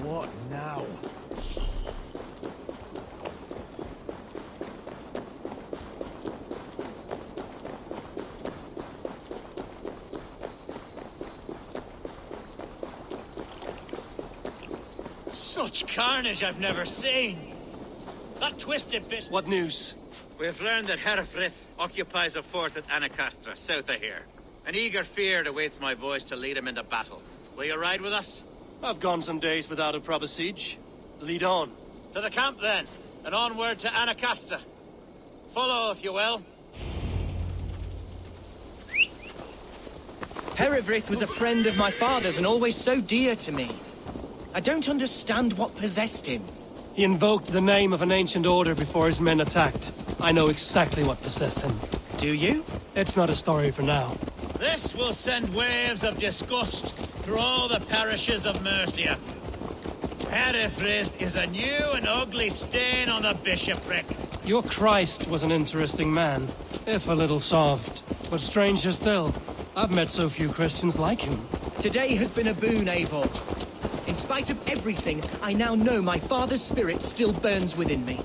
What now? Such carnage I've never seen! That twisted bit... What news? We've learned that Herefrith occupies a fort at Anacastra, south of here. An eager fear awaits my boys to lead him into battle. Will you ride with us? I've gone some days without a proper siege. Lead on. To the camp, then, and onward to Anacastra. Follow, if you will. Herefrith was a friend of my father's and always so dear to me. I don't understand what possessed him. He invoked the name of an ancient order before his men attacked. I know exactly what possessed him. Do you? It's not a story for now. This will send waves of disgust through all the parishes of Mercia. Herefrith is a new and ugly stain on the bishopric. Your Christ was an interesting man, if a little soft. But stranger still, I've met so few Christians like him. Today has been a boon, Eivor. In spite of everything, I now know my father's spirit still burns within me.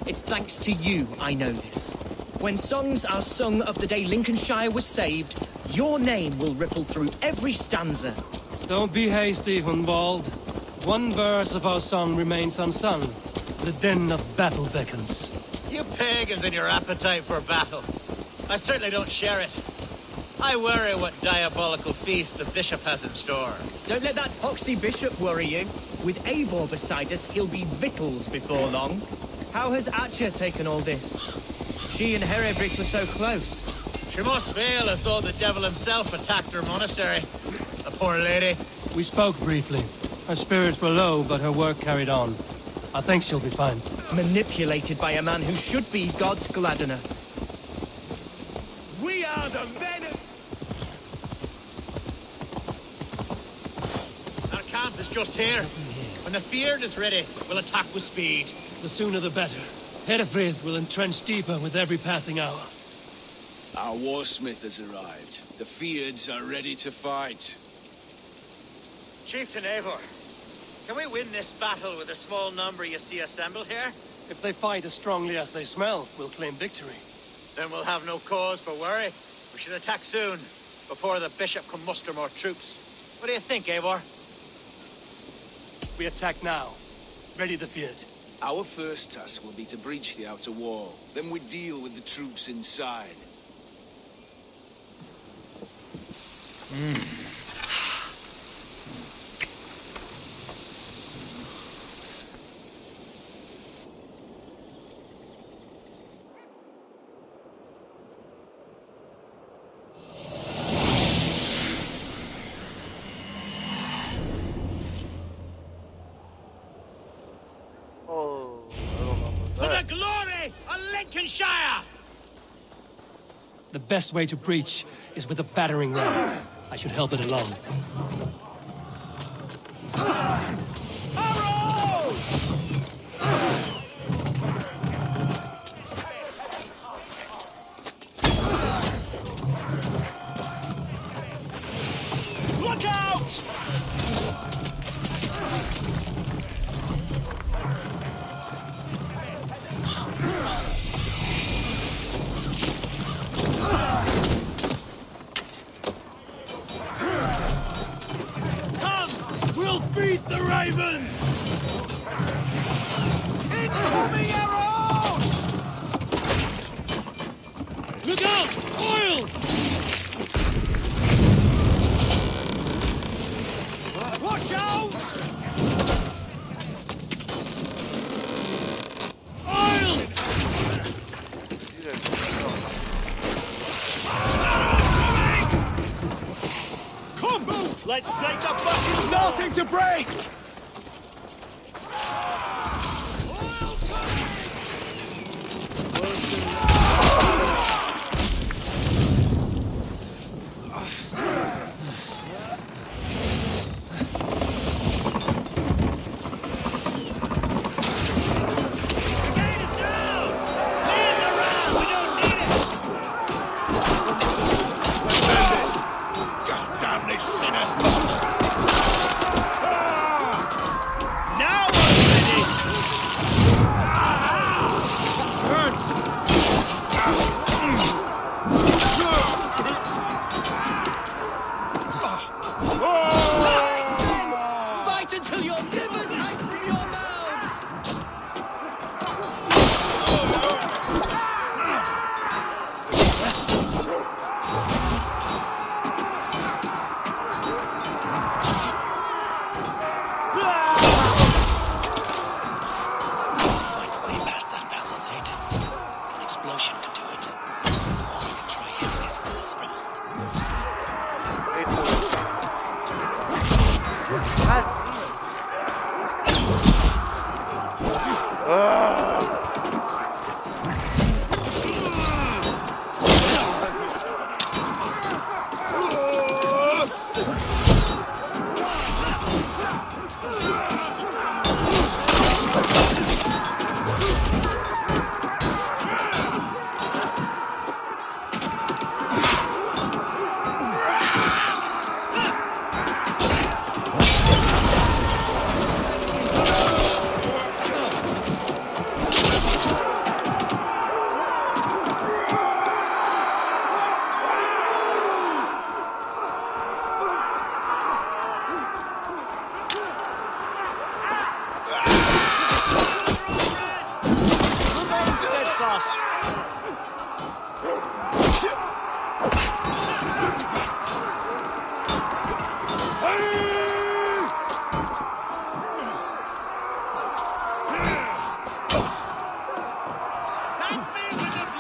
It's thanks to you I know this. When songs are sung of the day Lincolnshire was saved, your name will ripple through every stanza. Don't be hasty, Hunwald. One verse of our song remains unsung. The din of battle beckons. You pagans and your appetite for battle. I certainly don't share it. I worry what diabolical feast the bishop has in store. Don't let that poxy bishop worry you. With Eivor beside us, he'll be victuals before long. How has Atcha taken all this? She and Herevrik were so close. She must feel as though the devil himself attacked her monastery. The poor lady. We spoke briefly. Her spirits were low, but her work carried on. I think she'll be fine. Manipulated by a man who should be God's gladdener. We are the men of... Our camp is just here. When the Feared is ready, we'll attack with speed. The sooner the better. Herefrith will entrench deeper with every passing hour. Our warsmith has arrived. The Feards are ready to fight. Chieftain Eivor, can we win this battle with the small number you see assembled here? If they fight as strongly as they smell, we'll claim victory. Then we'll have no cause for worry. We should attack soon, before the bishop can muster more troops. What do you think, Eivor? We attack now. Ready the Feared. Our first task will be to breach the outer wall. Then we deal with the troops inside. For the glory of Lincolnshire! The best way to breach is with a battering ram. I should help it along. Arrows! Look out! Beat the Ravens! Incoming arrows! Look out! Oil! Watch out! Oil! Come, move! Let's take the fucking nothing to break!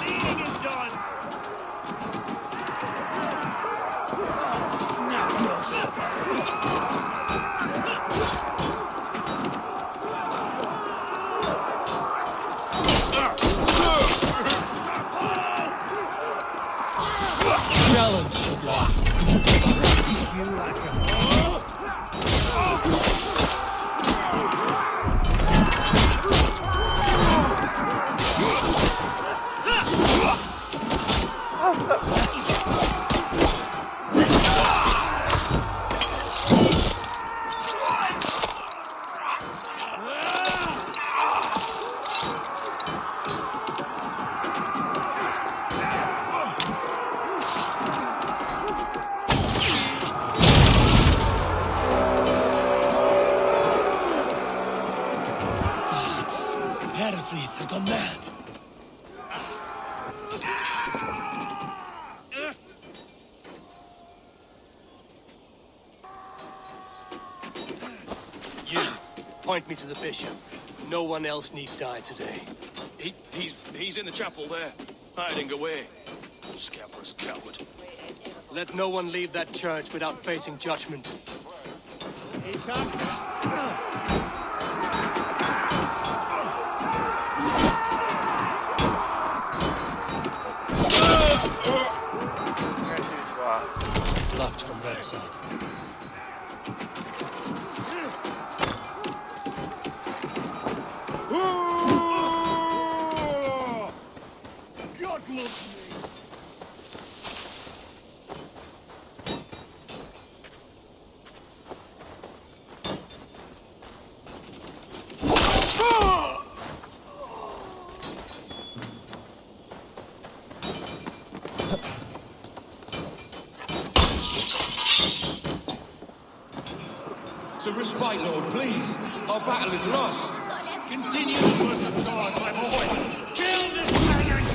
Cleaning is done! Snap your spine! Challenge at last. You like a... Herefrith has gone mad. You, point me to the bishop. No one else need die today. He's in the chapel there, hiding away. Scabrous coward. Let no one leave that church without facing judgment. Locked from that side. God loves me! So respite, Lord, please. Our battle is lost. Continue the work of God, my boy! Kill this dragon!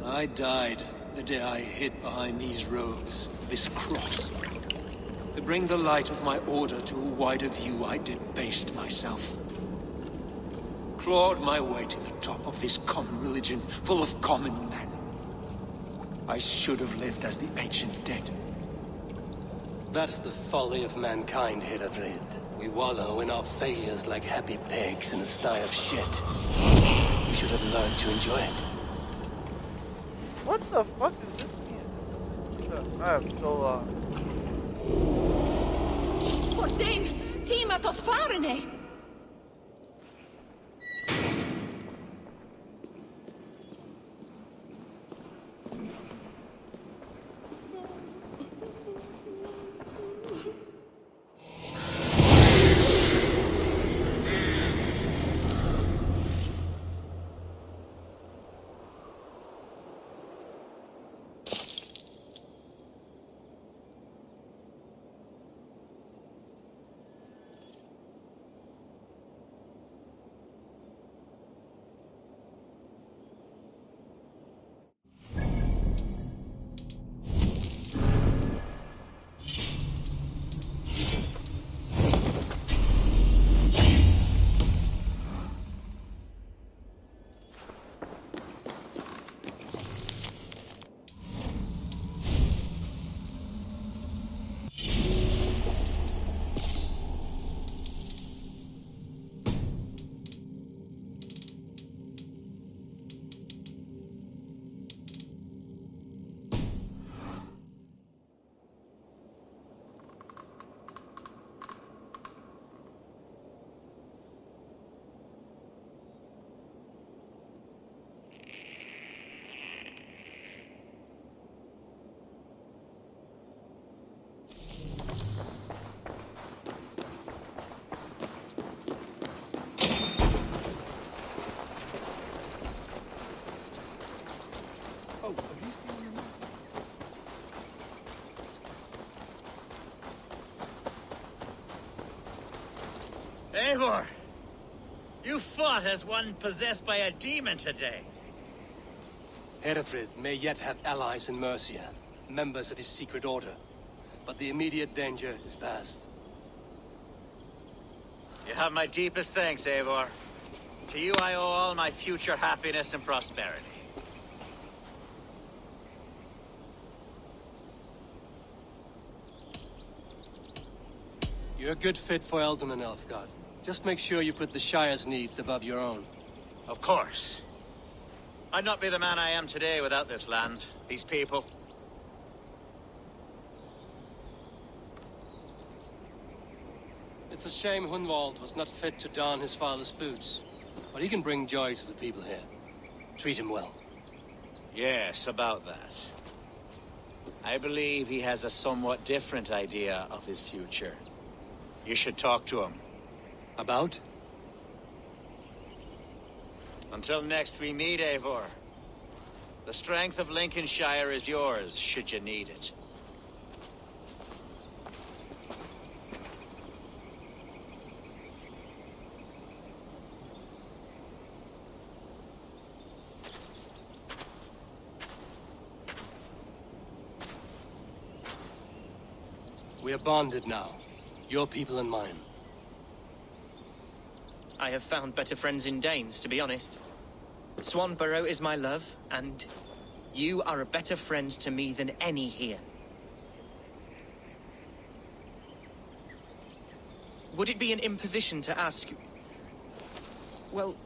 I died the day I hid behind these robes, this cross. To bring the light of my order to a wider view, I debased myself. Clawed my way to the top of this common religion, full of common men. I should have lived as the ancient dead. That's the folly of mankind, Herefrid. We wallow in our failures like happy pigs in a sty of shit. We should have learned to enjoy it. What the fuck is this music? I am so lost. Fordheim, tíma to farine. Eivor! You fought as one possessed by a demon today. Herefrid may yet have allies in Mercia, members of his secret order. But the immediate danger is past. You have my deepest thanks, Eivor. To you I owe all my future happiness and prosperity. You're a good fit for Eldon and Elfgard. Just make sure you put the Shire's needs above your own. Of course. I'd not be the man I am today without this land, these people. It's a shame Hunwald was not fit to don his father's boots. But he can bring joy to the people here. Treat him well. Yes, about that. I believe he has a somewhat different idea of his future. You should talk to him. About? Until next we meet, Eivor. The strength of Lincolnshire is yours, should you need it. We are bonded now. Your people and mine. I have found better friends in Danes, to be honest. Swanborough is my love, and you are a better friend to me than any here. Would it be an imposition to ask... Well,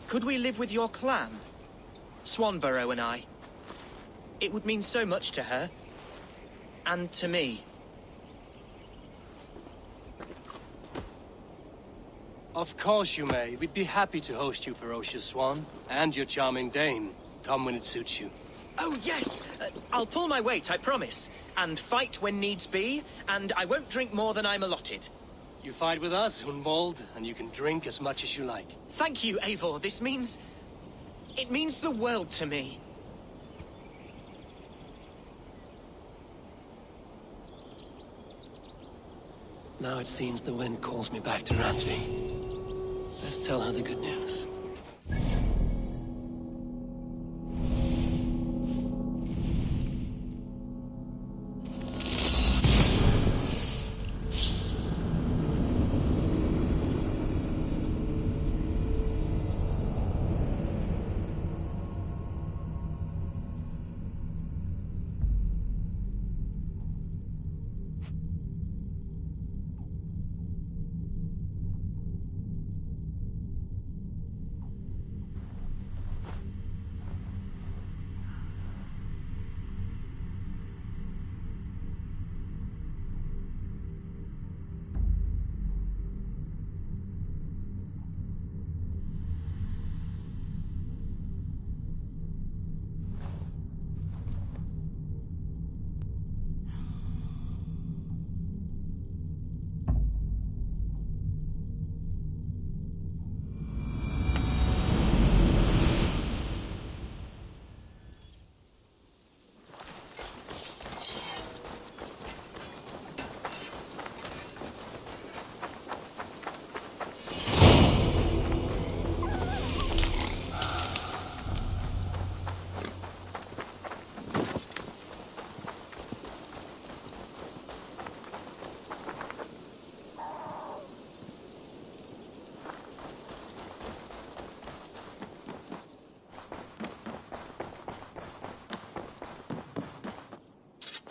could we live with your clan? Swanborough and I. It would mean so much to her. And to me. Of course you may. We'd be happy to host you, ferocious Swan. And your charming Dane. Come when it suits you. Oh, yes! I'll pull my weight, I promise. And fight when needs be, and I won't drink more than I'm allotted. You fight with us, Hunwald, and you can drink as much as you like. Thank you, Eivor. This means... it means the world to me. Now it seems the wind calls me back to Randvi. Let's tell her the good news.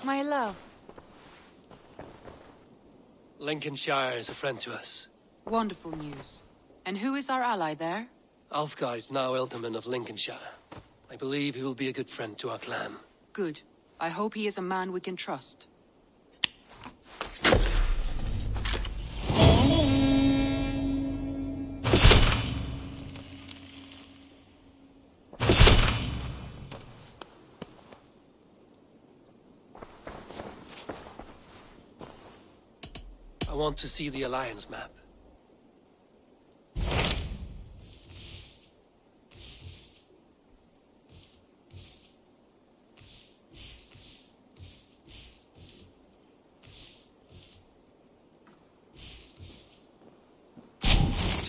My love. Lincolnshire is a friend to us. Wonderful news. And who is our ally there? Alfgar is now Ealdorman of Lincolnshire. I believe he will be a good friend to our clan. Good. I hope he is a man we can trust. I want to see the Alliance map.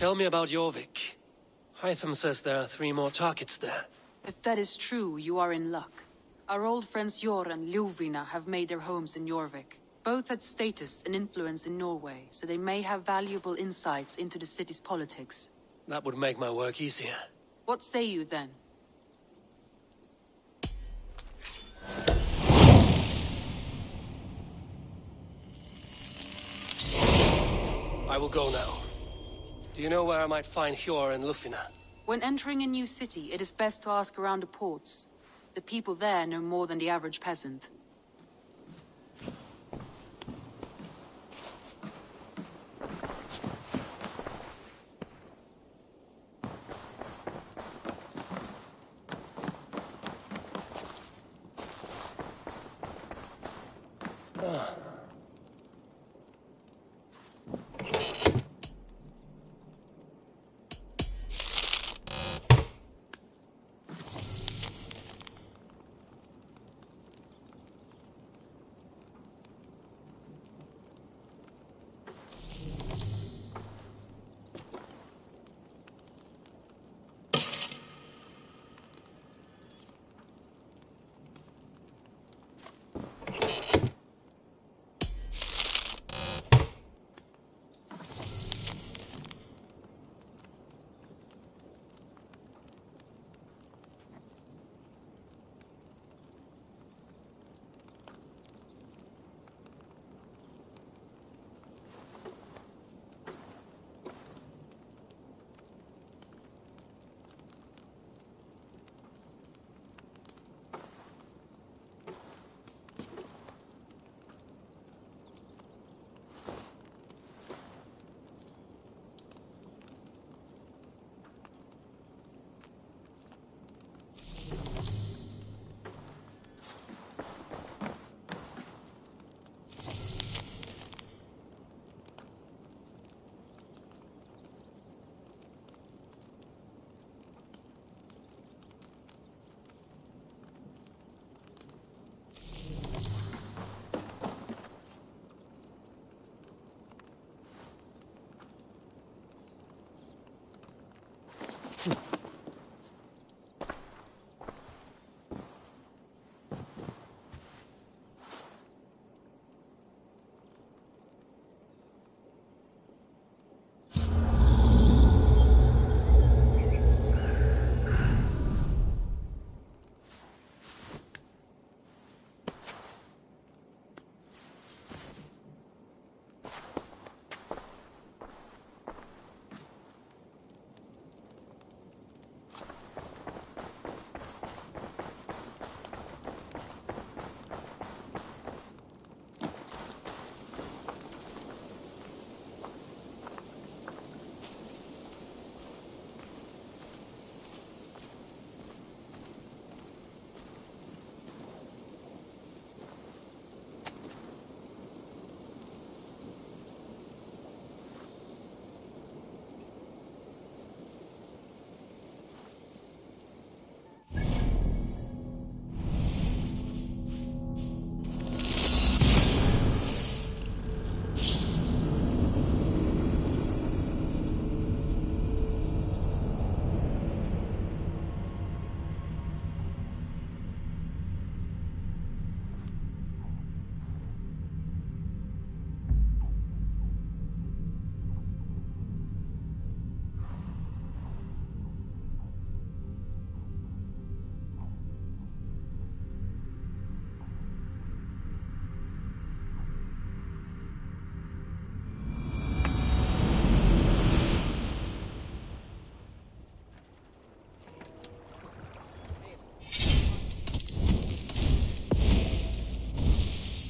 Tell me about Jorvik. Hytham says there are 3 more targets there. If that is true, you are in luck. Our old friends Jor and Ljuvina have made their homes in Jorvik. Both had status and influence in Norway, so they may have valuable insights into the city's politics. That would make my work easier. What say you then? I will go now. Do you know where I might find Hjor and Lufina? When entering a new city, it is best to ask around the ports. The people there know more than the average peasant.